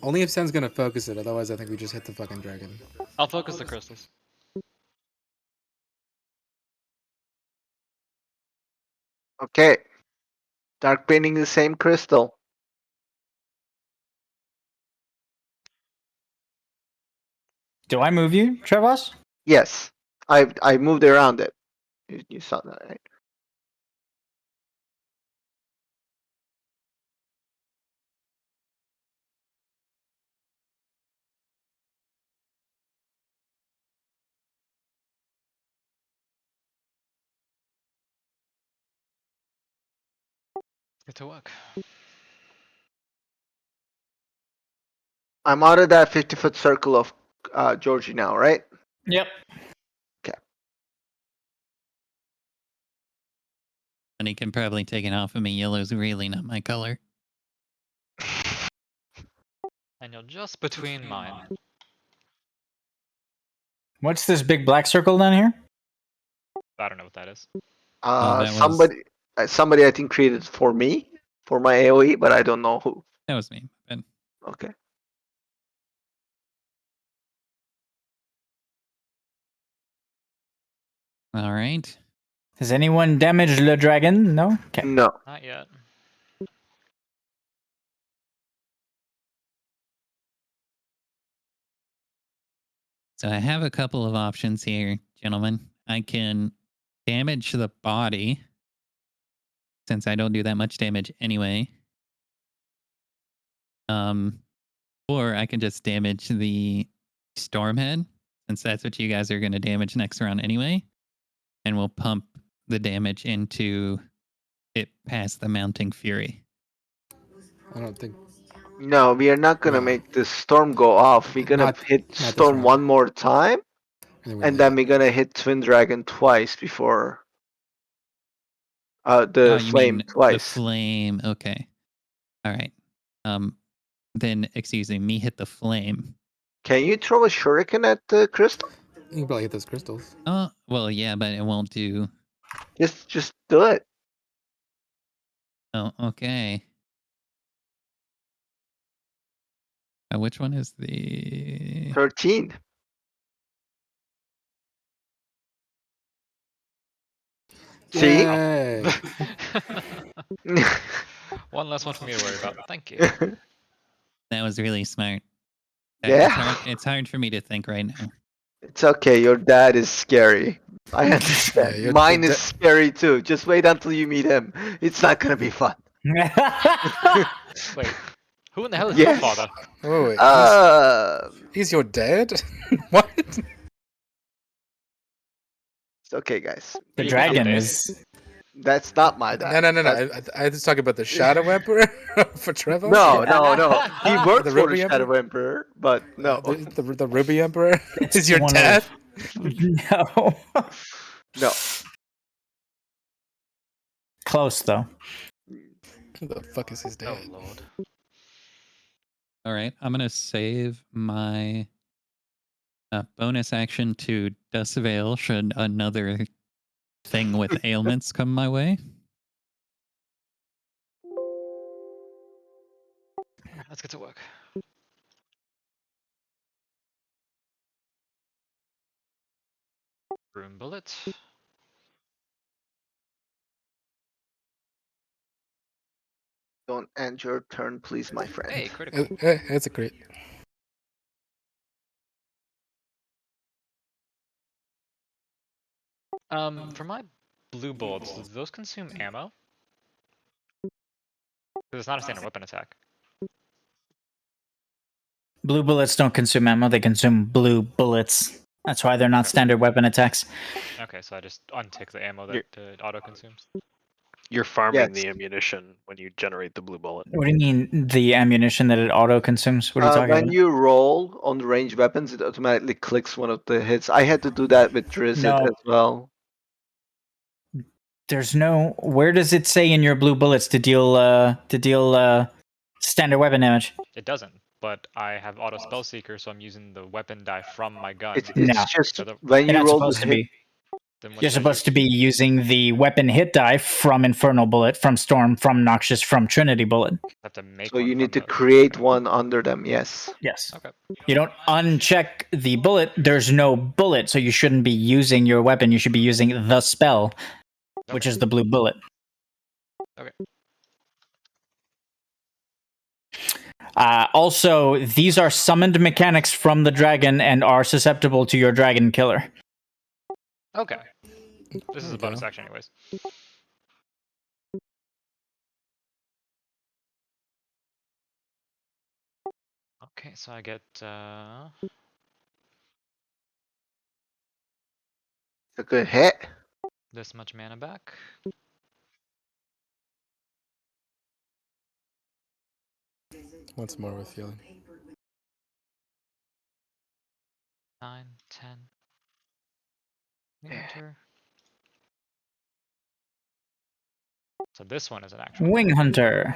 Only if Sen's gonna focus it, otherwise I think we just hit the fucking dragon. I'll focus the crystals. Okay. Dark baning the same crystal. Do I move you, Trevas? Yes. I moved around it. You saw that, right? Get to work. I'm out of that 50-foot circle of Georgie now, right? Yep. and he can probably take it off of me. Yellow's really not my color. And you're just between mine. What's this big black circle down here? I don't know what that is. that was- Somebody I think created for me for my AOE, but I don't know who. That was me. Ben. Okay. All right. Has anyone damaged the dragon? No? Okay. No. Not yet. So I have a couple of options here, gentlemen. I can damage the body, since I don't do that much damage anyway. Or I can just damage the Stormhead, since that's what you guys are going to damage next round anyway. And we'll pump the damage into it past the Mounting Fury. I don't think. No, we are not gonna No. make the storm go off. We're gonna hit not this storm round. one more time, And and then we're gonna hit Twin Dragon twice before the you flame mean twice. The flame. Okay. All right. Then, excuse me hit the flame. Can you throw a shuriken at the crystal? You can probably hit those crystals. Oh, well, yeah, but it won't do. Just do it. Oh, okay. Which one is the 13. See? Yay. One less one for me to worry about. Thank you. That was really smart. Yeah. It's hard for me to think right now. It's okay. Your dad is scary. I understand. Yeah, Mine is scary too. Just wait until you meet him. It's not gonna be fun. Wait, who in the hell is Yes. your father? Oh, wait. He's your dad? What? It's okay, guys. The You dragon nowadays. is. That's not my dad. No. That- I was talking about the Shadow Emperor for Trevas. No. He works The for the Ruby Shadow Emperor, but no. The Ruby Emperor It's is your one dad. No. No. Close though. Who the fuck is his Oh dad? lord. All right, I'm gonna save my bonus action to Dust Veil should another thing with ailments come my way. Let's get to work. Room bullet. Don't end your turn, please, my friend. Hey, critical. It's a crit. For my blue bullets, do those consume ammo? Because it's not a standard weapon attack. Blue bullets don't consume ammo, they consume blue bullets. That's why they're not standard weapon attacks. Okay, so I just untick the ammo that it auto consumes. You're farming Yes. the ammunition when you generate the blue bullet. What do you mean the ammunition that it auto consumes? What are you talking When about? you roll on the ranged weapons, it automatically clicks one of the hits. I had to do that with Drizzt No. as well. There's no. Where does it say in your blue bullets to deal standard weapon damage? It doesn't, but I have auto spell seeker, so I'm using the weapon die from my gun. It's No. just So the- when You're you not roll the supposed to hit. be. Then what You're should I supposed do? to be using the weapon hit die from Infernal Bullet, from Storm, from Noxious, from Trinity Bullet. I have to make So one you need to from the- create okay. one under them. Yes. Yes. Okay. You don't uncheck the bullet. There's no bullet, so you shouldn't be using your weapon. You should be using the spell, which Okay. is the blue bullet. Okay. Also, these are summoned mechanics from the dragon and are susceptible to your dragon killer. Okay. This is a Okay. bonus action, anyways. Okay, so I get It's a good hit. this much mana back. Once more with healing. 9, 10. Enter. So this one is an actual. Wing Hunter.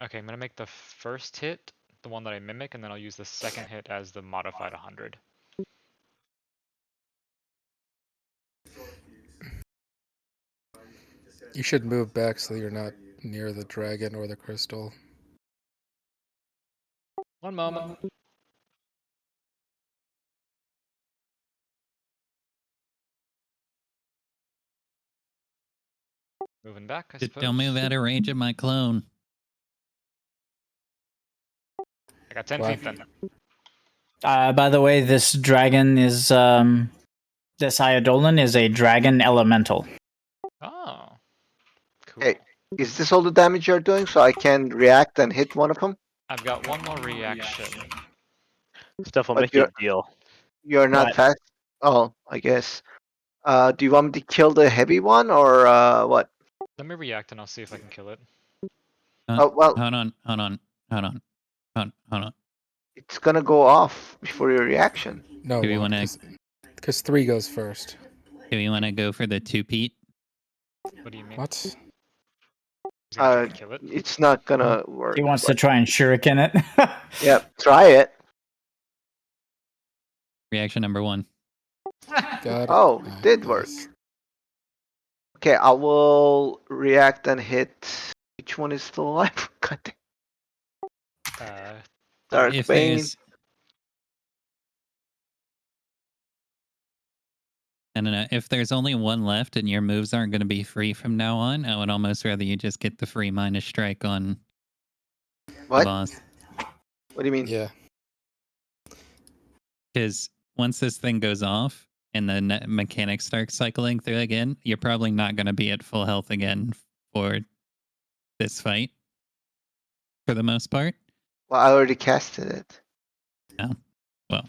Okay, I'm gonna make the first hit the one that I mimic, and then I'll use the second hit as the modified 100. You should move back so you're not near the dragon or the crystal. One moment. Moving back, I suppose. Don't move out of range of my clone. I got 10 Wow. feet then. By the way, this dragon is this Eidolon is a dragon elemental. Oh. Cool. Hey, is this all the damage you're doing so I can react and hit one of them? I've got one more reaction. Stuff will But make you a deal. You're not What? fast? Oh, I guess. Do you want me to kill the heavy one or what? Let me react and I'll see if I can kill it. Oh, well, Hold on. it's gonna go off before your reaction. No, Do we want to? because 3 goes first. Do we want to go for the 2-peat? What do you mean? What? Is he gonna try to kill it? It's not gonna work. He wants to try and shuriken it. Yep, try it. Reaction number 1. Got it. Oh, it did work. Nice. Okay, I will react and hit. Which one is still alive? God damn. Dark If Bane. there's, I don't know. If there's only one left and your moves aren't going to be free from now on, I would almost rather you just get the free minus strike on the What? boss. What do you mean? Yeah. Because once this thing goes off and the mechanics start cycling through again, you're probably not going to be at full health again for this fight, for the most part. Well, I already casted it. Well,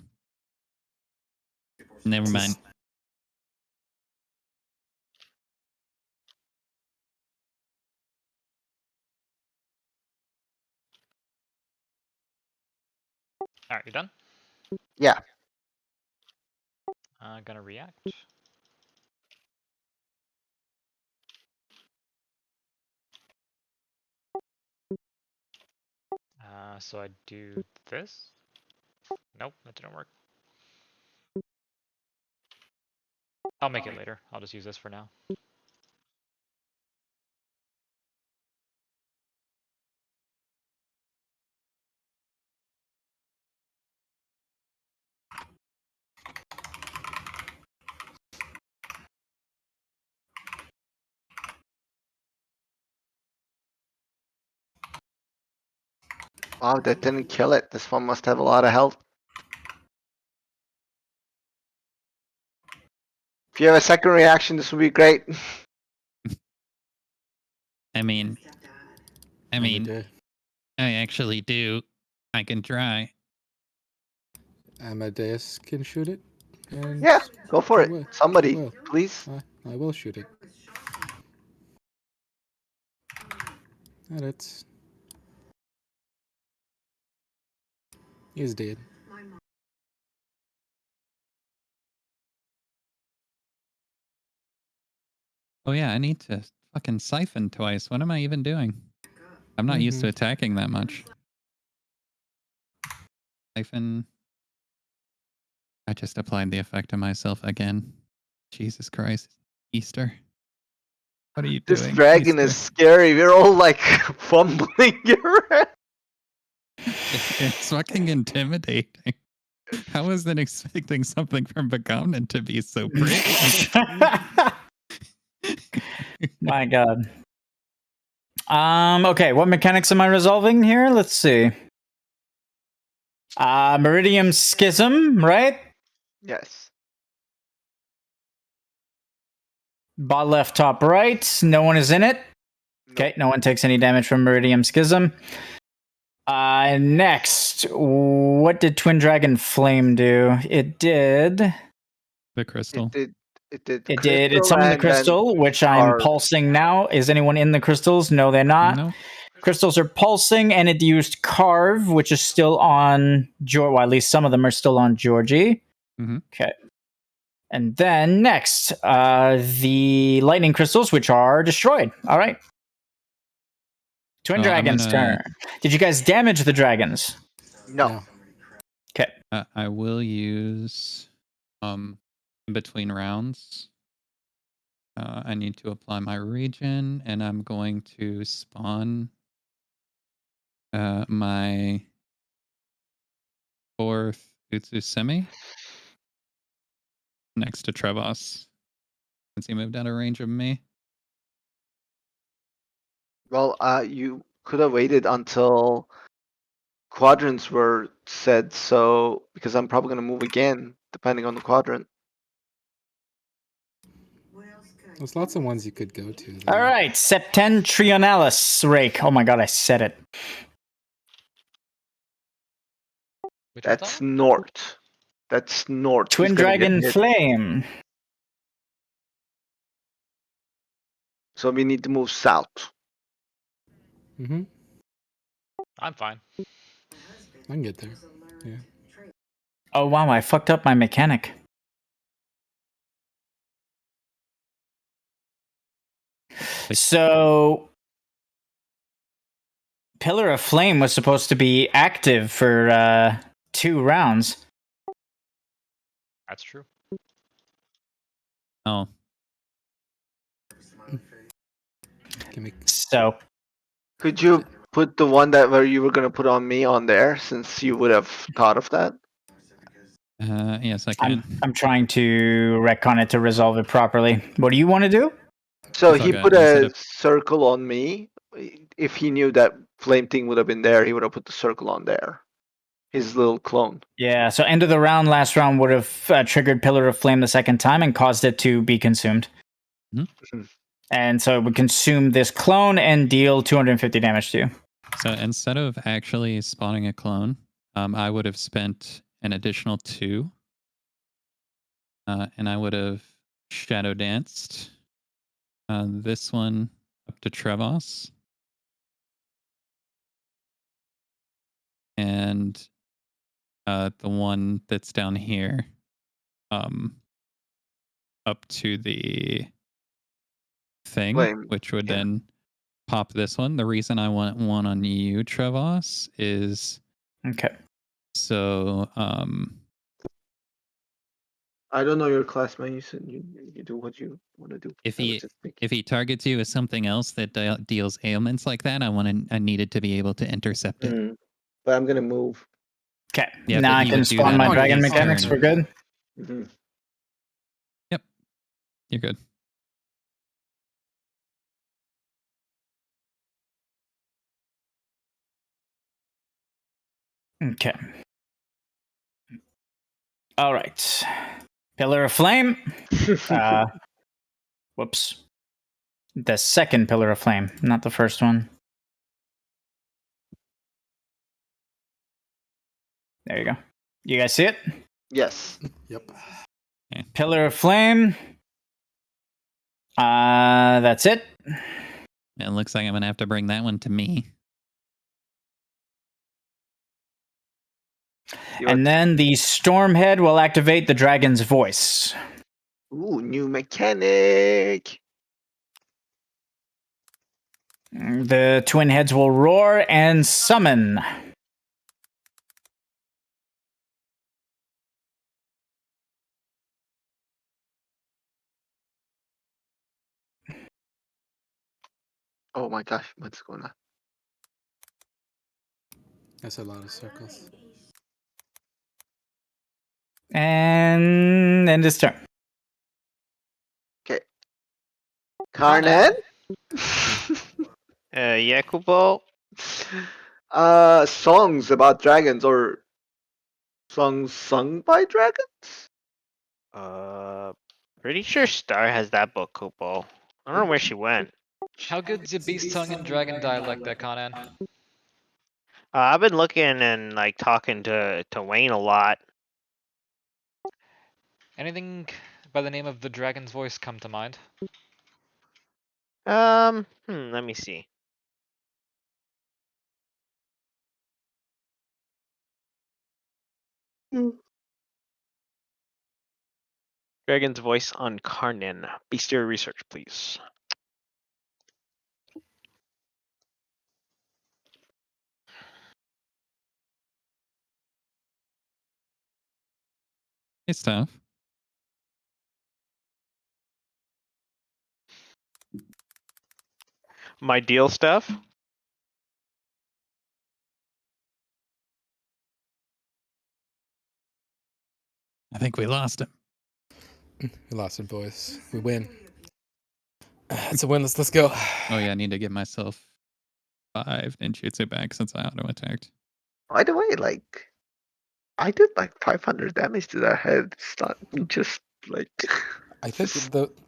never mind. Alright, you done? Yeah. Gonna react. So I do this. Nope, that didn't work. I'll make it later. I'll just use this for now. Wow, that didn't kill it. This one must have a lot of health. If you have a second reaction, this would be great. I mean, Amadeus. I actually do. I can try. Amadeus can shoot it. And Yeah, go for I it. will. Somebody, I will. please. I will shoot it. And it's... He's dead. Oh yeah, I need to fucking siphon twice. What am I even doing? I'm not used to attacking that much. Siphon. I just applied the effect to myself again. Jesus Christ. Easter. What are you This doing? dragon is Easter? scary. We're all like fumbling around. It's fucking intimidating. I wasn't expecting something from Bagamnon to be so pretty. My God. Okay, what mechanics am I resolving here? Let's see. Meridium Schism, right? Yes. Bot left, top right. No one is in it. Okay, no one takes any damage from Meridium Schism. Next, what did Twin Dragon Flame do? It did. The crystal. It did. It did. It summoned the crystal, which I'm carve. pulsing now. Is anyone in the crystals? No, they're not. No. Crystals are pulsing, and it used Carve, which is still on Georgie. Well, at least some of them are still on Georgie. Mm-hmm. Okay. And then next, the lightning crystals, which are destroyed. All right. Twin So I'm Dragon's gonna- turn. Did you guys damage the dragons? No. Okay. I will use in between rounds. I need to apply my region, and I'm going to spawn my 4th Utsusemi next to Trevas, since he moved out of range of me. Well, you could have waited until quadrants were said, so because I'm probably gonna move again, depending on the quadrant. There's lots of ones you could go to. Though. All right. Septentrionalis rake. Oh my god, I said it. Which one's That's that one? north. That's north. He's Twin gonna get Dragon hit. Flame. So we need to move south. Mm-hmm. I'm fine. I can get there. Yeah. Oh wow, I fucked up my mechanic. So Pillar of Flame was supposed to be active for 2 rounds. That's true. Oh, Give me. So Could you put the one that where you were gonna put on me on there, since you would have thought of that? yes, I can. I'm trying to retcon it to resolve it properly. What do you want to do? So It's all he good. put Instead a of- circle on me. If he knew that flame thing would have been there, he would have put the circle on there. His little clone. Yeah, so end of the round, last round would have triggered Pillar of Flame the second time and caused it to be consumed. Mhm. And so it would consume this clone and deal 250 damage to you. So instead of actually spawning a clone, I would have spent an additional 2, and I would have shadow danced this one up to Trevas, and the one that's down here up to the thing, Flame, which would yeah. then pop this one. The reason I want one on you, Trevas, is Okay. so I don't know your class, man. You said you do what you want to do. if I was he just thinking. if he targets you with something else that deals ailments like that, I needed to be able to intercept it. But I'm gonna move. Okay. Yeah, now but I he can would do spawn that my on dragon his mechanics turn. for good. Mm-hmm. Yep, you're good. Okay. All right. Pillar of Flame. Whoops. The second Pillar of Flame, not the first one. There you go. You guys see it? Yes. Yep. Pillar of Flame. That's it. It looks like I'm gonna have to bring that one to me. And then the Stormhead will activate the dragon's voice. Ooh, new mechanic. The twin heads will roar and summon. Oh my gosh, what's going on? That's a lot of circles. And end his turn. Okay. Karnan? Yakubo. Songs about dragons or songs sung by dragons? Pretty sure Star has that book, Kupo. I don't know where she went. How good's your beast tongue and dragon dialect there, Conan? I've been looking and like talking to Wayne a lot. Anything by the name of the dragon's voice come to mind? Let me see. Dragon's voice on Karnan. Bestiary research, please. It's tough. My deal stuff. I think we lost him. We lost him, boys. We win. It's a win. Let's go. Oh yeah, I need to give myself 5 ninjutsu back since I auto attacked. By the way, like, I did like 500 damage to that head. It's not just like. I think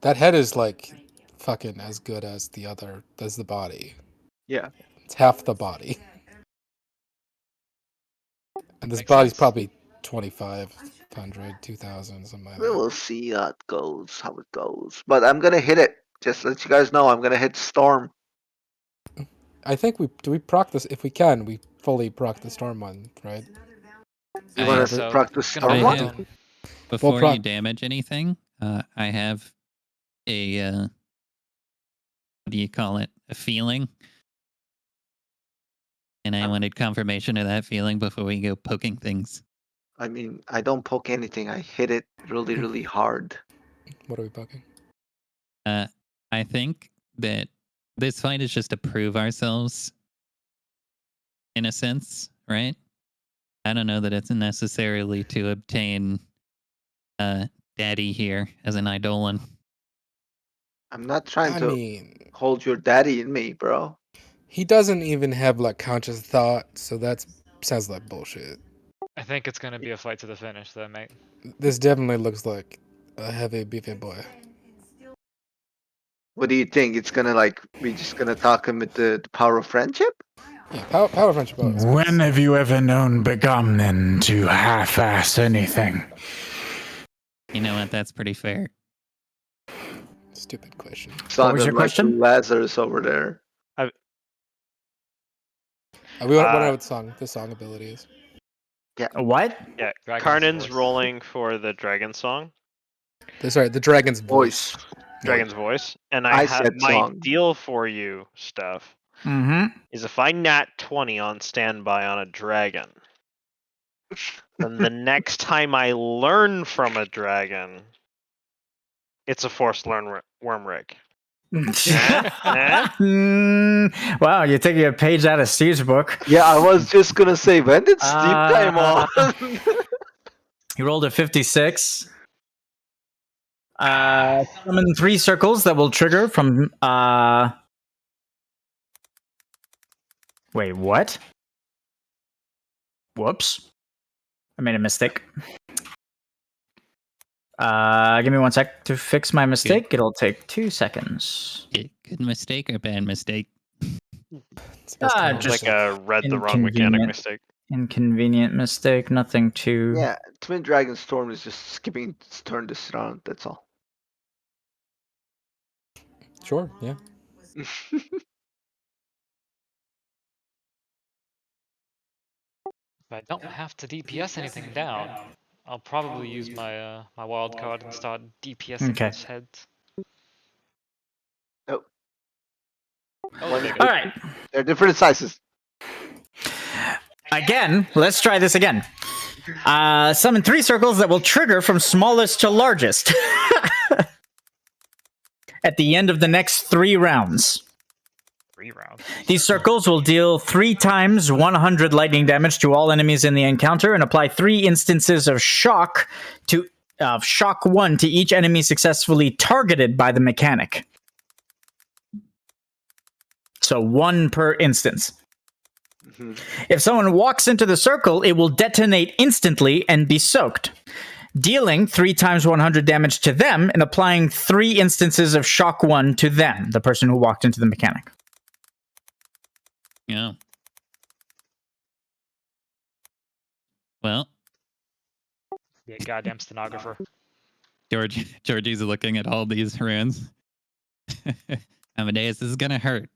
that head is like fucking as good as the body. Yeah. It's half the body. And this Makes body's sense. probably 2,500, 2,000, something like We that. will see how it goes. But I'm gonna hit it. Just to let you guys know, I'm gonna hit Storm. I think we proc this if we can. We fully proc the storm one, right? You I- wanna So practice it's gonna I Storm be have- one? Before proc- you damage anything, I have a what do you call it? A feeling. And I wanted confirmation of that feeling before we go poking things. I mean, I don't poke anything. I hit it really, really hard. What are we poking? I think that this fight is just to prove ourselves in a sense, right? I don't know that it's necessarily to obtain daddy here as an Eidolon. I'm not trying I to mean, hold your daddy in me, bro. he doesn't even have like conscious thought, so that sounds like bullshit. I think it's gonna be a fight to the finish, though, mate. This definitely looks like a heavy, beefy boy. What do you think? It's gonna like we just gonna talk him with the power of friendship? Yeah, power friendship. Always When works. have you ever known Begamnen to half-ass anything? You know what? That's pretty fair. Stupid question. Sounded your like question? Lazarus over there. We want to know what the song ability is. What? Yeah, Dragon's Karnan's voice. rolling for the dragon song, Sorry, the dragon's voice. Voice. dragon's voice, and I I have said my song. deal for you stuff Mm-hmm. is if I nat 20 on standby on a dragon, then the next time I learn from a dragon, it's a forced learn worm rig. Wow, you're taking a page out of Steve's book. Yeah, I was just gonna say, when did Steve time on? You rolled a 56. Summon 3 circles that will trigger from. Wait, what? Whoops. I made a mistake. Give me 1 sec to fix my mistake. It'll take 2 seconds. Good mistake or bad mistake? It's the best Ah, time It's to just like say. a read the wrong mechanic inconvenient. mistake. Inconvenient mistake. Nothing too. Yeah, Twin Dragon Storm is just skipping its turn this round. That's all. Sure, yeah. If I don't have to DPS anything down, I'll probably use my my wild card and start DPSing Okay. this head. Nope. Oh, there you All go. right. They're different sizes. Again, let's try this again. Summon 3 circles that will trigger from smallest to largest at the end of the next 3 rounds. 3 rounds. These circles will deal 3 times 100 lightning damage to all enemies in the encounter and apply 3 instances of shock 1 to each enemy successfully targeted by the mechanic. So 1 per instance. Mhm. If someone walks into the circle, it will detonate instantly and be soaked, dealing 3 times 100 damage to them and applying 3 instances of shock 1 to them, the person who walked into the mechanic. Yeah. Well, Be a goddamn stenographer. Georgie's looking at all these runes. Amadeus, this is gonna hurt.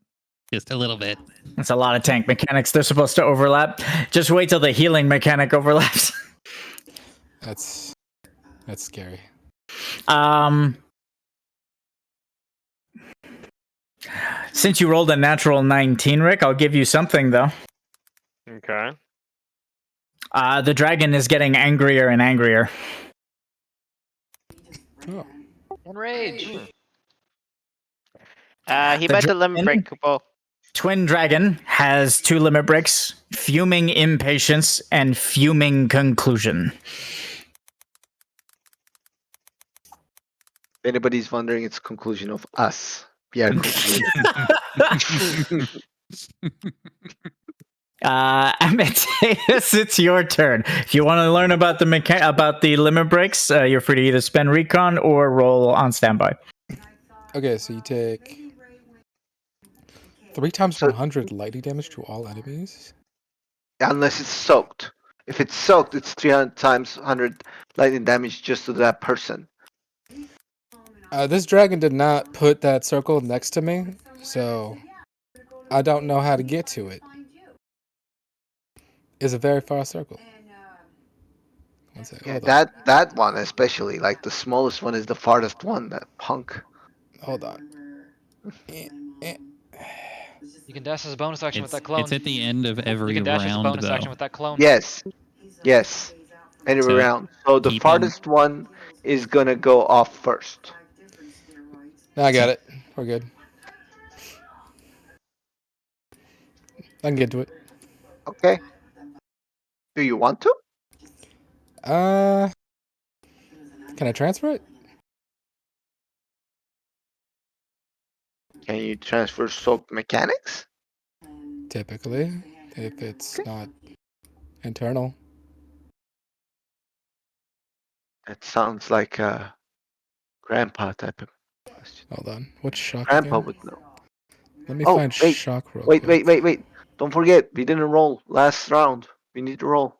Just a little bit. That's a lot of tank mechanics. They're supposed to overlap. Just wait till the healing mechanic overlaps. That's scary. Since you rolled a natural 19, Rick, I'll give you something, though. Okay. The dragon is getting angrier and angrier. Oh. Enrage. He The might have limit dragon- break couple. Twin Dragon has 2 limit breaks: Fuming Impatience and Fuming Conclusion. If anybody's wondering, it's conclusion of us. We are concluded. Amadeus, it's your turn. If you want to learn about the limit breaks, you're free to either spend recon or roll on standby. Okay, so you take 3 times So- 100 lightning damage to all enemies. Unless it's soaked. If it's soaked, it's 300 times 100 lightning damage just to that person. This dragon did not put that circle next to me, so I don't know how to get to it. It's a very far circle. One second, Yeah, hold on. that one especially, like the smallest one is the farthest one. That punk. Hold on. Eh, eh. You can dash as a bonus action with that clone. It's at the end of every You can dash as a round, bonus though. action with that clone. Yes, yes. Anyway, So, round. So the keep farthest one is gonna go off first. I got it. We're good. I can get to it. Okay. Do you want to? Can I transfer it? Can you transfer soaked mechanics? Typically, if it's not internal. That sounds like a grandpa type of question. Hold on. What's shock Grandpa again? would know. Let me Oh, find wait, shock real Wait, quick. wait. Don't forget, we didn't roll last round. We need to roll.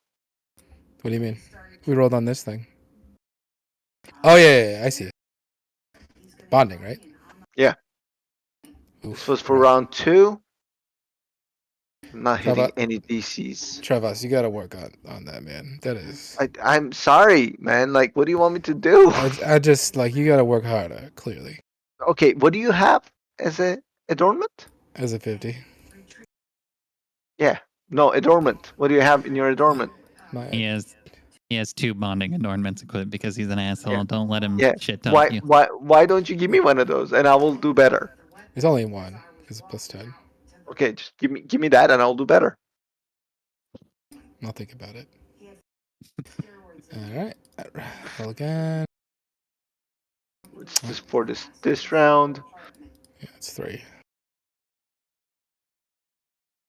What do you mean? We rolled on this thing. Oh, yeah, I see it. Bonding, right? Yeah. Oof, This was for right. round 2. I'm not hitting Trevas- any DCs. Trevas, you gotta work on that, man. That is... I'm sorry, man. Like, what do you want me to do? I just, like, you gotta work harder, clearly. Okay, what do you have as a adornment? As a 50. Yeah. No, adornment. What do you have in your adornment? He has 2 bonding adornments equipped because he's an asshole. Yeah. Don't let him Yeah. shit talk you. Why don't you give me one of those and I will do better? It's only 1, because it's plus 10. Okay, just give me that and I'll do better. I'll think about it. Alright. Roll again. It's just for this round. Yeah, it's 3.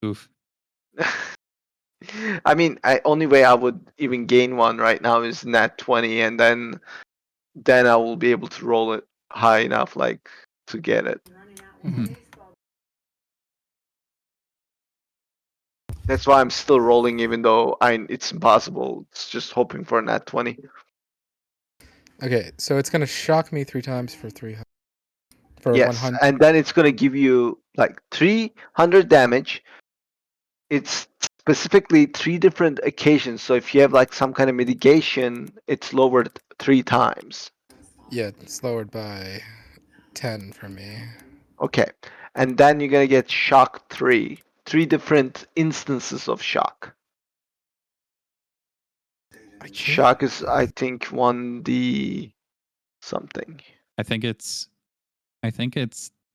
Oof. I mean, only way I would even gain one right now is nat 20, and then I will be able to roll it high enough, like, to get it. Mhm. That's why I'm still rolling, even though it's impossible. It's just hoping for a nat 20. Okay, so it's gonna shock me 3 times for 300. For Yes, 100. and then it's gonna give you like 300 damage. It's specifically 3 different occasions. So if you have like some kind of mitigation, it's lowered 3 times. Yeah, it's lowered by 10 for me. Okay, and then you're gonna get shock 3 different instances of shock. Shock is, I think, 1d something. I think it's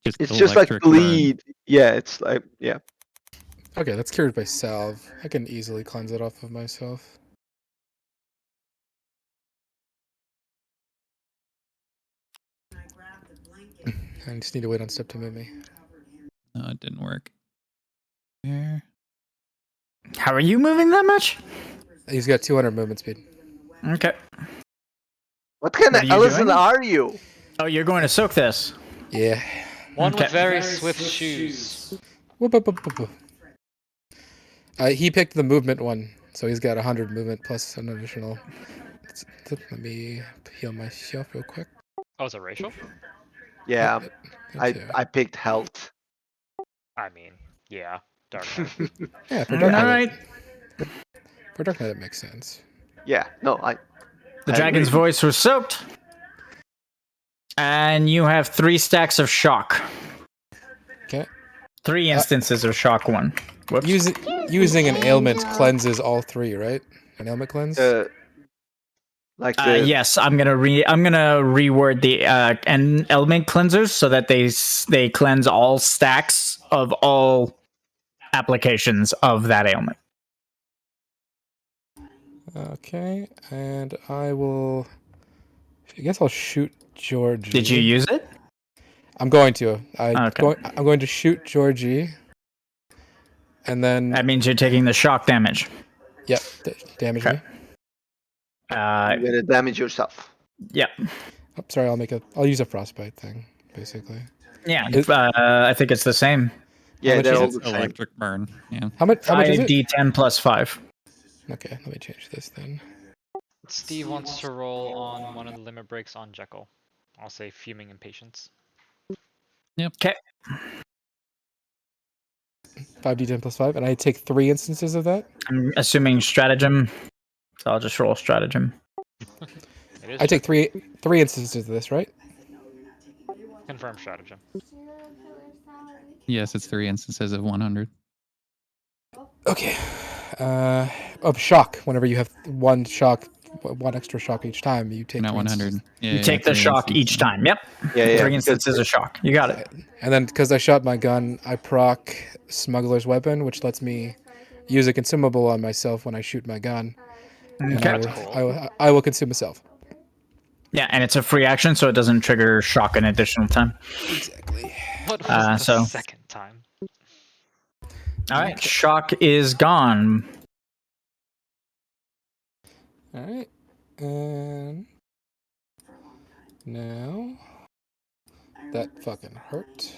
just It's just like electric burn. bleed. Yeah, it's like, yeah. Okay, that's cured by salve. I can easily cleanse it off of myself. I just need to wait on Step to move me. No, it didn't work. There. How are you moving that much? He's got 200 movement speed. Okay. What kind What of are you Ellison doing? are you? Oh, you're going to soak this. Yeah. One Okay. with very swift shoes. Whoop, whoop, whoop, whoop, whoop. He picked the movement one, so he's got 100 movement plus an additional. Let me heal myself real quick. Oh, is it racial? Yeah, That too. I picked health. I mean, yeah. Dark Knight. Yeah, for All Dark Knight, right. for Dark Knight, it makes sense. Yeah, no, The I dragon's agree. voice was soaked. And you have 3 stacks of shock. Okay. 3 instances of shock 1. Whoops. Using an ailment cleanses all 3, right? An ailment cleanse? Like the Yes, I'm gonna reword the and element cleansers so that they cleanse all stacks of all applications of that ailment. Okay, and I guess I'll shoot Georgie. Did you use it? I'm going to. Okay. I'm going to shoot Georgie, and then That means you're taking the shock damage. yep, damage Okay. me. you're gonna damage yourself. Yep. Oh, sorry, I'll use a frostbite thing, basically. Yeah. It- I think it's the same. Yeah, much they're is all it? the same. Electric burn. Yeah. How much is it? 5d10 plus 5. Okay, let me change this then. Steve wants to roll on one of the limit breaks on Jekyll. I'll say fuming impatience. Okay. 5d10 plus 5, and I take 3 instances of that. I'm assuming stratagem, so I'll just roll stratagem. It is I take 3 instances of this, right? confirm stratagem. Yes, it's 3 instances of 100. Okay. Of shock. Whenever you have one extra shock each time, you take Not 3 100. instances. Yeah, You take the 3 shock instances. each time. Yep. Yeah, 3 because instances of shock. You got it. And then because I shot my gun, I proc Smuggler's Weapon, which lets me use a consumable on myself when I shoot my gun. And Okay. That's cool. I will consume myself. Yeah, and it's a free action, so it doesn't trigger shock an additional time. Exactly. What was the so- second time? All right, shock is gone. All right. And now that fucking hurt.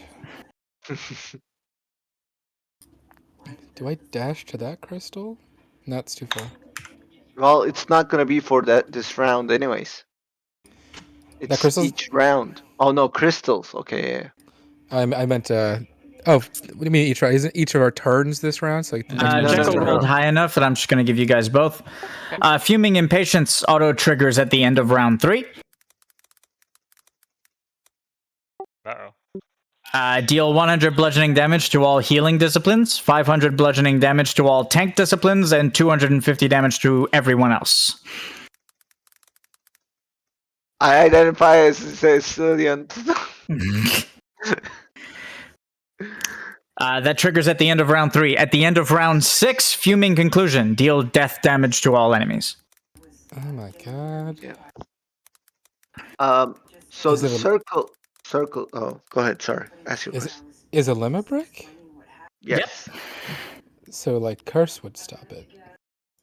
Do I dash to that crystal? No, it's too far. Well, it's not gonna be for this round, anyways. It's crystals? each round. Oh no, crystals. Okay, yeah. I meant oh, what do you mean each round? Isn't each of our turns this round? So like the next No, person- Jekyll no. rolled high enough that I'm just going to give you guys both. Fuming Impatience auto triggers at the end of round 3. Uh-oh. Deal 100 bludgeoning damage to all healing disciplines, 500 bludgeoning damage to all tank disciplines, and 250 damage to everyone else. I identify as a Sicilian. That triggers at the end of round 3. At the end of round 6, Fuming Conclusion. Deal death damage to all enemies. Oh my god. So Is the it a- circle. Oh, go ahead. Sorry, ask your Is question. Is a limit break? Yes. So like curse would stop it.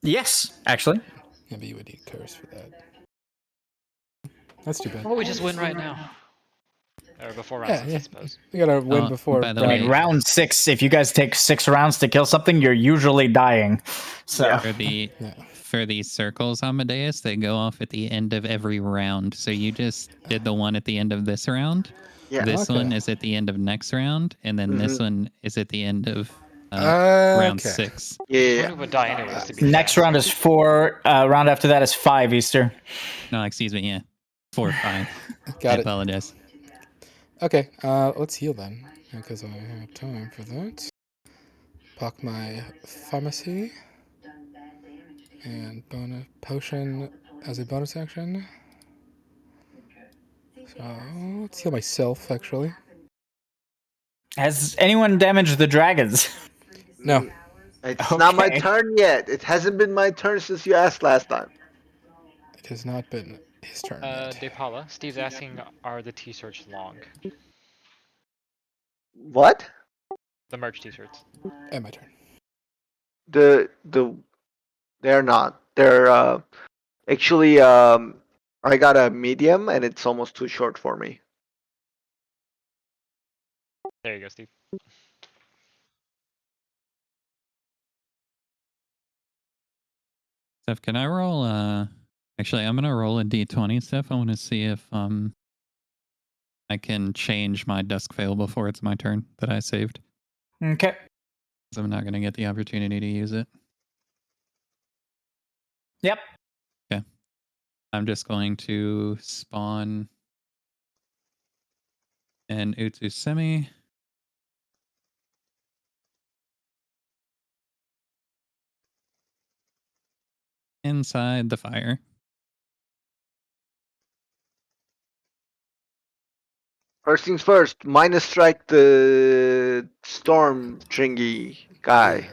Yes, actually. Maybe you would need curse for that. That's too bad. Well, we just win right now. Or before round Yeah, 6, yeah. I suppose. We gotta win Oh, before. by the I way- mean, round 6, if you guys take 6 rounds to kill something, you're usually dying. So, Yeah. For these circles, Amadeus, they go off at the end of every round. So you just did the one at the end of this round. Yeah. This Okay. one is at the end of next round, and then this one is at the end of round Okay. 6. Yeah. We would die anyways, to be next fair. round is 4. Round after that is 5 Easter. No, excuse me, yeah. 4 or 5. Got I it. apologize. Okay. Let's heal then, because I have time for that. Pock my pharmacy and bonus potion as a bonus action. So let's heal myself actually. Has anyone damaged the dragons? No. It's not my Okay. turn yet. It hasn't been my turn since you asked last time. It has not been his turn yet. DePaula, Steve's asking, are the t-shirts long? What? The merch t-shirts. And my turn. They're not. They're actually I got a medium and it's almost too short for me. There you go, Steve. Steph, can I roll actually I'm gonna roll a D20, Steph. I wanna see if I can change my dusk veil before it's my turn that I saved. Okay. 'Cause I'm not gonna get the opportunity to use it. Yep. Okay. I'm just going to spawn an Utsusemi. Inside the fire. First things first, minus strike the storm tringy guy.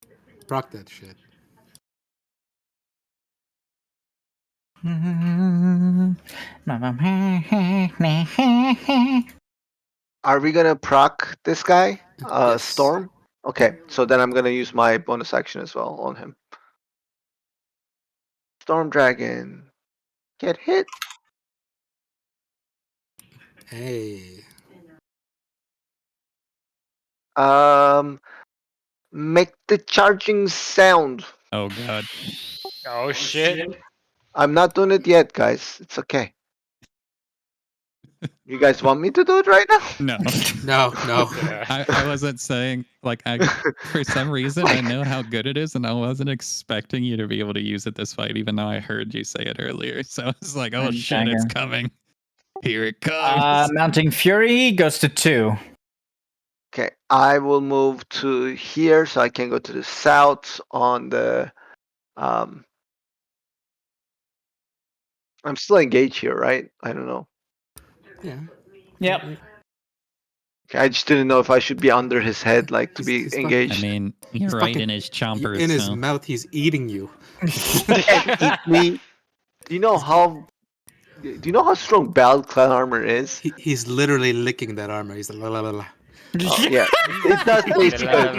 Yeah. Proc that shit. Are we gonna proc this guy? Yes. Storm? Okay, so then I'm gonna use my bonus action as well on him. Storm Dragon. Get hit. Hey. Make the charging sound. Oh god. Oh shit. I'm not doing it yet, guys. It's okay. You guys want me to do it right now? No. No. Yeah. I wasn't saying like for some reason I know how good it is and I wasn't expecting you to be able to use it this fight even though I heard you say it earlier. So I was like, oh shit, it's coming. Here it comes. Mounting Fury goes to 2. Okay, I will move to here so I can go to the south on the. I'm still engaged here, right? I don't know. Yeah. Yep. Okay, I just didn't know if I should be under his head, like to be He's fucking- engaged. I mean, you're He's right fucking- in his chompers. In his so. mouth, he's eating you. Eat me. Do you know how? Do you know how strong Battle Clan armor is? He's literally licking that armor. He's like, la la la la. Oh, yeah, it does taste good.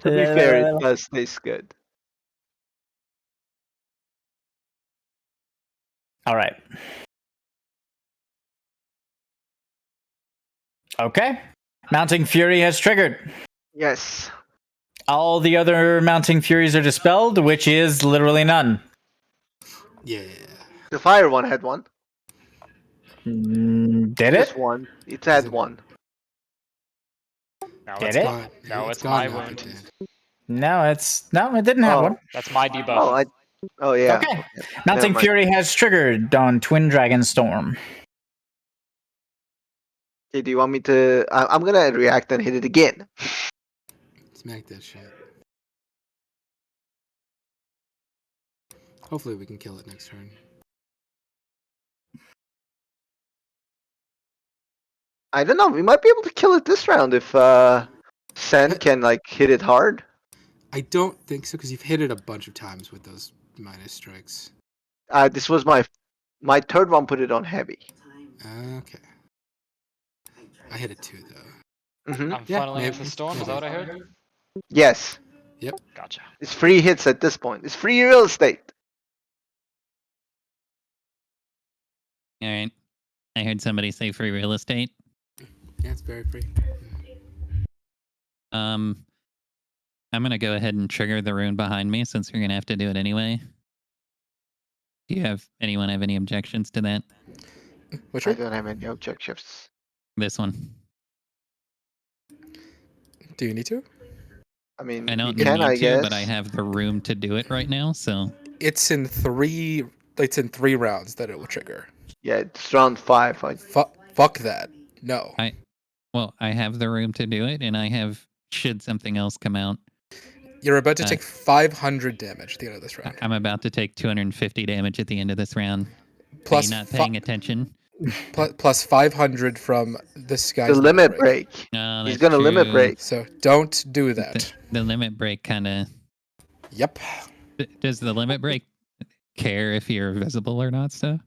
To be fair, it does taste good. All right. Okay. Mounting Fury has triggered. Yes. All the other Mounting Furies are dispelled, which is literally none. Yeah. The fire one had one. Did it? Just one. It had one. No, Did it's it? gone. No, it's gone my now, wound. it did. No, it didn't have Oh. one. That's my debuff. Oh yeah. Okay. Mounting mind. Fury has triggered on Twin Dragon Storm. Okay, do you want me to? I'm gonna react and hit it again. Smack that shit. Hopefully we can kill it next turn. I don't know. We might be able to kill it this round if Sen can like hit it hard. I don't think so because you've hit it a bunch of times with those minus strikes. This was my third one. Put it on heavy. Okay. I hit it too though. Hmm I'm Yeah, funneling maybe. into the storm. Is that what I heard? Yes, Gotcha. it's free hits at this point. It's free real estate. All right. I heard somebody say free real estate. Yeah, it's very free. I'm gonna go ahead and trigger the rune behind me since we're gonna have to do it anyway. Do you have anyone have any objections to that? Which I one? don't have any objectives. This one. Do you need to? I mean, I don't you can, need I to, guess. but I have the room to do it right now, so It's in three. It's in 3 rounds that it will trigger. Yeah, it's round 5. Fuck that. No. well, I have the room to do it, and I have should something else come out. You're about to take 500 damage at the end of this round. I'm about to take 250 damage at the end of this round. Plus Are you not paying attention? plus 500 from this guy's The limit break. No, He's that's gonna limit true. break. So don't do that. The limit break kind of. Yep. Does the limit break care if you're visible or not? So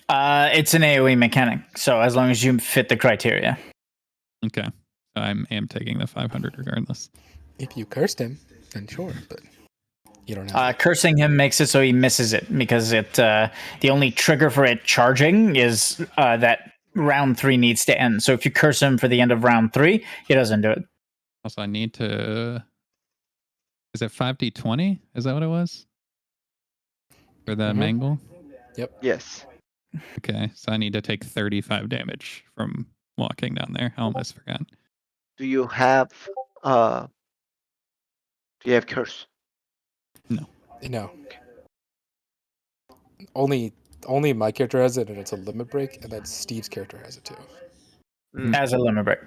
It's an AoE mechanic, so as long as you fit the criteria. okay, so I am taking the 500 regardless. If you cursed him, then sure, but you don't have. Cursing him makes it so he misses it because the only trigger for it charging is that round 3 needs to end. So if you curse him for the end of round 3, he doesn't do it. Also, I need to. Is it 5d20? Is that what it was? For the mangle? Yes. Okay, so I need to take 35 damage from walking down there. I almost forgot. Do you have curse? No. Only my character has it, and it's a limit break, and then Steve's character has it too. As a limit break.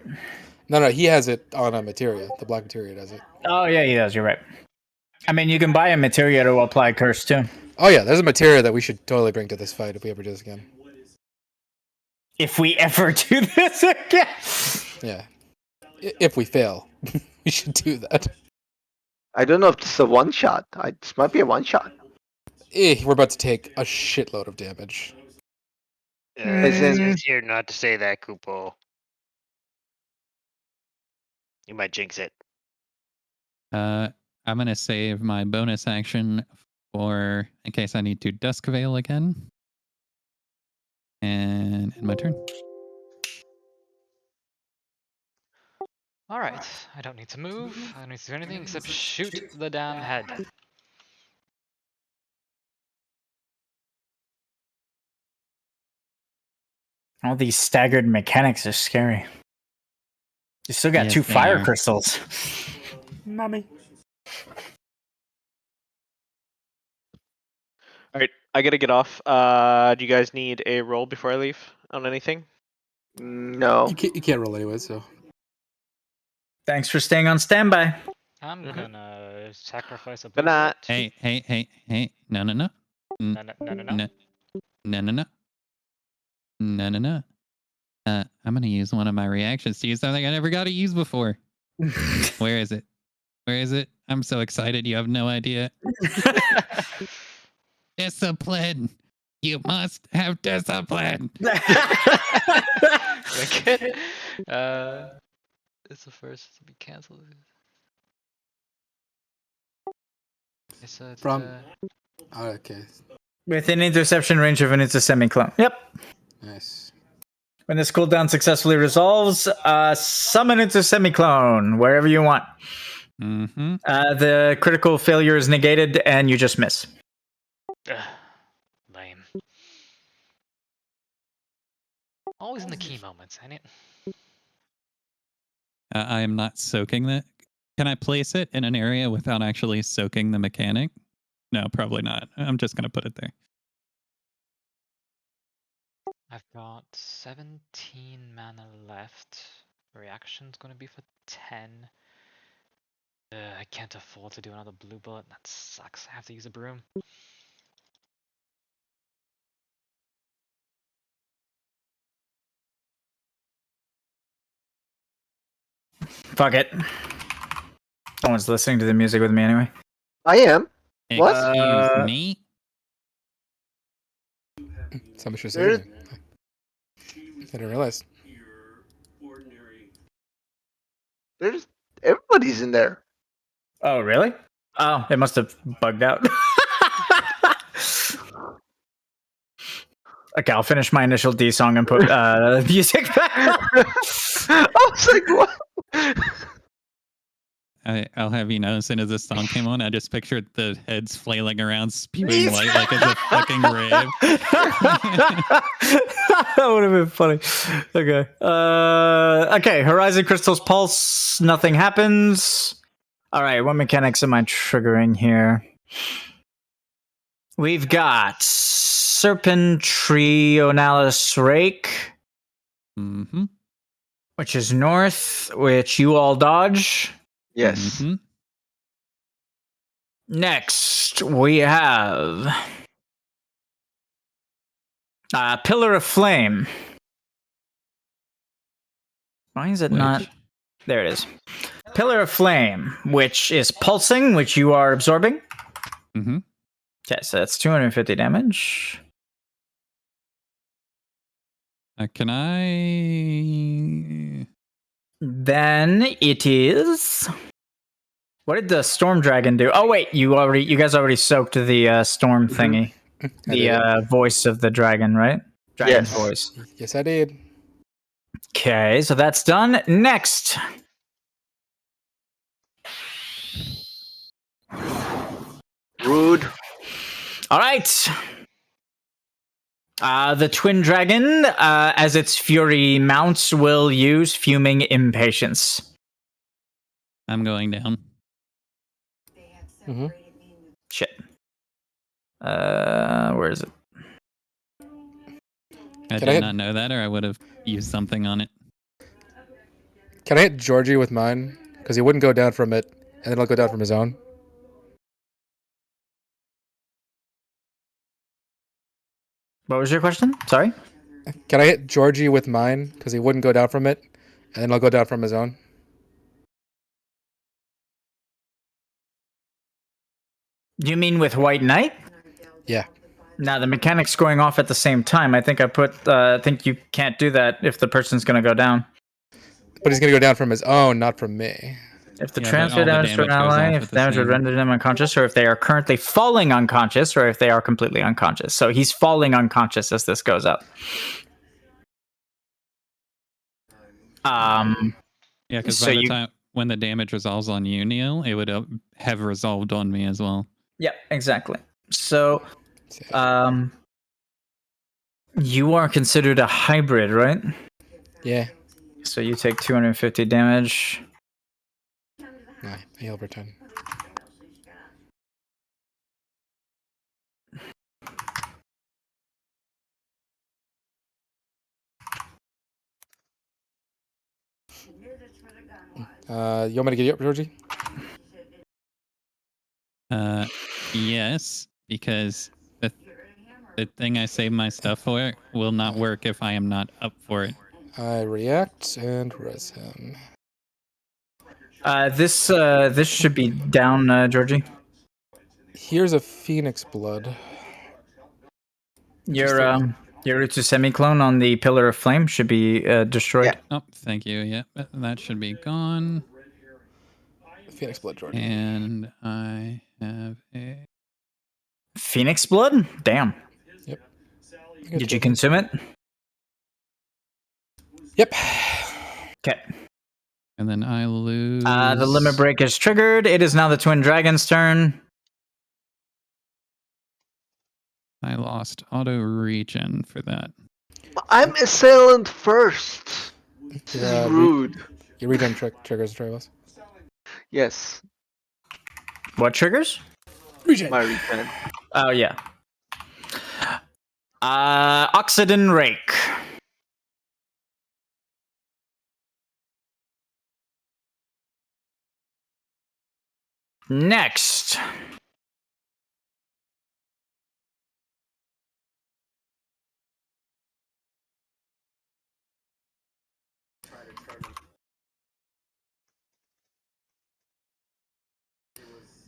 No, he has it on a materia. The black materia does it. Oh, yeah, he does. You're right. I mean, you can buy a materia to apply curse too. Oh yeah, there's a materia that we should totally bring to this fight if we ever do this again. if we ever do this again. Yeah. If we fail, we should do that. I don't know if this is a one shot. This might be a one shot. We're about to take a shitload of damage. As in- It's here not to say that, Kupo. You might jinx it. I'm gonna save my bonus action for in case I need to Dusk Veil again. And end my turn. Alright, I don't need to move. I don't need to do anything except shoot the damn head. All these staggered mechanics are scary. You still got Yes, 2 they fire are. crystals. Mommy. All right, I gotta get off. Do you guys need a roll before I leave on anything? No. You can't roll anyway, so. Thanks for staying on standby. I'm Mhm. gonna sacrifice a blue Good night. bullet. Hey. No. No. No. I'm gonna use one of my reactions to use something I never got to use before. Where is it? I'm so excited. You have no idea. Discipline. You must have discipline. Wicked. It's the first to be cancelled. It's Okay. Within interception range of an intersemiclone. Yep. Nice. When this cooldown successfully resolves, summon intersemiclone wherever you want. Mm-hmm. The critical failure is negated and you just miss. lame. Always in the key moments, ain't it? I am not soaking that. Can I place it in an area without actually soaking the mechanic? No, probably not. I'm just going to put it there. I've got 17 mana left. Reaction's gonna be for 10. I can't afford to do another blue bullet. That sucks. I have to use a broom. Fuck it. No one's listening to the music with me anyway. I am. What? Excuse me? Somebody should There's- say it. I didn't realize. There's everybody's in there. Oh, really? Oh, it must have bugged out. Okay, I'll finish my initial D song and put music back. I was like, what? I'll have you know, as soon as this song came on, I just pictured the heads flailing around, spewing light like it's a fucking rave. That would have been funny. Okay. Okay, Horizon Crystal's Pulse. Nothing happens. All right, what mechanics am I triggering here? We've got Serpentrionalis Rake, Mm-hmm. which is north, which you all dodge. Yes. Mm-hmm. Next, we have Pillar of Flame. Why is it not? There it is. Pillar of Flame, which is pulsing, which you are absorbing. Mm-hmm. Okay, so that's 250 damage. Can I? Then it is. What did the Storm Dragon do? Oh wait, you guys already soaked the storm thingy. The voice of the dragon, right? Dragon's Yes. voice. Yes, I did. Okay, so that's done. Next. Rude. All right. The twin dragon, as its fury mounts, will use Fuming Impatience. I'm going down. Mm-hmm. Shit. Where is it? I Can I did hit- not know that, or I would have used something on it. Can I hit Georgie with mine? Because he wouldn't go down from it, and then I'll go down from his own. What was your question? Sorry. Can I hit Georgie with mine? Because he wouldn't go down from it. And then I'll go down from his own. You mean with White Knight? Yeah. Now the mechanic's going off at the same time. I think I think you can't do that if the person's going to go down. But he's going to go down from his own, not from me. If the Yeah, but transfer all the damage to an damage goes ally, off if at the damage would same- render them unconscious, or if they are currently falling unconscious, or if they are completely unconscious. So he's falling unconscious as this goes up. Yeah, because so by the you- time when the damage resolves on you, Neil, it would have resolved on me as well. Yeah, exactly. So, you are considered a hybrid, right? Yeah. So you take 250 damage. Nah, I heal for 10. You want me to get you up, Georgie? Yes, because the thing I save my stuff for will not work if I am not up for it. I react and res him. This should be down, Georgie. Here's a Phoenix Blood. Your Utsu semi-clone on the Pillar of Flame should be destroyed. Oh, thank you. Yeah, that should be gone. Phoenix Blood, Georgie. And I have a... Phoenix Blood? Damn. Yep. Did you consume it? Yep. Okay. And then I lose... The limit break is triggered. It is now the Twin Dragon's turn. I lost auto regen for that. I'm assailant first. This is rude. Your regen triggers, Trevas. Yes. What triggers? Regen. My regen. Oh, yeah. Oxiden Rake. Next.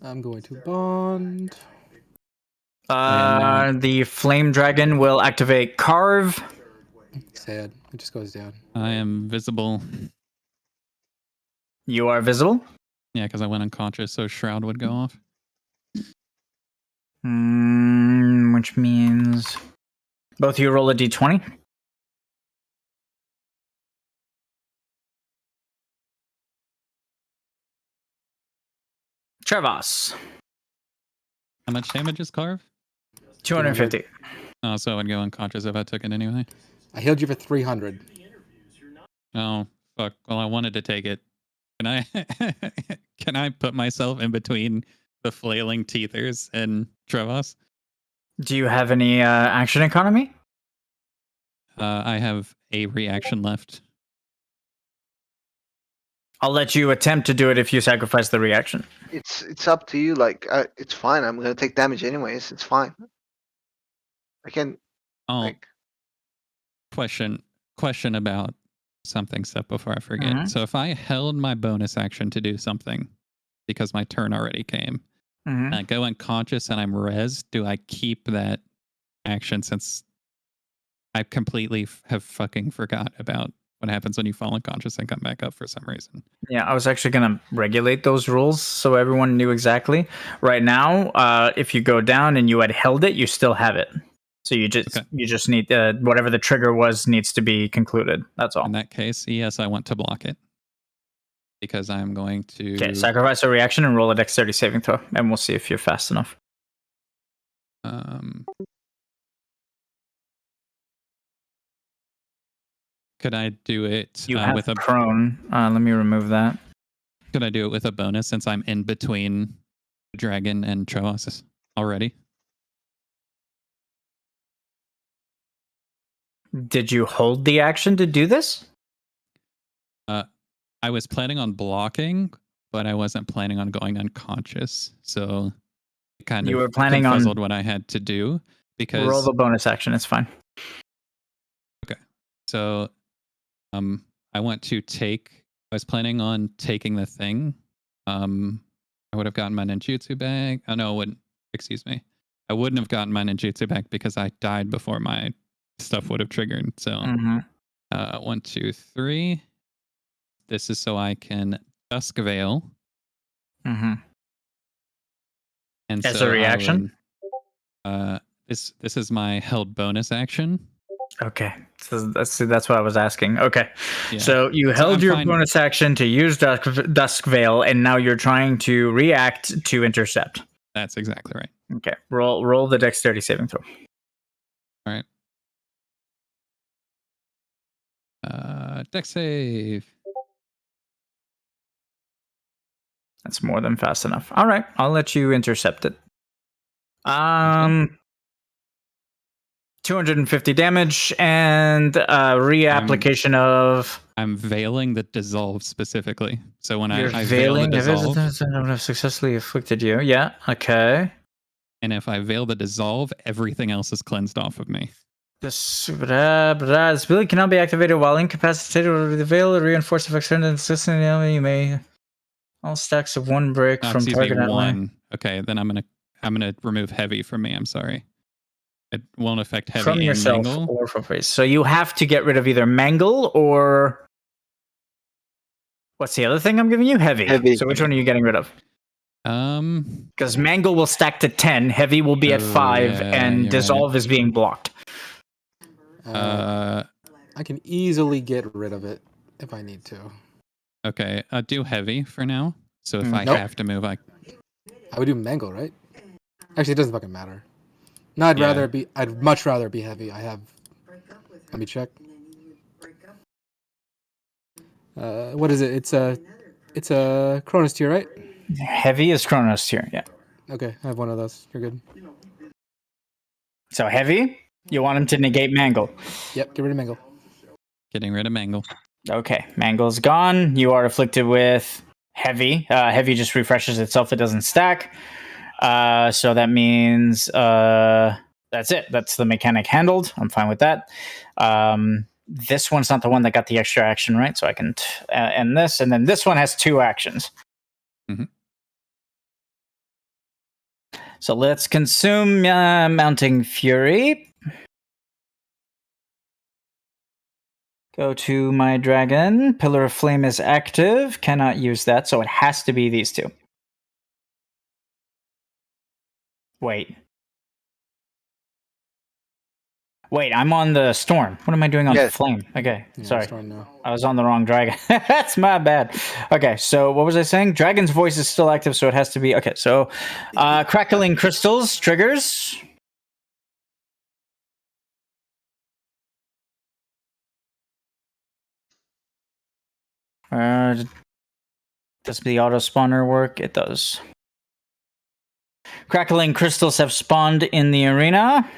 I'm going to bond. The Flame Dragon will activate Carve. Sad. It just goes down. I am visible. You are visible? Yeah, because I went unconscious, so Shroud would go off. Which means both of you roll a d20. Trevas. How much damage is Carve? 250. Oh, so I would go unconscious if I took it anyway. I healed you for 300. Oh, fuck. Well, I wanted to take it. Can I can I put myself in between the flailing teethers and Trevas? Do you have any action economy? I have a reaction left. I'll let you attempt to do it if you sacrifice the reaction. It's up to you. Like it's fine. I'm gonna take damage anyways. It's fine. I can. Oh, Like, question about something stuff before I forget. Mhm. So if I held my bonus action to do something because my turn already came, and I go unconscious and I'm res, do I keep that action since I completely have fucking forgot about what happens when you fall unconscious and come back up for some reason? Yeah, I was actually going to regulate those rules so everyone knew exactly. Right now, if you go down and you had held it, you still have it. So you just need whatever the trigger was needs to be concluded. That's all. In that case, yes, I want to block it because I'm going to. Okay, sacrifice a reaction and roll a dexterity saving throw, and we'll see if you're fast enough. Could I do it You have with a prone. Let me remove that. Could I do it with a bonus since I'm in between Dragon and Trevas already? Did you hold the action to do this? I was planning on blocking, but I wasn't planning on going unconscious. So it kind You of were planning on confuzzled what I had to do because roll the bonus action. It's fine. Okay. So, I want to take. I was planning on taking the thing. I would have gotten my ninjutsu back. Oh no, wouldn't. Excuse me. I wouldn't have gotten my ninjutsu back because I died before my stuff would have triggered. So, 1, 2, 3. This is so I can Dusk Veil. Mm-hmm. And As so a reaction? This is my held bonus action. Okay, so that's what I was asking. Okay, Yeah. so you held your bonus action to use Dusk Veil, and now you're trying to react to intercept. That's exactly right. Okay, roll the dexterity saving throw. All right. Dex save. That's more than fast enough. All right, I'll let you intercept it. 250 damage and reapplication of. I'm veiling the dissolve specifically. So when You're I veil the dissolve, I don't have successfully afflicted you. Yeah. Okay. And if I veil the dissolve, everything else is cleansed off of me. This ability cannot be activated while incapacitated or the veil or reinforced effects turned into assistant enemy. You may all stacks of 1 brick from target ally. 1. Okay, then I'm gonna remove heavy from me. I'm sorry. It won't affect heavy From and yourself mangle. or from face. So you have to get rid of either mangle or what's the other thing I'm giving you? Heavy. So which one are you getting rid of? Because mangle will stack to 10, heavy will be at 5, and dissolve is being blocked. I can easily get rid of it if I need to. Okay, I'll do heavy for now. So if I Nope. have to move, I would do mangle, right? Actually, it doesn't fucking matter. No, I'd much rather be heavy. Let me check. What is it? It's a Cronus tier, right? Heavy is Cronus tier, yeah. Okay, I have one of those. You're good. So heavy, you want him to negate mangle. Yep, get rid of mangle. Getting rid of mangle. Okay, mangle's gone. You are afflicted with heavy. Heavy just refreshes itself, it doesn't stack. So that means that's it. That's the mechanic handled. I'm fine with that. This one's not the one that got the extra action, right? So I can end this, and then this one has 2 actions. Mm-hmm. So let's consume Mounting Fury. Go to my dragon. Pillar of Flame is active. Cannot use that, so it has to be these 2. Wait, I'm on the storm. What am I doing on flame? Okay, sorry. I was on the wrong dragon. That's my bad. Okay, so what was I saying? Dragon's voice is still active, so it has to be... Okay, so crackling crystals triggers. Does the auto spawner work? It does. Crackling crystals have spawned in the arena.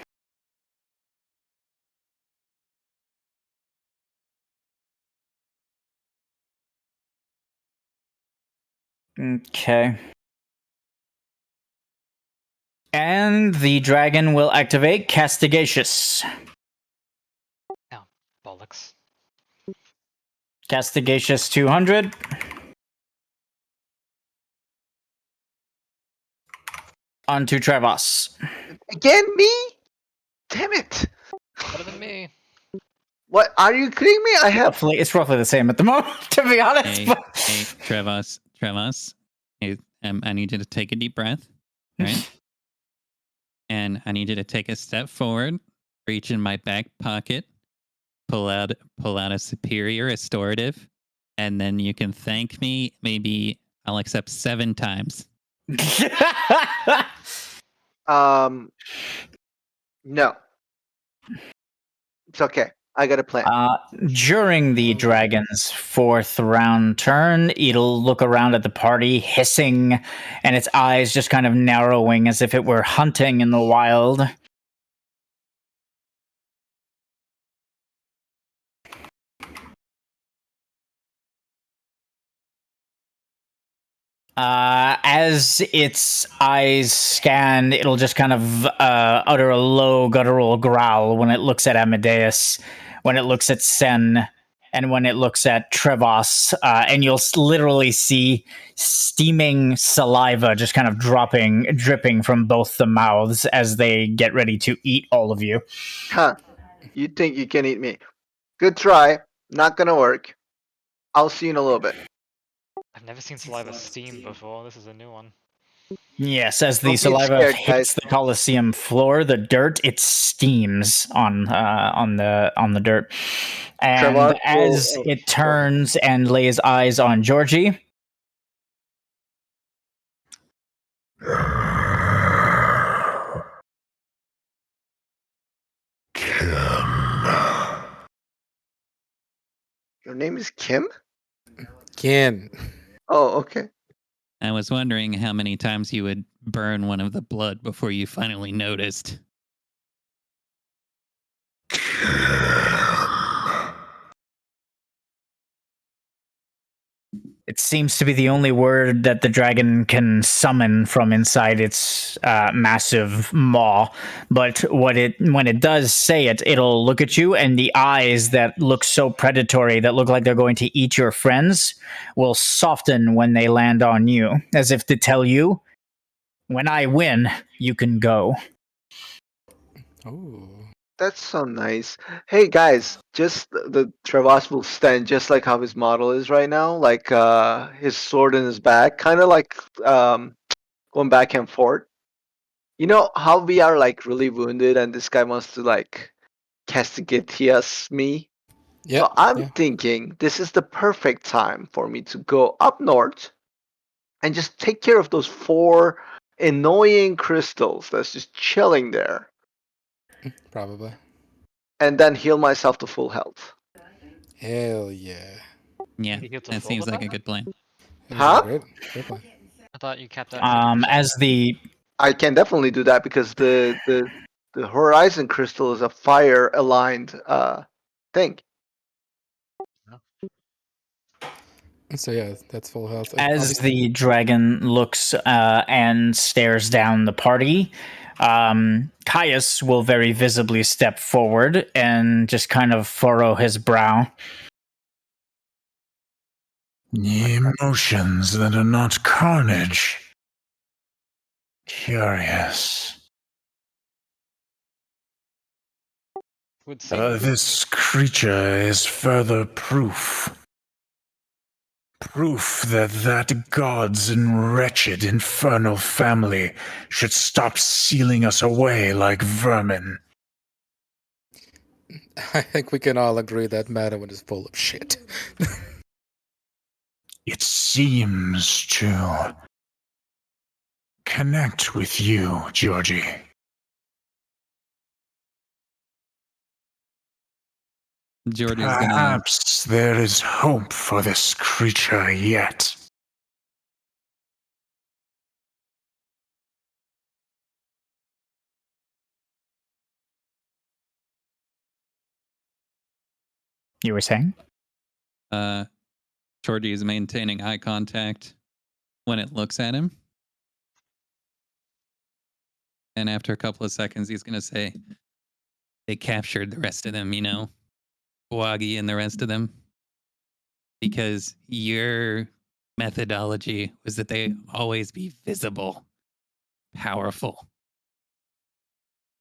Okay. And the dragon will activate Castigatious. Oh, bollocks. Castigatious 200. Onto Trevas. Again, me? Damn it. Better than me. What? Are you kidding me? I have... It's roughly the same at the moment, to be honest. Hey, Trevas. Hey, I need you to take a deep breath, right? And I need you to take a step forward, reach in my back pocket, pull out a superior restorative, and then you can thank me. Maybe I'll accept 7 times. No. It's okay. I got a plan. During the dragon's 4th round turn, it'll look around at the party, hissing, and its eyes just kind of narrowing as if it were hunting in the wild. As its eyes scan, it'll just kind of utter a low guttural growl when it looks at Amadeus, when it looks at Sen, and when it looks at Trevas, and you'll literally see steaming saliva just kind of dripping from both the mouths as they get ready to eat all of you. Huh. You think you can eat me? Good try. Not gonna work. I'll see you in a little bit. I've never seen saliva steam before. This is a new one. Yes, as the Don't be saliva scared, hits guys. the Colosseum floor, the dirt it steams on the dirt, and Trevor as will- it turns and lays eyes on Georgie, Your name is Kim? Ken. Oh, okay. I was wondering how many times you would burn one of the blood before you finally noticed. it seems to be the only word that the dragon can summon from inside its massive maw. But when it does say it, it'll look at you, and the eyes that look so predatory, that look like they're going to eat your friends, will soften when they land on you, as if to tell you, when I win, you can go. Oh. That's so nice. Hey guys, just the Trevas will stand just like how his model is right now, like his sword in his back, kind of like going back and forth. You know how we are like really wounded, and this guy wants to like castigate me. Yep. So I'm yeah. thinking this is the perfect time for me to go up north and just take care of those 4 annoying crystals that's just chilling there, Probably. and then heal myself to full health. Hell yeah. Yeah, You healed to that full seems with like that? a good plan. That Huh? was a great plan. I thought you capped out at 50%. As the I can definitely do that because the horizon crystal is a fire aligned thing. So yeah, that's full health. As Obviously- the dragon looks and stares down the party, Caius will very visibly step forward and just kind of furrow his brow. Emotions that are not carnage. Curious. Would seem. This creature is further proof. Proof that gods and wretched infernal family should stop sealing us away like vermin. I think we can all agree that Madden is full of shit. It seems to connect with you, Georgie. Georgie's gonna. Perhaps there is hope for this creature yet. You were saying? Georgie is maintaining eye contact when it looks at him. And after a couple of seconds, he's going to say, they captured the rest of them, you know, Wagi and the rest of them. Because your methodology was that they always be visible, powerful.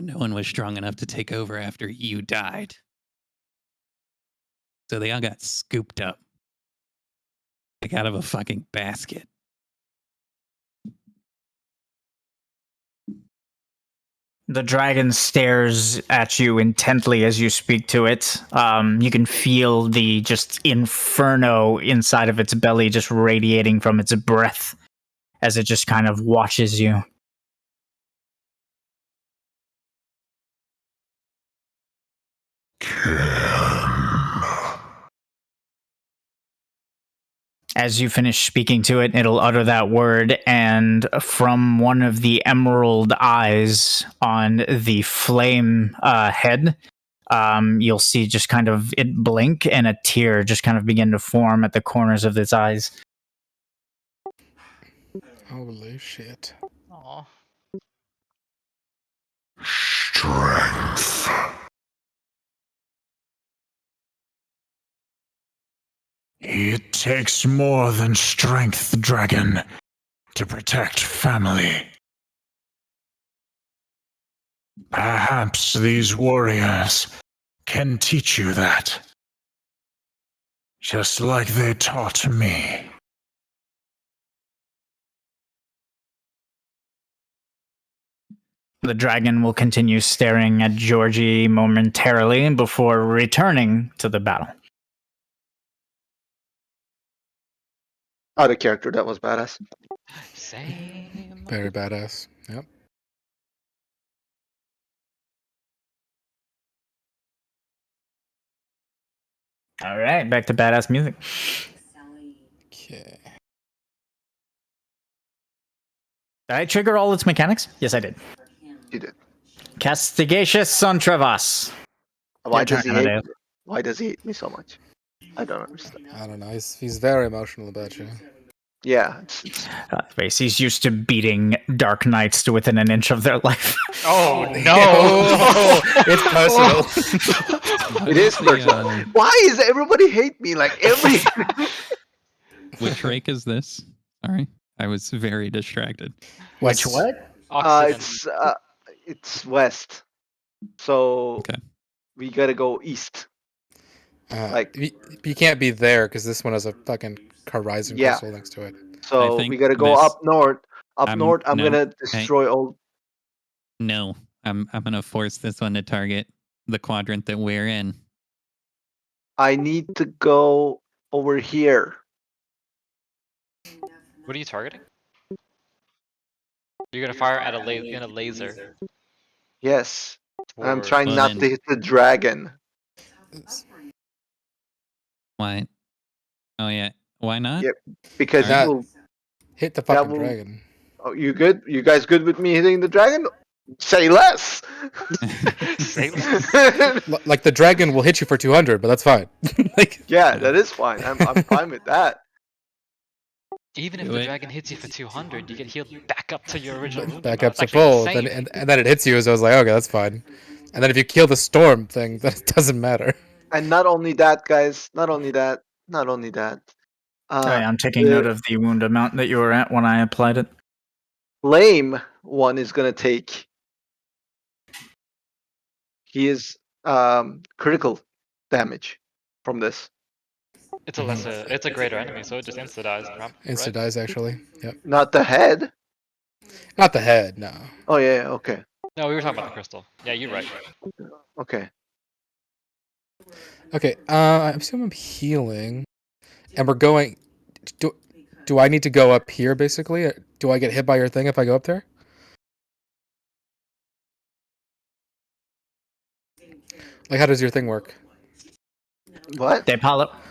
No one was strong enough to take over after you died. So they all got scooped up. Like out of a fucking basket. The dragon stares at you intently as you speak to it. You can feel the just inferno inside of its belly just radiating from its breath as it just kind of watches you. As you finish speaking to it, it'll utter that word, and from one of the emerald eyes on the flame head, you'll see just kind of it blink and a tear just kind of begin to form at the corners of its eyes. Holy shit. Aw. Strength. It takes more than strength, dragon, to protect family. Perhaps these warriors can teach you that. Just like they taught me. The dragon will continue staring at Georgie momentarily before returning to the battle. Out of character, that was badass. Same. Very badass. Yep. All right, back to badass music. Okay. Did I trigger all its mechanics? Yes, I did. You did. Castigatious on Trevas. Why does he hate? Amadeus. Why does he hate me so much? I don't understand. I don't know. He's very emotional about you. Yeah, it's He's used to beating Dark Knights to within an inch of their life. Oh no! It's personal. it is personal. Why is everybody hate me? Like every. Which rake is this? Sorry, I was very distracted. Which what? It's west. So Okay. we gotta go east. Like you can't be there because this one has a fucking horizon crystal next to it. So think we gotta go this- up north. I'm no, gonna destroy all. No, I'm gonna force this one to target the quadrant that we're in. I need to go over here. What are you targeting? You're gonna fire at a laser. Yes, I'm Toward- trying Well, not then- to hit the dragon. Why? Oh yeah, why not? Yep. Because That- it will. Hit the That fucking will- dragon. Oh, you good? You guys good with me hitting the dragon? Say less. Say Like the dragon will hit you for 200, but that's fine. Like Yeah, that is fine. I'm fine with that. Even if Do the it. dragon hits you for 200, you get healed back up to your original wound back amount. up It's to actually full, insane. and then it hits you. So I was like, okay, that's fine. And then if you kill the storm thing, that doesn't matter. And not only that, guys. Not only that. I'm taking note of the wound amount that you were at when I applied it. Lame one is gonna take. He is critical damage from this. It's a greater enemy, so it just insta dies. Insta dies actually. Yep. Not the head. Not the head. No. Oh yeah. Okay. No, we were talking about the crystal. Yeah, you're right. Okay. Okay. I assume I'm healing, and we're going. Do I need to go up here basically? Do I get hit by your thing if I go up there? Like, how does your thing work? What? They pile up.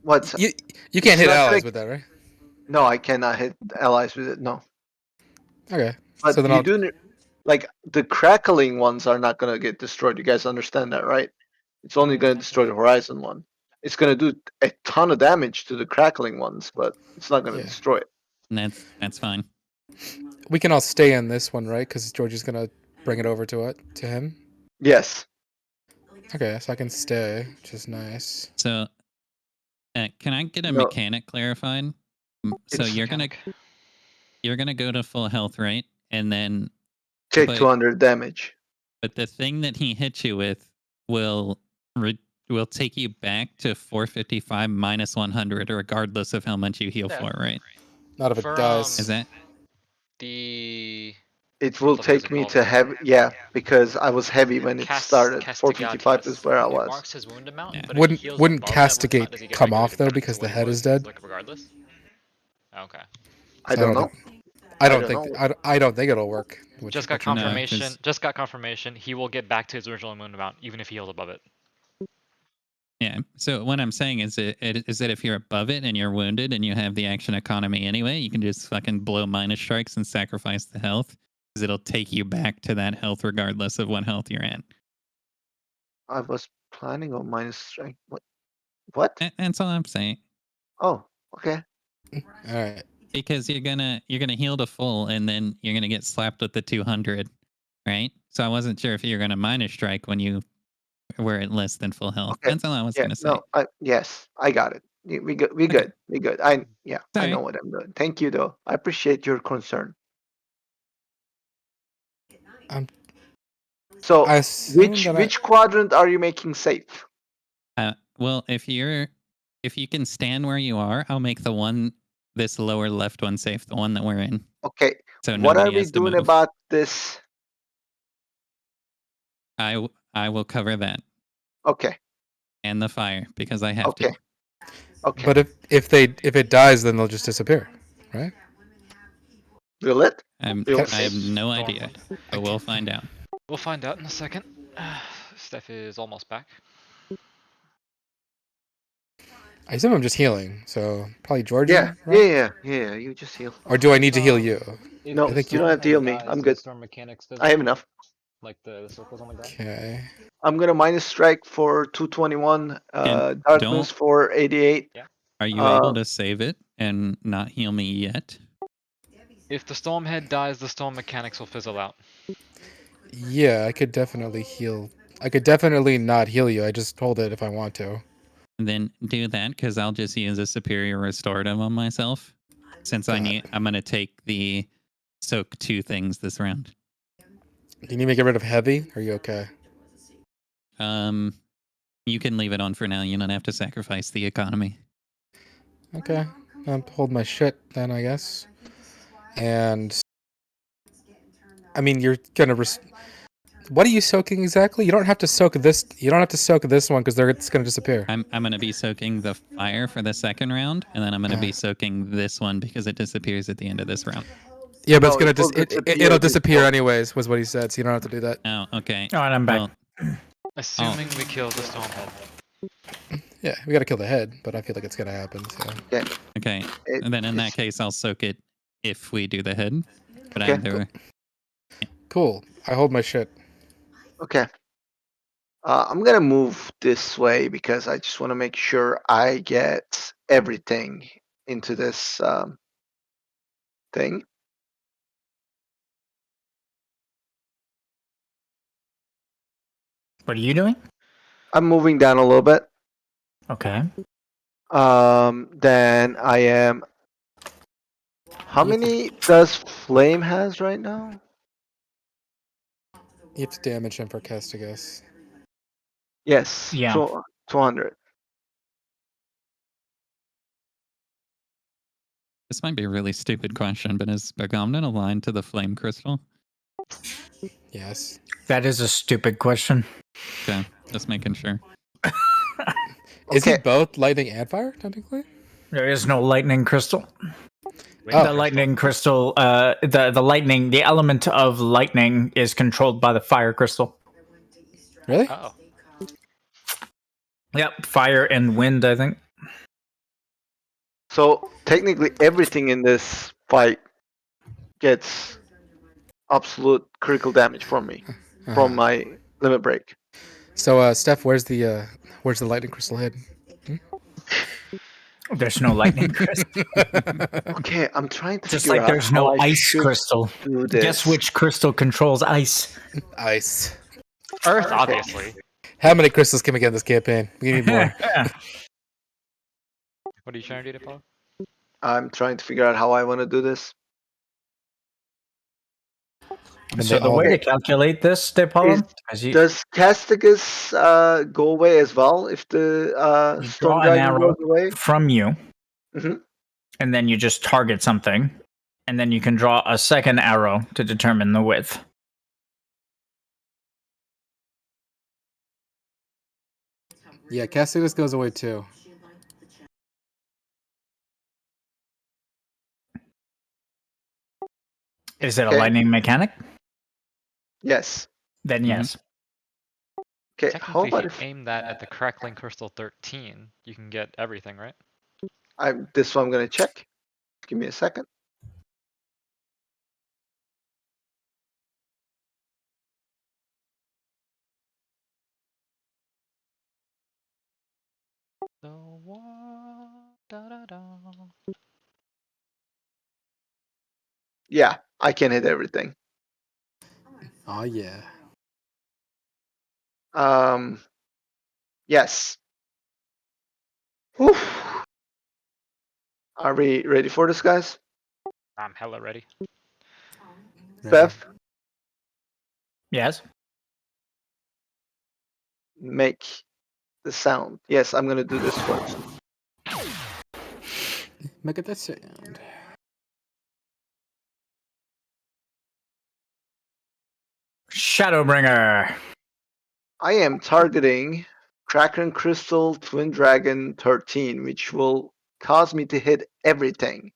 What's? You can't It's hit not allies like- with that, right? No, I cannot hit allies with it. No. Okay. But So then you I'll- do. Like the crackling ones are not gonna get destroyed. You guys understand that, right? It's only gonna destroy the horizon one. It's gonna do a ton of damage to the crackling ones, but it's not gonna Yeah. destroy it. And that's fine. We can all stay in this one, right? Because Georgie's gonna bring it over to him. Yes. Okay, so I can stay, which is nice. So, can I get a No. mechanic clarified? So It's- you're gonna go to full health, right? And then, Take But- 200 damage. but the thing that he hits you with will take you back to 455 minus 100, regardless of how much you heal Yeah. for, right? Not if it For, dies. Is that The It will the fuck is take it me called? to heavy. Yeah, because I was heavy when it started. Castigate 455 is where I It was. marks his wound amount, Yeah. but if he Wouldn't heals wouldn't above that wound amount, castigate does he get come regulated off though back because to the what he head was, is dead? like, regardless? Okay. I don't know. I don't don't think know. I don't think it'll work. Just got Which- which- confirmation. 'cause- Just got confirmation. He will get back to his original wound amount, even if he heals above it. Yeah. So what I'm saying is that if you're above it and you're wounded and you have the action economy anyway, you can just fucking blow minus strikes and sacrifice the health because it'll take you back to that health regardless of what health you're at. I was planning on minus strength. What? That's all I'm saying. Oh, okay. All right. Because you're gonna heal to full and then you're gonna get slapped with the 200, right? So I wasn't sure if you're gonna minus strike when you were at less than full health. Okay. That's all I was Yeah. gonna say. No. Yes, I got it. We good. We good. We good. I Sorry. know what I'm doing. Thank you, though. I appreciate your concern. So, I assume that which quadrant are you making safe? Well, if you can stand where you are, I'll make this lower left one safe, the one that we're in. Okay. So What are nobody we has to doing move. about this? I will cover that Okay. and the fire because I have Okay. to. Okay. But if it dies, then they'll just disappear, right? Will it? I We'll have see. no idea, but we'll find out. We'll find out in a second. Steph is almost back. I assume I'm just healing, so probably Georgie. Yeah. Right? Yeah. You just heal. Or do I need to heal you? No, I think you don't have to heal me. I'm good. I have enough. Like the circles on the ground. Okay. I'm gonna minus strike for 221. And Darkness for 88. Are you able to save it and not heal me yet? If the storm head dies, the storm mechanics will fizzle out. Yeah, I could definitely heal. I could definitely not heal you. I just hold it if I want to. Then do that because I'll just use a superior restorative on myself. Since I'm gonna take the soak 2 things this round. Do you need me to get rid of heavy? Are you okay? You can leave it on for now. You don't have to sacrifice the economy. Okay. I'll hold my shit then, I guess. And I mean, you're gonna. What are you soaking exactly? You don't have to soak this. You don't have to soak this one because it's gonna disappear. I'm gonna be soaking the fire for the second round, and then I'm gonna be soaking this one because it disappears at the end of this round. Yeah, but No, it's gonna it'll disappear anyways. Was what he said. So you don't have to do that. Oh, okay. Oh, and I'm back. Assuming we kill the storm head. Yeah, we gotta kill the head, but I feel like it's gonna happen. So. Okay. And then in that case, I'll soak it if we do the head. But Okay. either. Cool. I hold my shit. Okay. I'm gonna move this way because I just want to make sure I get everything into this thing. What are you doing? I'm moving down a little bit. Okay. Then I am. How many does Flame has right now? You have to damage him for Castigus. Yes. Yeah. 200. This might be a really stupid question, but is Bergamnon aligned to the flame crystal? Yes. That is a stupid question. Okay, just making sure. Is he both lightning and fire, technically? There is no lightning crystal. Oh. The lightning crystal, the lightning, the element of lightning is controlled by the fire crystal. Really? Oh. Yep, fire and wind, I think. So technically, everything in this fight gets absolute critical damage from me, from my limit break. So, Steph, where's the lightning crystal hidden? There's no lightning crystal. Okay, I'm trying to Just figure like out there's how no I ice should crystal. do this. Guess which crystal controls ice? Ice. Earth, obviously. How many crystals can we get in this campaign? We need more. What are you trying to do, Paul? I'm trying to figure out how I want to do this. So the way to calculate this, Depolo, Does Castigus go away as well if the Storm draw an Dragon arrow goes away? from you, and then you just target something, and then you can draw a second arrow to determine the width. Yeah, Castigus goes away too. Is it a lightning mechanic? Yes. Then yes. Okay, how Technically, about if you aim that at the crackling crystal 13, you can get everything, right? this one I'm going to check. Give me a second. Yeah, I can hit everything. Oh yeah. Yes. Oof. Are we ready for this, guys? I'm hella ready. Bev, Yes. make the sound. Yes, I'm gonna do this first. Make it that sound. Shadowbringer. I am targeting Kraken Crystal Twin Dragon 13, which will cause me to hit everything.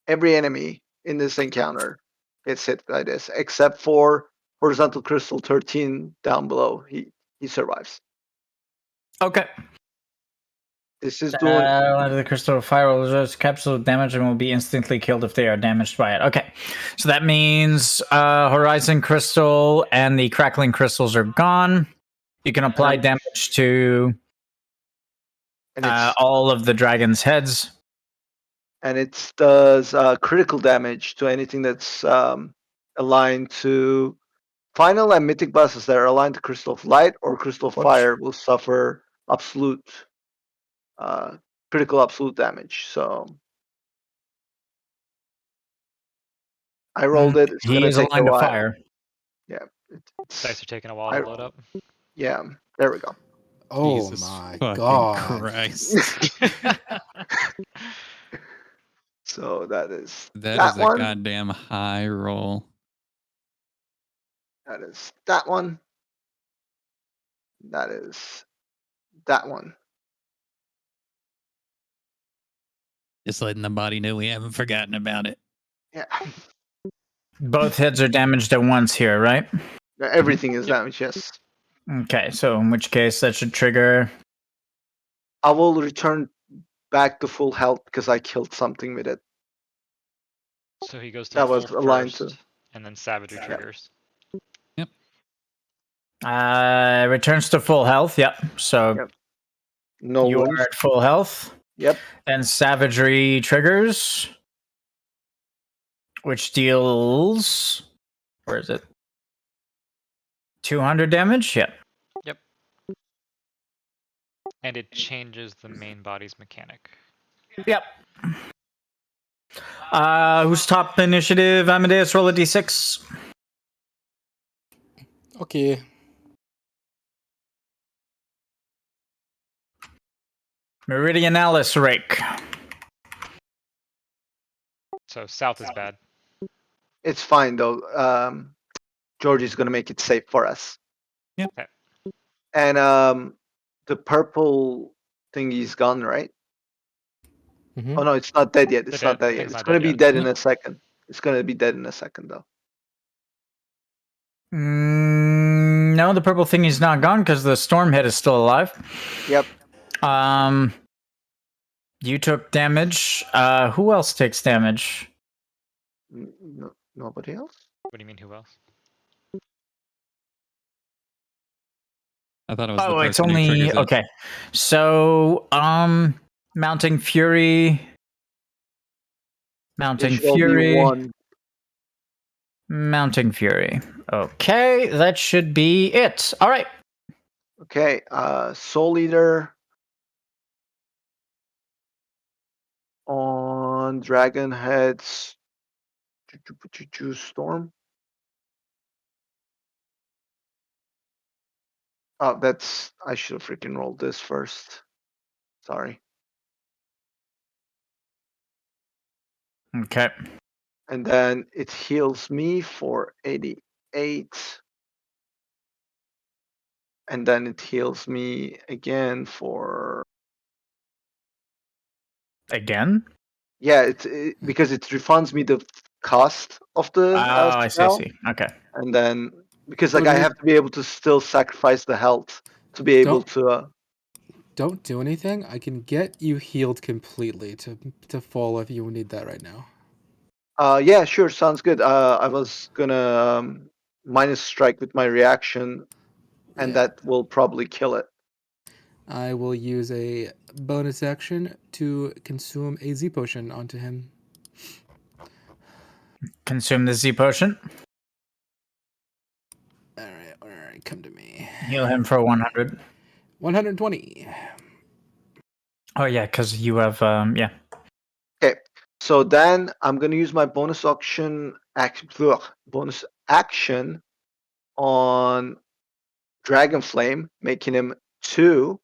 Every enemy in this encounter gets hit by this, except for Horizontal Crystal 13 down below. He survives. Okay. This is doing The crystal fire will resist capsule damage and will be instantly killed if they are damaged by it. Okay. So that means Horizon Crystal and the Crackling Crystals are gone. You can apply damage to and it's all of the dragon's heads. and it does critical damage to anything that's aligned to final and mythic bosses that are aligned to Crystal of Light or Crystal of Fire will suffer absolute critical absolute damage. So I rolled it. It's He gonna is take a aligned to while. fire. Yeah. Dice are taking a while to load up. Yeah. There we go. Oh Jesus my fucking god. Christ. So that is That that is a one. goddamn high roll. That is that one. That is that one. Just letting the body know we haven't forgotten about it. Yeah. Both heads are damaged at once here, right? Everything is damaged, yes. Okay, so in which case that should trigger. I will return back to full health because I killed something with it. So he goes to That full was aligned first, to. and then savagery triggers. Returns to full health. Yep. So Yep. No you wounds. are at full health. Yep. And savagery triggers, which deals. Where is it? 200 damage. Yep. Yep. And it changes the main body's mechanic. Yep. Who's top initiative? Amadeus, roll a d6. Okay. Meridionalis rake. So south is bad. It's fine though. Georgie's gonna make it safe for us. Yep. Okay. And the purple thingy's gone, right? Mhm. Oh no, it's not dead yet. It's The not dead dead yet. thing's It's not gonna dead be yet. dead in a second. It's gonna be dead in a second though. No, the purple thingy's not gone because the stormhead is still alive. Yep. You took damage. Who else takes damage? Nobody else? What do you mean, who else? I thought it was the Oh, person it's who only triggers it. okay. So, mounting fury. There Mounting should only be fury. one. Mounting fury. Okay, that should be it. All right. Okay. Soul Eater on Dragon Heads. Storm. Oh, that's. I should have freaking rolled this first. Sorry. Okay. And then it heals me for 88. And then it heals me again for. Again? Yeah, because it refunds me the cost of the Oh, I spell. see. Okay. And then because So like I you- have to be able to still sacrifice the health to be able to. Don't do anything. I can get you healed completely to full if you need that right now. Yeah, sure, sounds good. I was gonna minus strike with my reaction, and Yeah. that will probably kill it. I will use a bonus action to consume a Z potion onto him. Consume the Z potion. All right, come to me. Heal him for 100. 120. Oh yeah, because you have yeah. Okay, so then I'm gonna use my bonus action on Dragon Flame, making him 2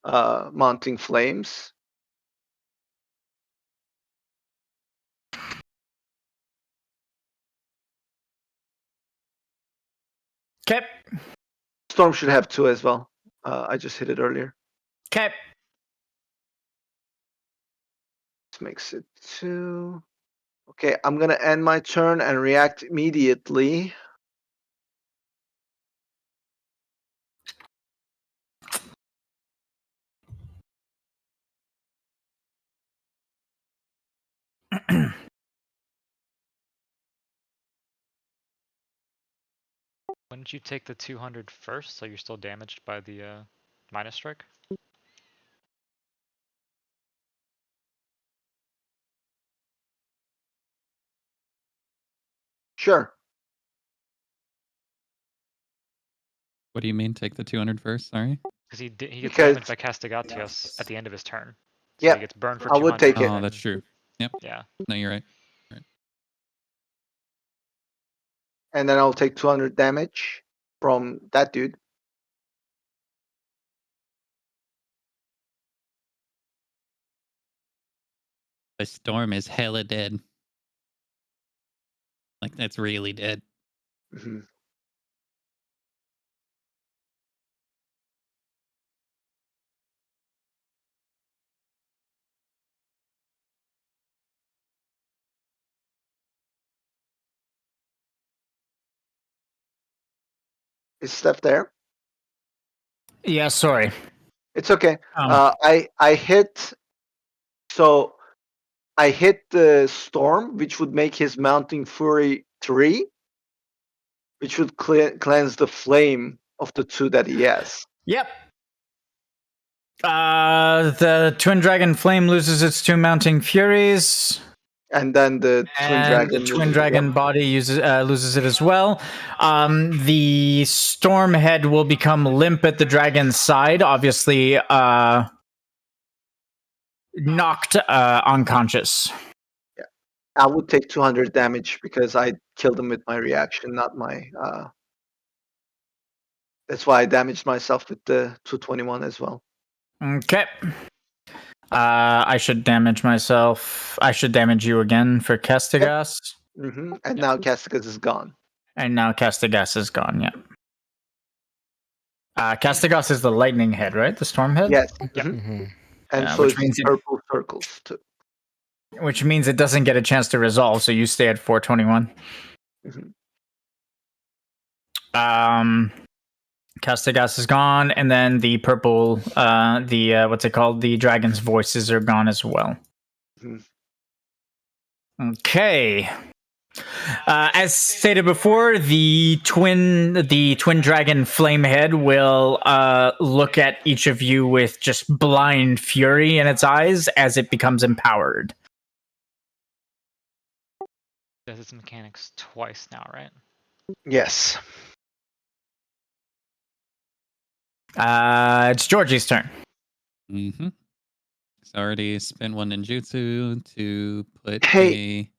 mounting flames. Okay. Storm should have 2 as well. I just hit it earlier. Okay. This makes it 2. Okay, I'm gonna end my turn and react immediately. Wouldn't you take the 200 first, so you're still damaged by the minus strike? Sure. What do you mean? Take the 200 first? Sorry. Because he gets Because damaged by Castigatius at the end of his turn. So yeah, he gets burned for I would 200. take it. Oh, and that's then- true. Yep. Yeah. No, you're right. And then I'll take 200 damage from that dude. The storm is hella dead. Like, that's really dead. Mhm. Is Steph there? Yeah, sorry. It's okay. Um, I hit. So I hit the storm, which would make his mounting fury 3, which would cleanse the flame of the 2 that he has. Yep. The Twin Dragon Flame loses its 2 mounting furies. And then the Twin And Dragon. the Twin Dragon body loses it as well. The Storm Head will become limp at the dragon's side, obviously knocked unconscious. Yeah. I would take 200 damage because I killed him with my reaction, not my. That's why I damaged myself with the 221 as well. Okay. I should damage myself. I should damage you again for Castigas. And now Castigas is gone. And now Castigas is gone, yeah. Castigas is the lightning head, right? The storm head? Yes. Yep. And so which it's means it- purple circles too. Which means it doesn't get a chance to resolve, so you stay at 421. Castigas is gone, and then the purple, what's it called? The dragon's voices are gone as well. Okay. As stated before, the twin dragon flamehead will look at each of you with just blind fury in its eyes as it becomes empowered. Does its mechanics twice now, right? Yes. It's Georgie's turn. Mm-hmm. It's already spent 1 ninjutsu to put Hey.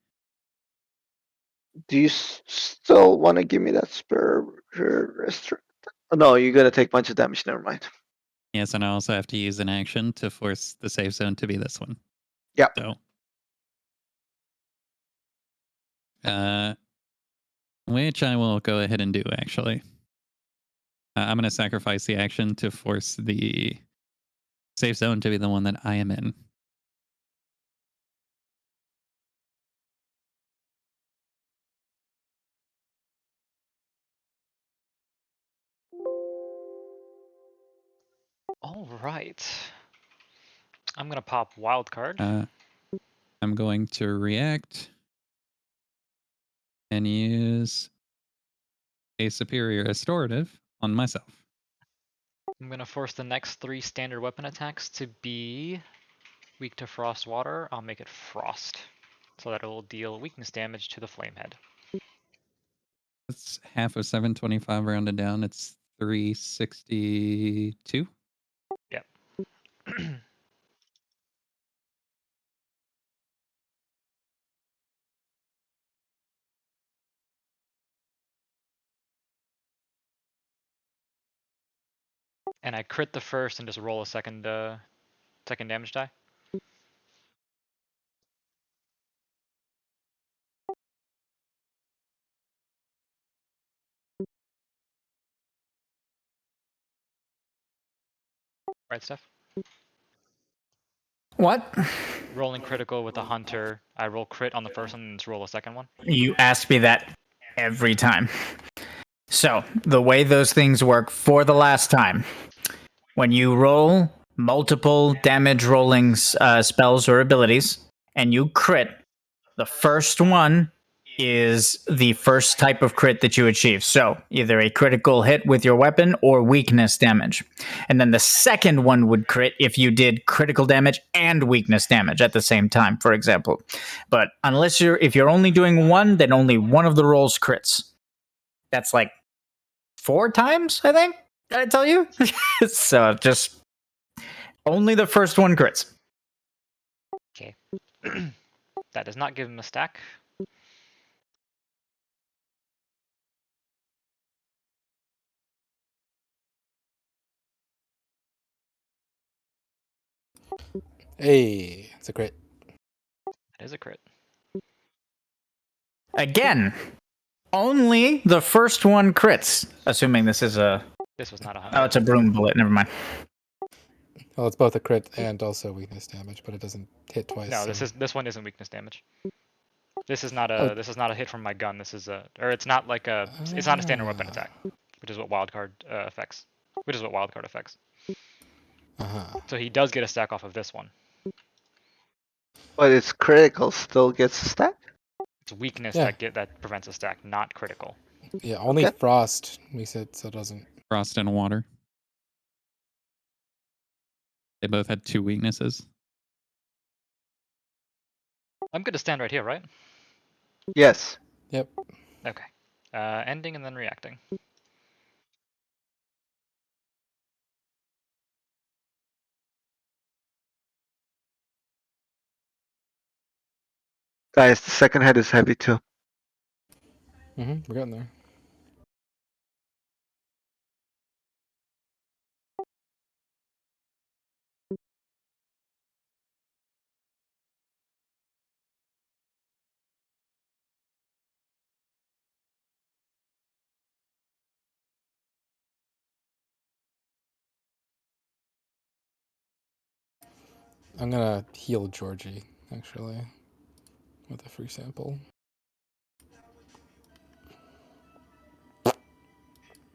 Do you still want to give me that spare restaurant? Oh, no, you're gonna take a bunch of damage. Never mind. Yes, and I also have to use an action to force the safe zone to be this one. Yep. So, which I will go ahead and do, actually. I'm going to sacrifice the action to force the safe zone to be the one that I am in. All right. I'm gonna pop wild card. I'm going to react and use a superior restorative on myself. I'm gonna force the next 3 standard weapon attacks to be weak to frost water. I'll make it frost, so that it will deal weakness damage to the flamehead. That's half of 725 rounded down. It's 362. Yep. And I crit the first and just roll a second damage die. Right, Steph? What? Rolling critical with a hunter. I roll crit on the first one and just roll a second one. You ask me that every time. So, the way those things work for the last time, when you roll multiple damage rolling spells or abilities, and you crit, the first one is the first type of crit that you achieve. So, either a critical hit with your weapon or weakness damage. And then the second one would crit if you did critical damage and weakness damage at the same time, for example. But if you're only doing one, then only one of the rolls crits. That's like 4 times, I think. Did I tell you? So just only the first one crits. Okay. That does not give him a stack. Hey, it's a crit. It is a crit. Again, only the first one crits. Assuming this is a... This was not a Oh, hunter. it's a broom bullet. Never mind. Well, it's both a crit and also weakness damage, but it doesn't hit twice. No, so- this one isn't weakness damage. This is not Oh. this is not a hit from my gun. This is it's not like it's not a standard weapon attack, which is what wildcard affects. Which is what wildcard affects. Uh-huh. So he does get a stack off of this one. But it's critical still gets a stack? It's weakness Yeah. that prevents a stack, not critical. Yeah, only Okay. frost makes it so it doesn't. Frost and water. They both had 2 weaknesses. I'm good to stand right here, right? Yes. Yep. Okay. Ending and then reacting. Guys, the second head is heavy too. We're getting there. I'm gonna heal Georgie, actually, with a free sample.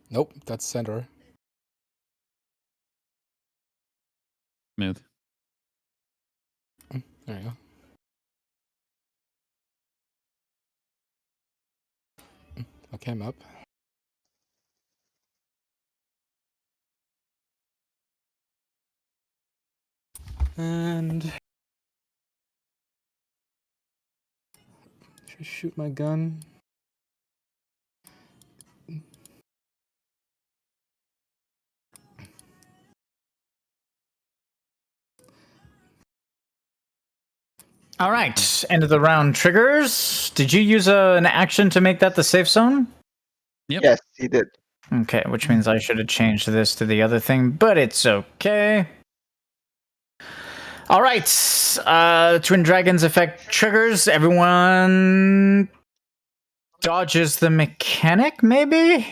Nope, that's Sendor'el. Smooth. There you go. Okay, I'm up. And should shoot my gun. All right. End of the round triggers. Did you use an action to make that the safe zone? Yep. Yes, he did. Okay, which means I should have changed this to the other thing, but it's okay. All right. Twin Dragons effect triggers. Everyone dodges the mechanic, maybe?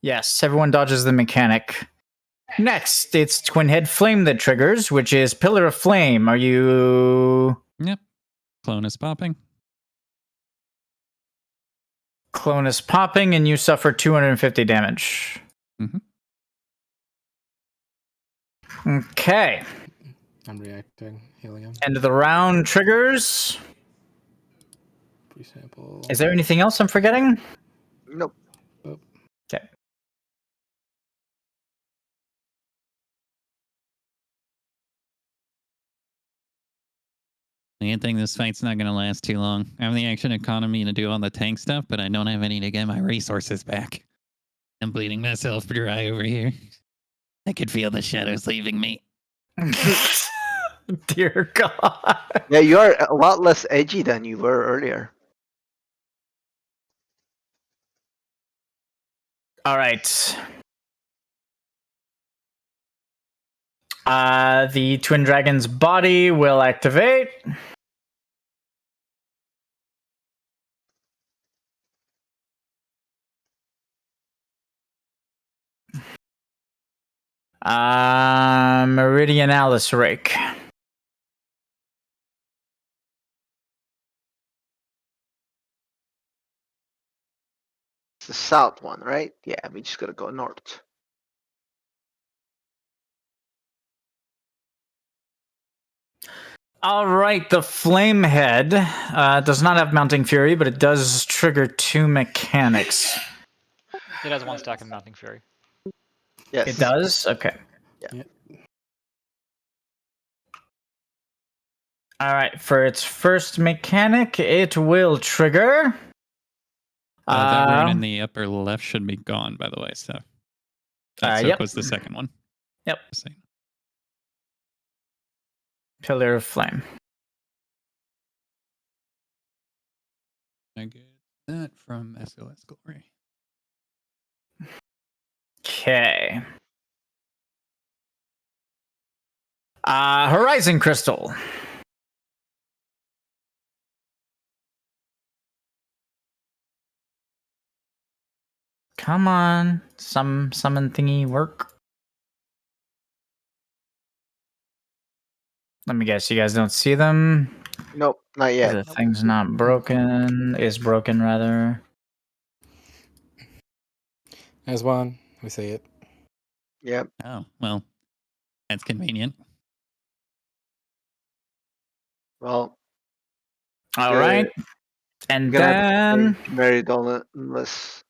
Yes, everyone dodges the mechanic. Next, it's Twin Head Flame that triggers, which is Pillar of Flame. Are you... Yep. Clone is popping. Clone is popping, and you suffer 250 damage. Mhm. Okay. I'm reacting, healing him. End of the round triggers. Free sample. Is there anything else I'm forgetting? Nope. Okay. I think this fight's not going to last too long. I have the action economy to do all the tank stuff, but I don't have any to get my resources back. I'm bleeding myself dry over here. I could feel the shadows leaving me. Dear God. Yeah, you are a lot less edgy than you were earlier. All right. The twin dragon's body will activate. Meridianalis Rake. It's the south one, right? Yeah, we just gotta go north. All right, the Flamehead does not have Mounting Fury, but it does trigger 2 mechanics. It has 1 stack of Mounting Fury. Yes. It does? Okay. Yeah. All right, for its first mechanic, it will trigger. That rune in the upper left should be gone, by the way. So that yep. was the second one. Yep. Pillar of Flame. I get that from SOS Glory. Okay. Horizon Crystal. Come on, some summon thingy work. Let me guess, you guys don't see them? Nope, not yet. The thing's not broken. Is broken, rather. There's one. We see it. Yep. Oh, well, that's convenient. Well. All right. And then married unless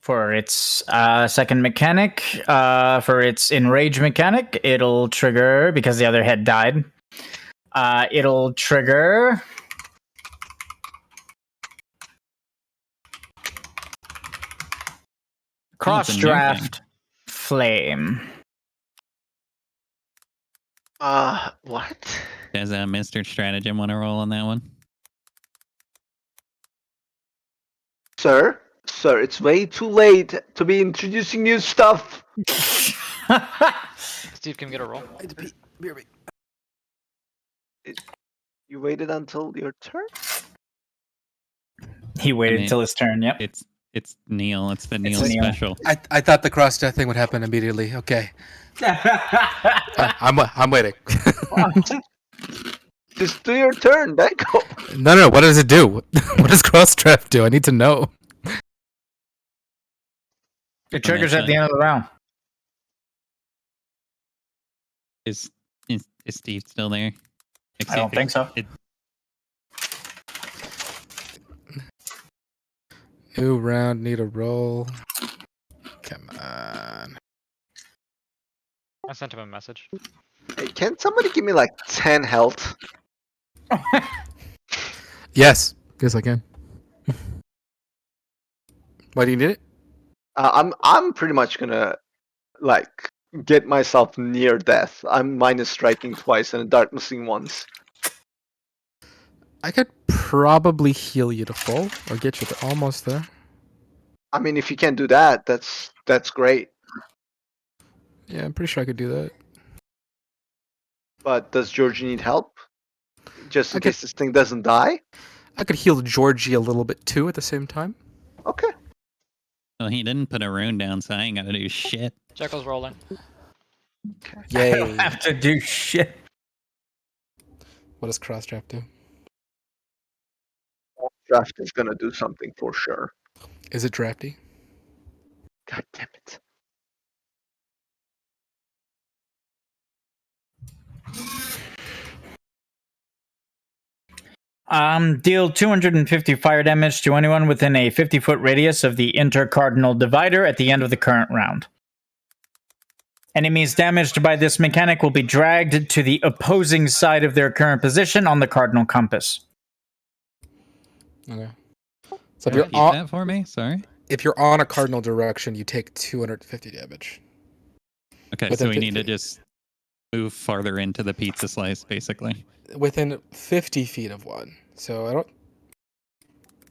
for its second mechanic, for its enrage mechanic, it'll trigger because the other head died. It'll trigger cross draft flame. What? Does Mr. Stratagem want to roll on that one? Sir, it's way too late to be introducing new stuff. Steve, can we get a roll? You waited until your turn? He waited till his turn, yep. It's Neil. It's the Neil special. I thought the cross death thing would happen immediately. Okay. I'm waiting. Just do your turn, then go. No. What does it do? What does cross draft do? I need to know. It triggers at the end of the round. Is Steve still there? I don't think so. New round, need a roll. Come on. I sent him a message. Hey, can somebody give me like 10 health? Yes, I can. Why do you need it? I'm pretty much gonna like get myself near death. I'm minus striking twice and darknessing once. I could probably heal you to full or get you to almost there. I mean, if you can do that, that's great. Yeah, I'm pretty sure I could do that. But does Georgie need help? Just in case this thing doesn't die? I could heal Georgie a little bit too at the same time. Okay. Well, he didn't put a rune down, so I ain't gotta do shit. Jekyll's rolling. Okay. Yay. I don't have to do shit. What does cross draft do? Draft is gonna do something for sure. Is it drafty? God damn it. Deal 250 fire damage to anyone within a 50-foot radius of the intercardinal divider at the end of the current round. Enemies damaged by this mechanic will be dragged to the opposing side of their current position on the cardinal compass. Okay. So Repeat that for me? Sorry. If you're on a cardinal direction, you take 250 damage. Okay, so we need to just move farther into the pizza slice, basically. Within 50 feet of one. So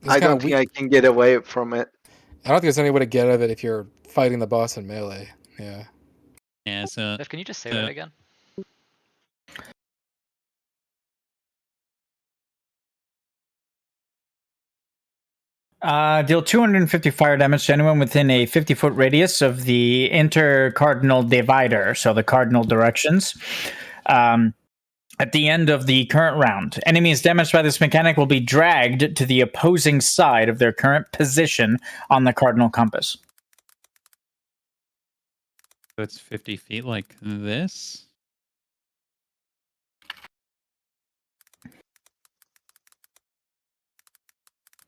I don't think I can get away from it. I don't think there's any way to get out of it if you're fighting the boss in melee. Yeah. Yeah, so Jeff, can you just say so- that again? Deal 250 fire damage to anyone within a 50-foot radius of the intercardinal divider, so the cardinal directions. At the end of the current round, enemies damaged by this mechanic will be dragged to the opposing side of their current position on the cardinal compass. so it's 50 feet like this.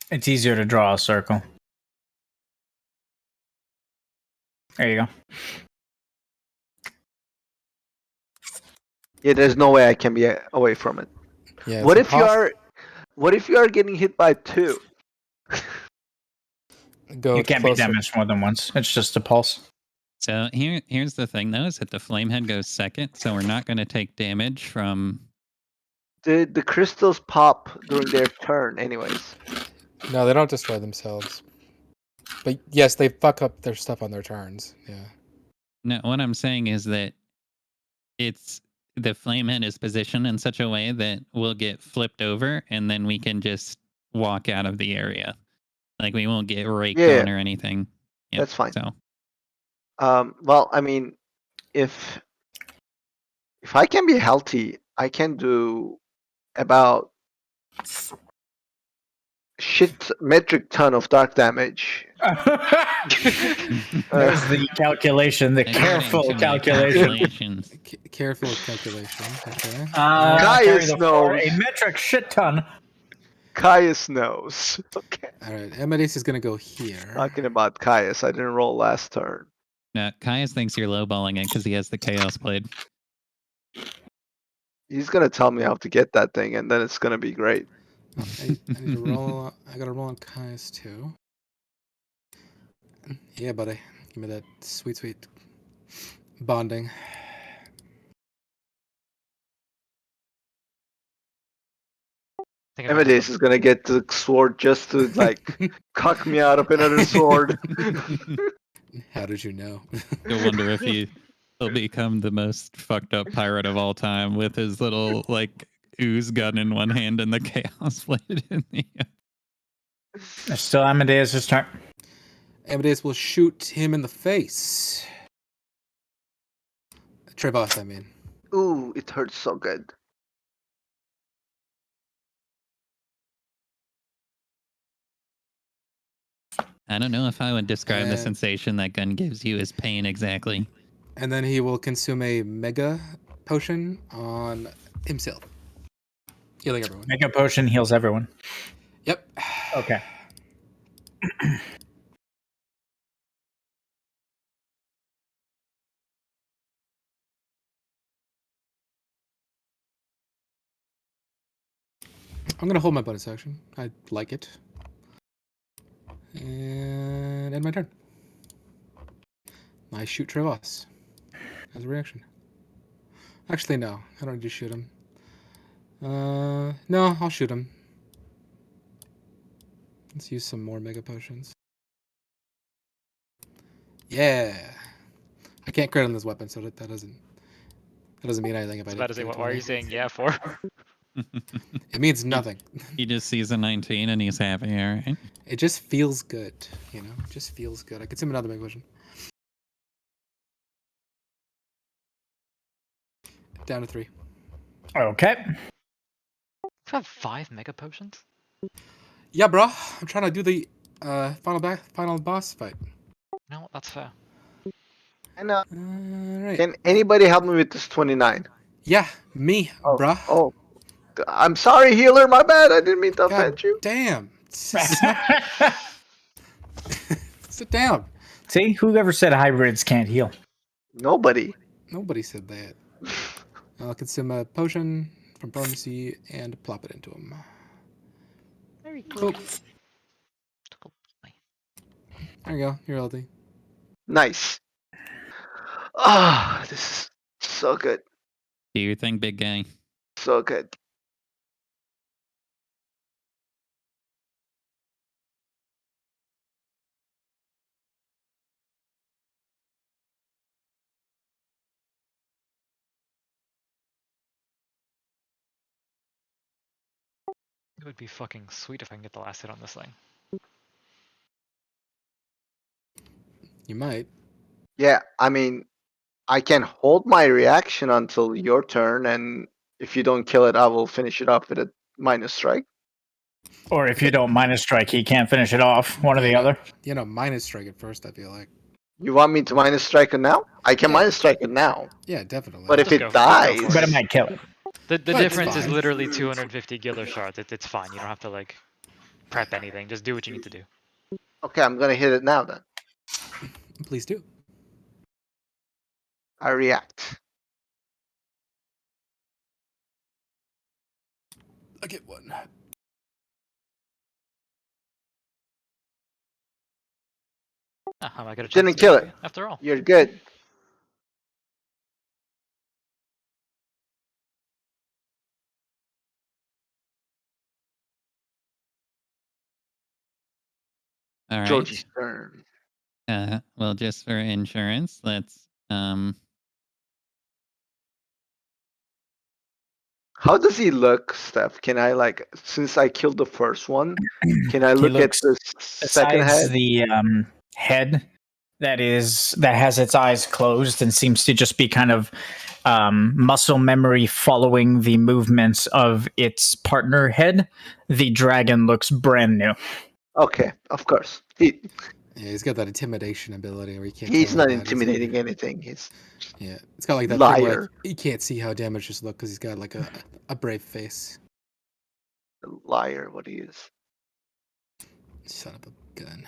It's easier to draw a circle. There you go. Yeah, there's no way I can be away from it. Yeah. What it's if you are? What if you are getting hit by 2? Go You can't be closer. damaged more than once. It's just a pulse. So here's the thing though, is that the flamehead goes second, so we're not going to take damage from. The crystals pop during their turn, anyways. No, they don't destroy themselves. But yes, they fuck up their stuff on their turns. Yeah. No, what I'm saying is that it's the flamehead is positioned in such a way that we'll get flipped over, and then we can just walk out of the area. Like we won't get raked Yeah, on or anything. Yep, that's fine. So Well, I mean, if I can be healthy, I can do about shit metric ton of dark damage. There's the calculation, the according careful to my calculation. calculations, Careful calculation. Okay. Caius carry the four, knows. a metric shit ton. Caius knows. Okay. All right. Amadeus is gonna go here. Talking about Caius, I didn't roll last turn. now Caius thinks you're lowballing it because he has the Chaos Blade. He's gonna tell me how to get that thing, and then it's gonna be great. Oh, I need to roll. I gotta roll on Caius too. Yeah, buddy. Give me that sweet, sweet bonding. I think I know how Amadeus is gonna get the sword just to like cuck me out of another sword. How did you know? You'll wonder if he'll become the most fucked up pirate of all time with his little like ooze gun in one hand and the Chaos Blade in the other. It's still Amadeus' turn. Amadeus will shoot him in the face. Trevas, I mean. Ooh, it hurts so good. I don't know if I would describe the And- sensation that gun gives you as pain exactly. And then he will consume a mega potion on himself. Healing everyone. Mega potion heals everyone. Yep. Okay. I'm gonna hold my bonus action. I like it. And end my turn. I shoot Trevas as a reaction. Actually, no. I don't need to shoot him. No, I'll shoot him. Let's use some more mega potions. Yeah. I can't crit on this weapon, so that doesn't mean anything if I I was about to didn't say, do why are 20. you saying yeah for? It means nothing. He just sees a 19 and he's happy, all right? It just feels good, you know? It just feels good. I consume another mega potion. Down to 3. Okay. You have 5 mega potions? Yeah, bro. I'm trying to do the final boss fight. No, that's fair. I know. Alright. Can anybody help me with this 29? Yeah, me, Oh, bruh. oh, I'm sorry, healer. My bad. I didn't mean to God offend you. damn. Sit down. See, whoever said hybrids can't heal? Nobody. Nobody said that. I'll consume a potion from pharmacy and plop it into him. Very Cool. cool. There you go. You're healthy. Nice. Ah, this is so good. Do your thing, big guy. So good. It would be fucking sweet if I can get the last hit on this thing. You might. Yeah, I mean, I can hold my reaction until your turn, and if you don't kill it, I will finish it off with a minus strike. Or if you don't minus strike, he can't finish it off. One or the other. Minus strike it first, I feel like. You want me to minus strike it now? I can Yeah. minus strike it now. Yeah, definitely. But if Just it go dies, for But it might kill it. The But it's difference is fine. literally 250 Giller shards. It's fine. You don't have to like prep anything. Just do what you need to do. okay, I'm gonna hit it now then. Please do. I react. I get one. Ah, I might get a chance Didn't to kill make it. after all. You're good. All right. Georgie's turn. Well, just for insurance, let's How does he look, Steph? Can I since I killed the first one, can I look at looks- the second Besides head? the head that has its eyes closed and seems to just be kind of muscle memory following the movements of its partner head, the dragon looks brand new. Okay, of course. Yeah, he's got that intimidation ability where you can't. He's tell not how bad he's intimidating gonna anything. He's be. Yeah, it's got like that thing where liar. like, you can't see how damaged just look because he's got like a brave face. Liar, what he is. Son of a gun.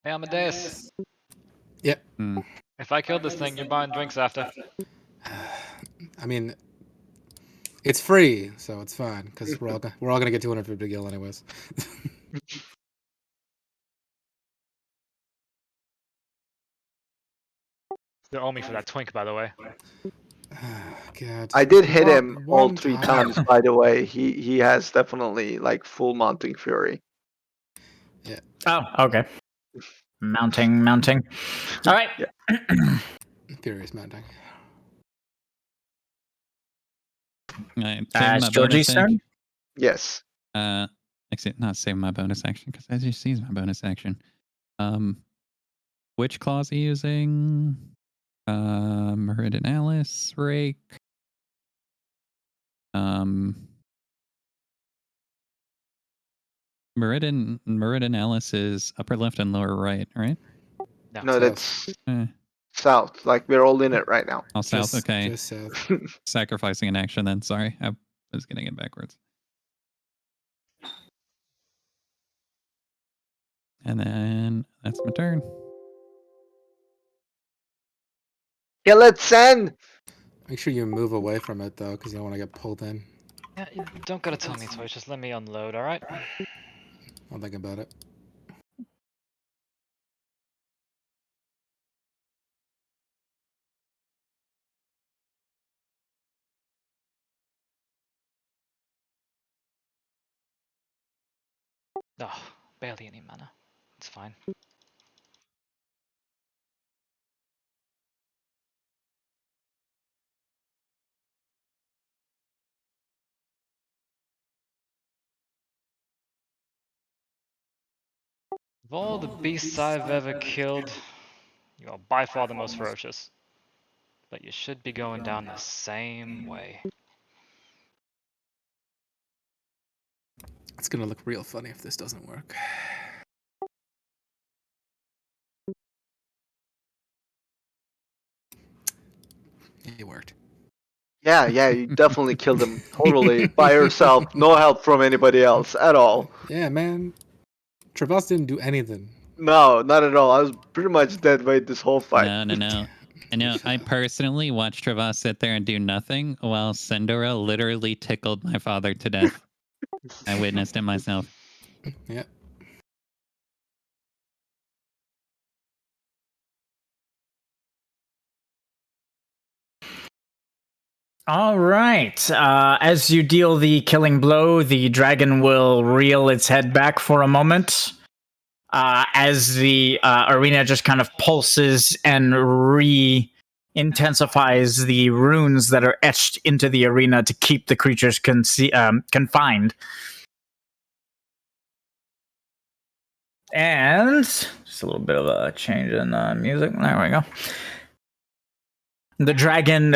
Hey, Amadeus. Yep. If I killed this thing, you're buying drinks after. I mean, it's free, so it's fine because we're all gonna get 250 gil anyways. You owe me for that twink, by the way. God. I did hit One- him all one 3 time. times, by the way. He has definitely full mounting fury. Oh, okay. Mounting. All right. Yeah. Furious mounting. It's Georgie's turn. Yes. Actually, not saving my bonus action because I just used my bonus action. Which clause are you using? Meridionalis, Rake. Meridionalis is upper left and lower right, right? No, that's Eh, south. We're all in it right now. all south. Okay. Just south. Sacrificing an action then. Sorry, I was getting it backwards. And then that's my turn. Kill it, Sen! Make sure you move away from it though, because you don't want to get pulled in. Yeah, you don't gotta tell me twice. Just let me unload, all right? I'll think about it. Oh, barely any mana. It's fine. Of all the beasts I've ever killed, you are by far the most ferocious. But you should be going down the same way. It's gonna look real funny if this doesn't work. It worked. Yeah, you definitely killed him totally by yourself. No help from anybody else at all. Yeah, man. Trevas didn't do anything. No, not at all. I was pretty much dead weight this whole fight. No. I know. I personally watched Trevas sit there and do nothing while Sendor'el literally tickled my father to death. I witnessed it myself. Yeah. All right. As you deal the killing blow, the dragon will reel its head back for a moment. As the arena just kind of pulses and intensifies the runes that are etched into the arena to keep the creatures confined. And just a little bit of a change in music. There we go. The dragon,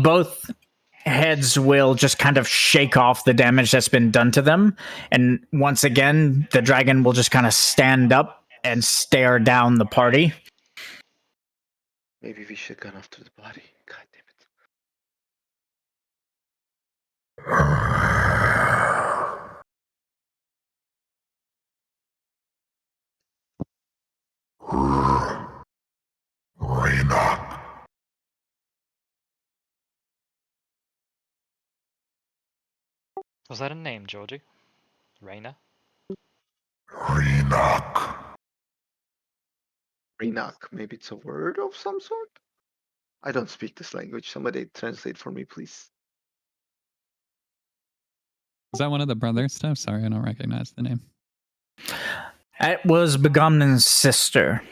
both heads will just kind of shake off the damage that's been done to them. And once again, the dragon will just kind of stand up and stare down the party. Maybe we should gone after the body. God damn it. Renock. Was that a name, Georgie? Raina? Renock. Renock. Maybe it's a word of some sort? I don't speak this language. Somebody translate for me, please. Is that one of the brother stuff? Sorry, I don't recognize the name. It was Begamnen's sister.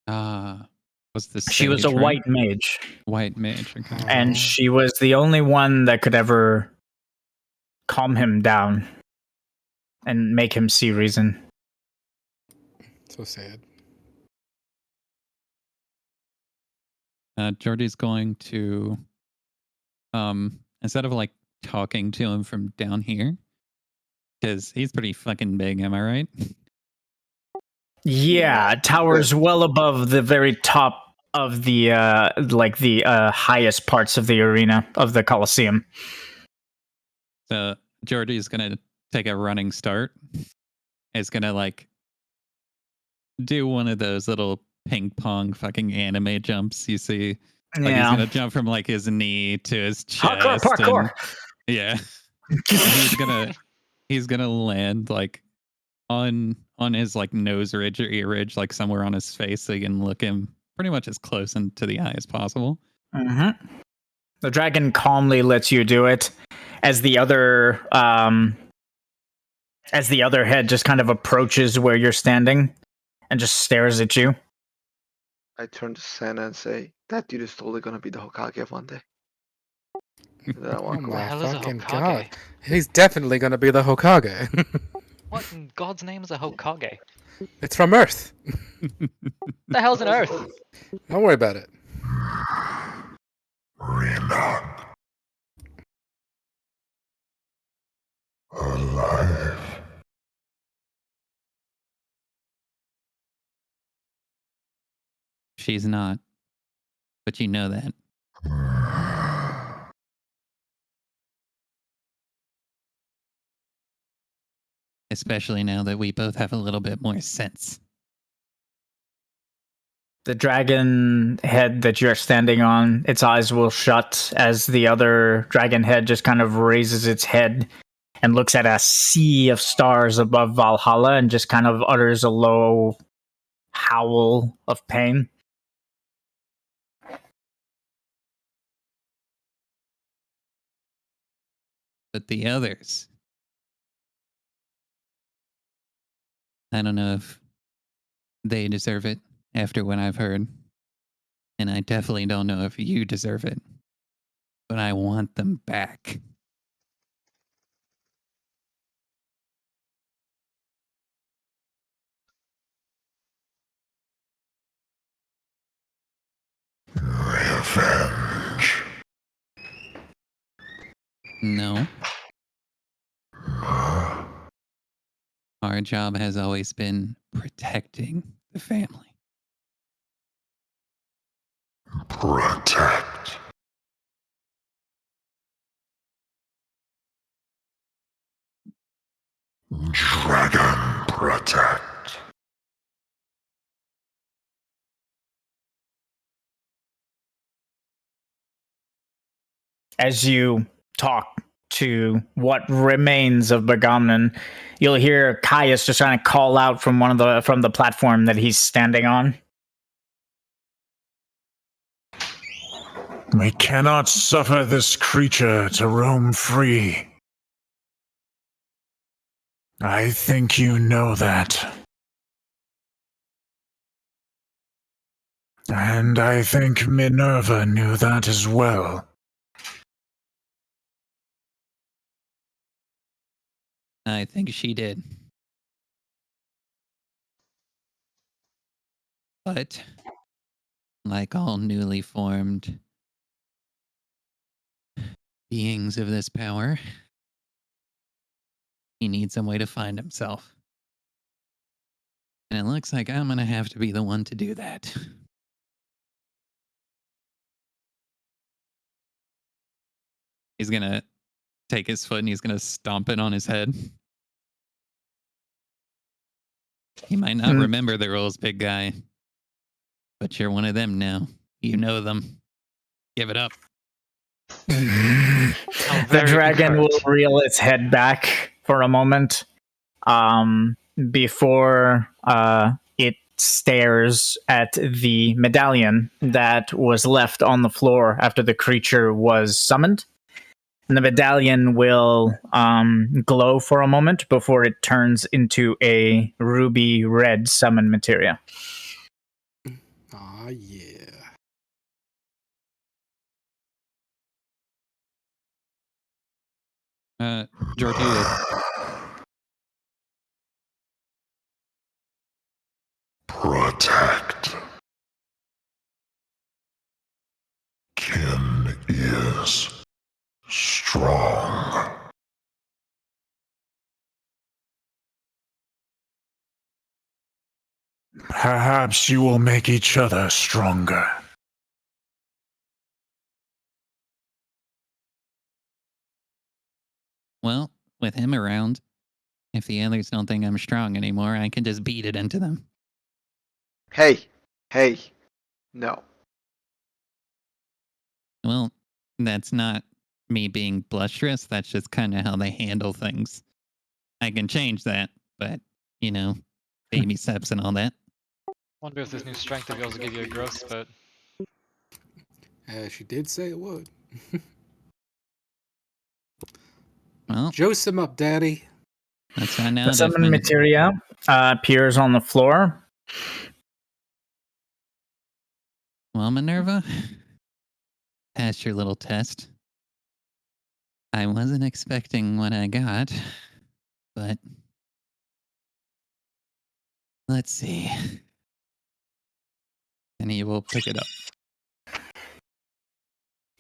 Was the She was a sage, right? white mage. White mage. Okay. And she was the only one that could ever calm him down and make him see reason. So sad. Georgie's going to, instead of like talking to him from down here, because he's pretty fucking big, am I right? Yeah, towers well above the very top of the highest parts of the arena of the Colosseum. So Georgie's gonna take a running start. Is gonna like do one of those little ping pong fucking anime jumps you see. Like he's gonna jump from like his knee to his chest. Parkour. And, yeah. And he's gonna land like on his like nose ridge or ear ridge, like somewhere on his face, so you can look him pretty much as close into the eye as possible. Mm-hmm. The dragon calmly lets you do it as the other head just kind of approaches where you're standing and just stares at you. I turn to Senna and say, that dude is totally gonna be the Hokage of one day. Then I Oh walk my away. hell is a fucking Hokage? god. He's definitely gonna be the Hokage. What in God's name is a Hokage? It's from Earth. The hell's an Earth? Don't worry about it. Renock. Alive. She's not, but you know that. Especially now that we both have a little bit more sense. The dragon head that you're standing on, its eyes will shut as the other dragon head just kind of raises its head and looks at a sea of stars above Valhalla and just kind of utters a low howl of pain. But the others, I don't know if they deserve it after what I've heard. And I definitely don't know if you deserve it. But I want them back. Revenge. No. Our job has always been protecting the family. Protect. Dragon protect. As you talk to what remains of Begamnen, you'll hear Caius just trying to call out from from the platform that he's standing on. We cannot suffer this creature to roam free. I think you know that. And I think Minerva knew that as well. I think she did. But, like all newly formed beings of this power, he needs some way to find himself. And it looks like I'm going to have to be the one to do that. He's going to take his foot and he's going to stomp it on his head. He might not remember the rules, big guy. But you're one of them now. You know them. Give it up. The dragon will reel its head back for a moment before it stares at the medallion that was left on the floor after the creature was summoned. And the medallion will glow for a moment before it turns into a ruby red summon materia. Aw, yeah. Georgie, Protect. Kin is strong. Perhaps you will make each other stronger. well, with him around, if the others don't think I'm strong anymore, I can just beat it into them. Hey, no. Well, that's not me being blusterous. That's just kind of how they handle things. I can change that, but, you know, baby steps and all that. Wonder if this new strength of yours will give you a growth spurt. She did say it would. Well, Juice him up, Daddy. let's find out. The summon materia appears on the floor. Well, Minerva, passed your little test. I wasn't expecting what I got, but let's see. And he will pick it up.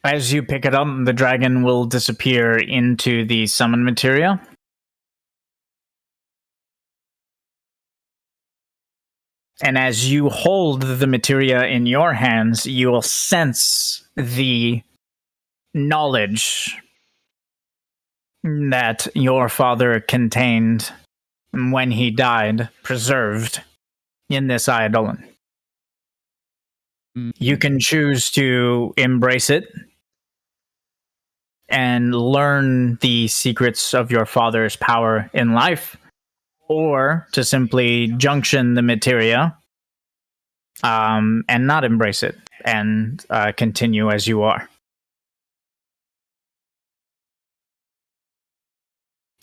As you pick it up, the dragon will disappear into the summon materia. And as you hold the materia in your hands, you will sense the knowledge that your father contained when he died, preserved in this eidolon. You can choose to embrace it and learn the secrets of your father's power in life, or to simply junction the materia and not embrace it and continue as you are.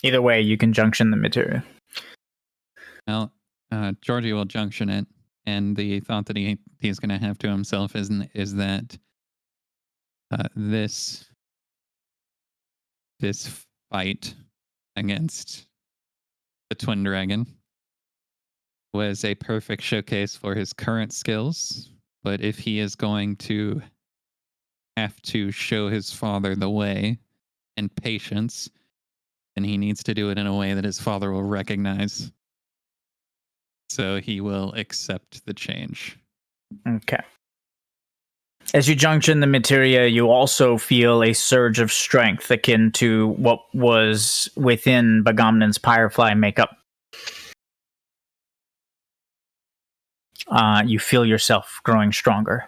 Either way, you can junction the materia. Well, Georgie will junction it, and the thought that he's going to have to himself is that this fight against the twin dragon was a perfect showcase for his current skills. But if he is going to have to show his father the way and patience, then he needs to do it in a way that his father will recognize. So he will accept the change. Okay. As you junction the materia, you also feel a surge of strength akin to what was within Bagamnan's Pyrefly makeup. You feel yourself growing stronger.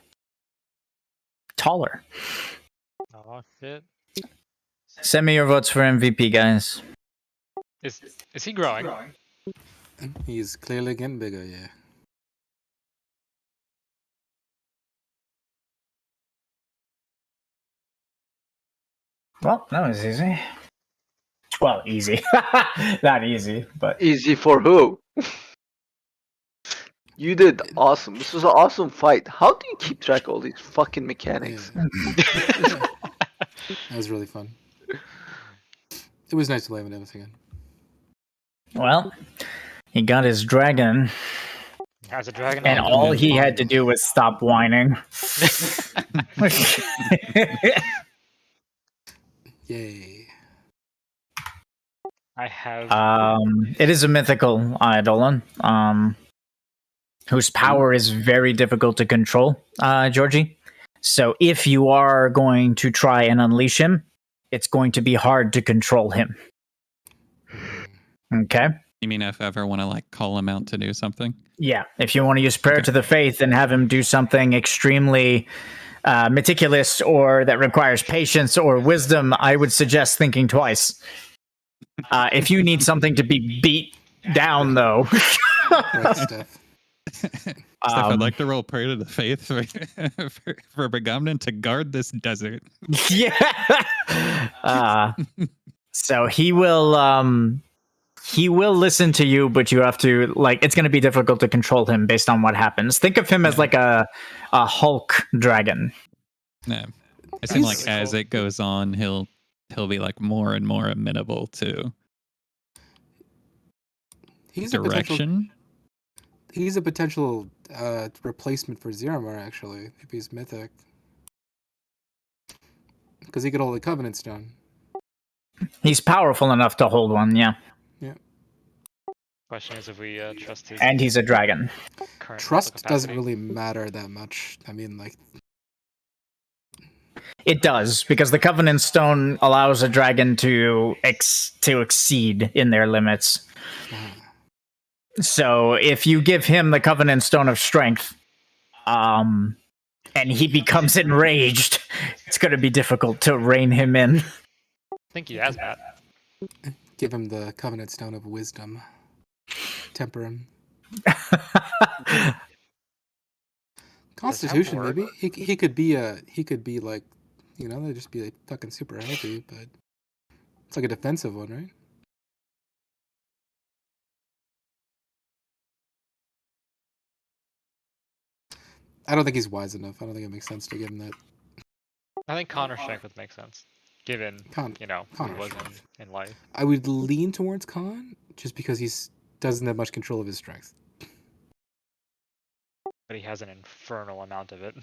Taller. Oh shit. Send me your votes for MVP, guys. Is he growing? He's clearly getting bigger, yeah. Well, that was easy. Well, easy. Not easy, but... Easy for who? You did awesome. This was an awesome fight. How do you keep track of all these fucking mechanics? That was really fun. It was nice to play with him again. Well, he got his dragon, Has a dragon. and on all it. he had to do was stop whining. Yay. I have. It is a mythical eidolon, whose power is very difficult to control, Georgie. So if you are going to try and unleash him, it's going to be hard to control him. Okay? You mean if I ever want to like call him out to do something? Yeah. If you want to use prayer to the faith and have him do something extremely meticulous or that requires patience or wisdom, I would suggest thinking twice. If you need something to be beat down, though. Right, Steph. Steph, I'd like to roll prayer to the faith for Begamnon to guard this desert. Yeah. So he will listen to you, but you have to it's going to be difficult to control him based on what happens. Think of him as like a Hulk dragon. Yeah. It seems like as it goes on, he'll be like more and more amenable to direction. He's a potential replacement for Ziramar, actually, if he's mythic. Because he could hold the Covenant Stone. He's powerful enough to hold one, yeah. Yeah. Question is if we trust his. And he's a dragon. Current Trust doesn't capacity. really matter that much. I mean, like... It does, because the Covenant Stone allows a dragon to exceed in their limits. So if you give him the Covenant Stone of Strength, and he becomes enraged, it's going to be difficult to rein him in. I think he has that. Give him the Covenant Stone of Wisdom. Temper him. Constitution, maybe. He could be like, they'd just be like fucking super healthy, but it's like a defensive one, right? I don't think he's wise enough. I don't think it makes sense to give him that. I think Connor strength would make sense, given who he was in life. I would lean towards Khan just because he doesn't have much control of his strength. But he has an infernal amount of it.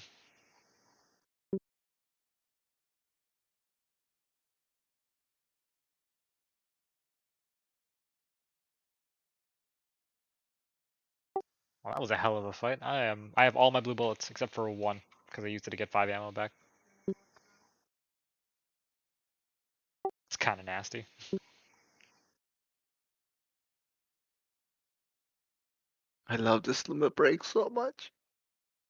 Well, that was a hell of a fight. I have all my blue bullets except for one because I used it to get 5 ammo back. It's kind of nasty. I love this limit break so much.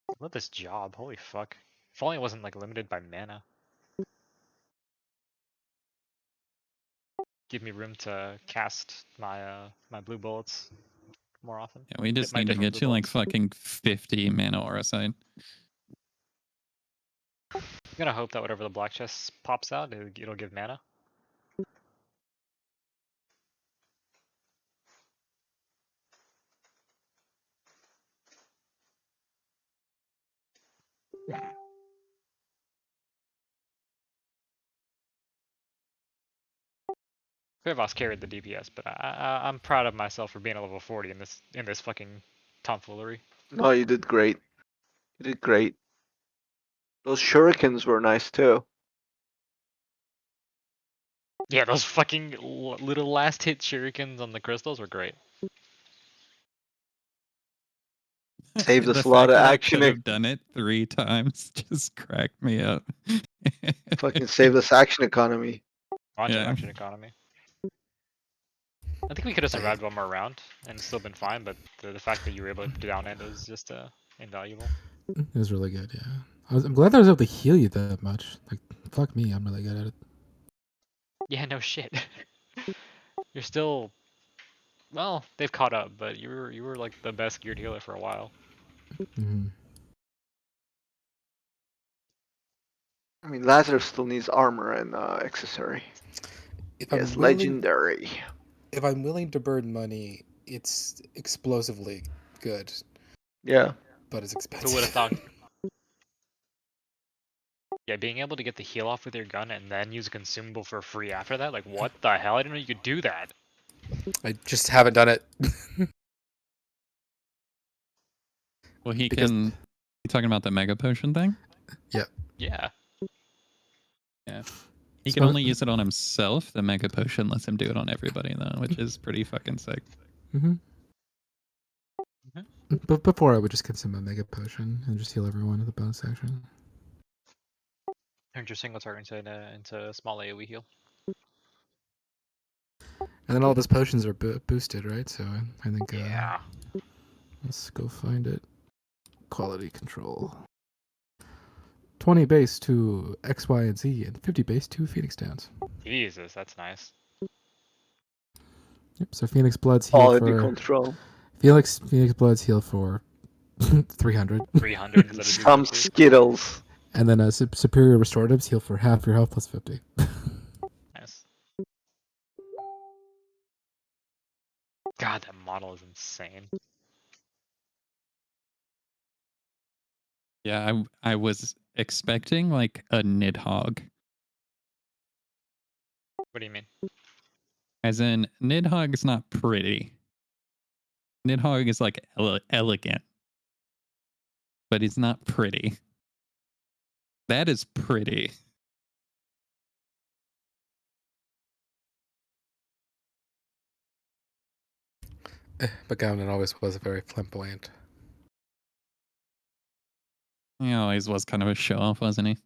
I love this job. Holy fuck. If only it wasn't like limited by mana. Give me room to cast my my blue bullets more often. Yeah, we just my need to different get blue you like bullets. fucking 50 mana aura sign. I'm gonna hope that whatever the black chest pops out, it'll give mana. Trevas carried the DPS, but I'm proud of myself for being a level 40 in this fucking tomfoolery. No, you did great. You did great. Those shurikens were nice too. Yeah, those fucking little last hit shurikens on the crystals were great. Saved us The a lot fact of that I action. could have done it 3 times just cracked me up. Fucking saved us action economy. Bunch of Yeah. action economy. I think we could have survived one more round and still been fine, but the fact that you were able to down it was just invaluable. It was really good, yeah. I'm glad that I was able to heal you that much. Like, fuck me, I'm really good at it. Yeah, no shit. You're still, well, they've caught up, but you were like the best geared healer for a while. Mm-hmm. I mean, Lazarus still needs armor and accessory. It's legendary. If I'm willing to burn money, it's explosively good. Yeah. but it's Who would have expensive. thought? Yeah, being able to get the heal off with your gun and then use a consumable for free after that, like what the hell? I didn't know you could do that. I just haven't done it. Well, he Because- can. You talking about the mega potion thing? Yeah. Yeah. He So- can only use it on himself. The mega potion lets him do it on everybody, though, which is pretty fucking sick. Mm-hmm. Mhm. But before I would just consume a mega potion and just heal everyone at the bonus action. Turn your single target into a small AoE heal. And then all of his potions are boosted, right? So I think. Yeah. Let's go find it. Quality control. 20 base to X, Y, and Z, and 50 base to Phoenix Downs. Jesus, that's nice. Yep. So Phoenix Bloods heal Quality for control. Phoenix Bloods heal for 300, 300 instead of Some 250. Skittles. and then Superior Restoratives heal for half your health plus 50. Nice. God, that model is insane. Yeah, I was expecting like a Nidhogg. What do you mean? As in, Nidhogg is not pretty. Nidhogg is like elegant, but he's not pretty. That is pretty. But Gavin always was very flamboyant. He always was kind of a show off, wasn't he?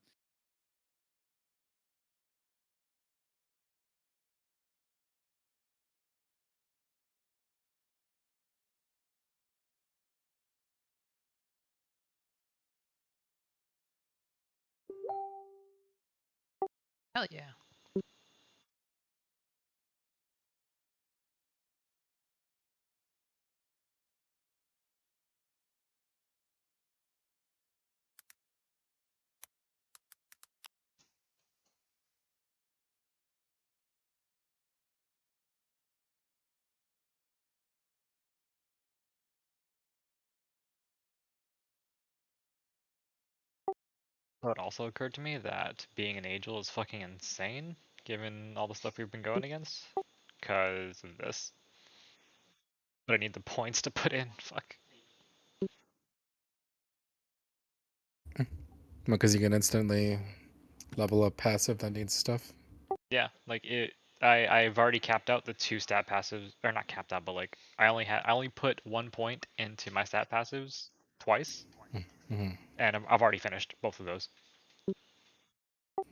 Hell yeah. So it also occurred to me that being an angel is fucking insane, given all the stuff we've been going against. Because of this. But I need the points to put in. Fuck. Because you can instantly level up passive that needs stuff. Yeah, like it. I've already capped out the 2 stat passives, or not capped out, but like I only put 1 point into my stat passives twice, Mm-hmm. and I've already finished both of those.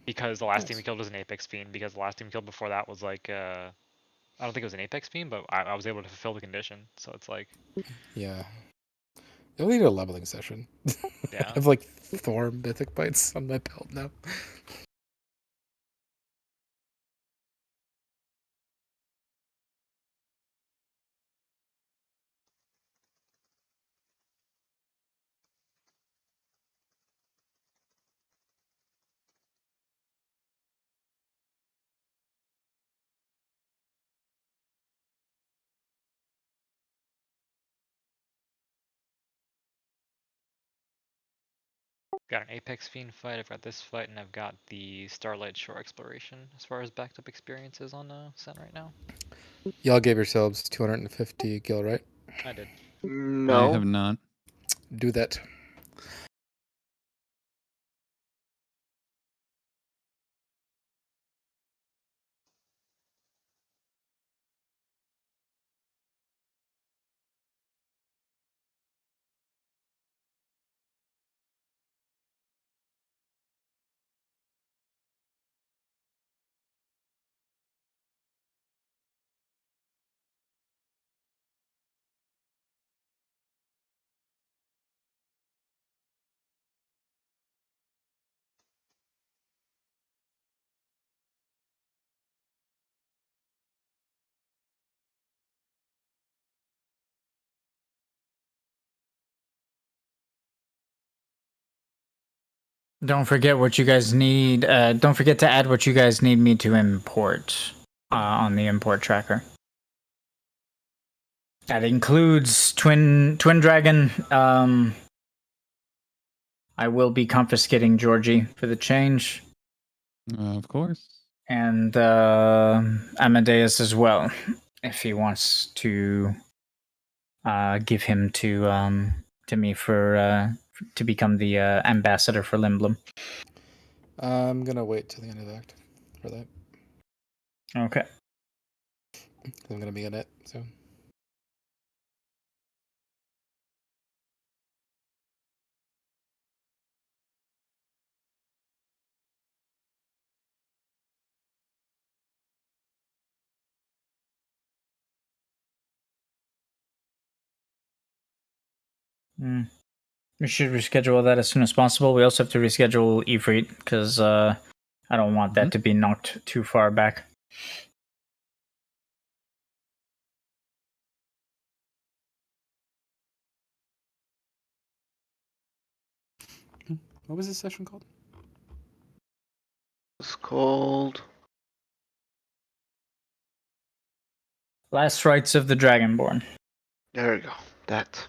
Because the last team Nice. we killed was an Apex Fiend, because the last team we killed before that was like I don't think it was an Apex Fiend, but I was able to fulfill the condition, so it's like Yeah. You'll need a leveling session. yeah. I have like 4 mythic bites on my belt now. Got an Apex Fiend fight, I've got this fight, and I've got the Starlight Shore exploration as far as backed up experiences on Sen right now. Y'all gave yourselves 250 gil, right? I did. I have No. not. Do that. Don't forget what you guys need. Don't forget to add what you guys need me to import on the import tracker. That includes Twin Dragon. I will be confiscating Georgie for the change, Of course. and Amadeus as well, if he wants to give him to me for to become the ambassador for Limblom. I'm gonna wait till the end of the act for that. Okay. I'm gonna be in it soon. We should reschedule that as soon as possible. We also have to reschedule Ifrit because I don't want that to be knocked too far back. What was this session called? It's called Last Rites of the Dragonborn. There we go. That.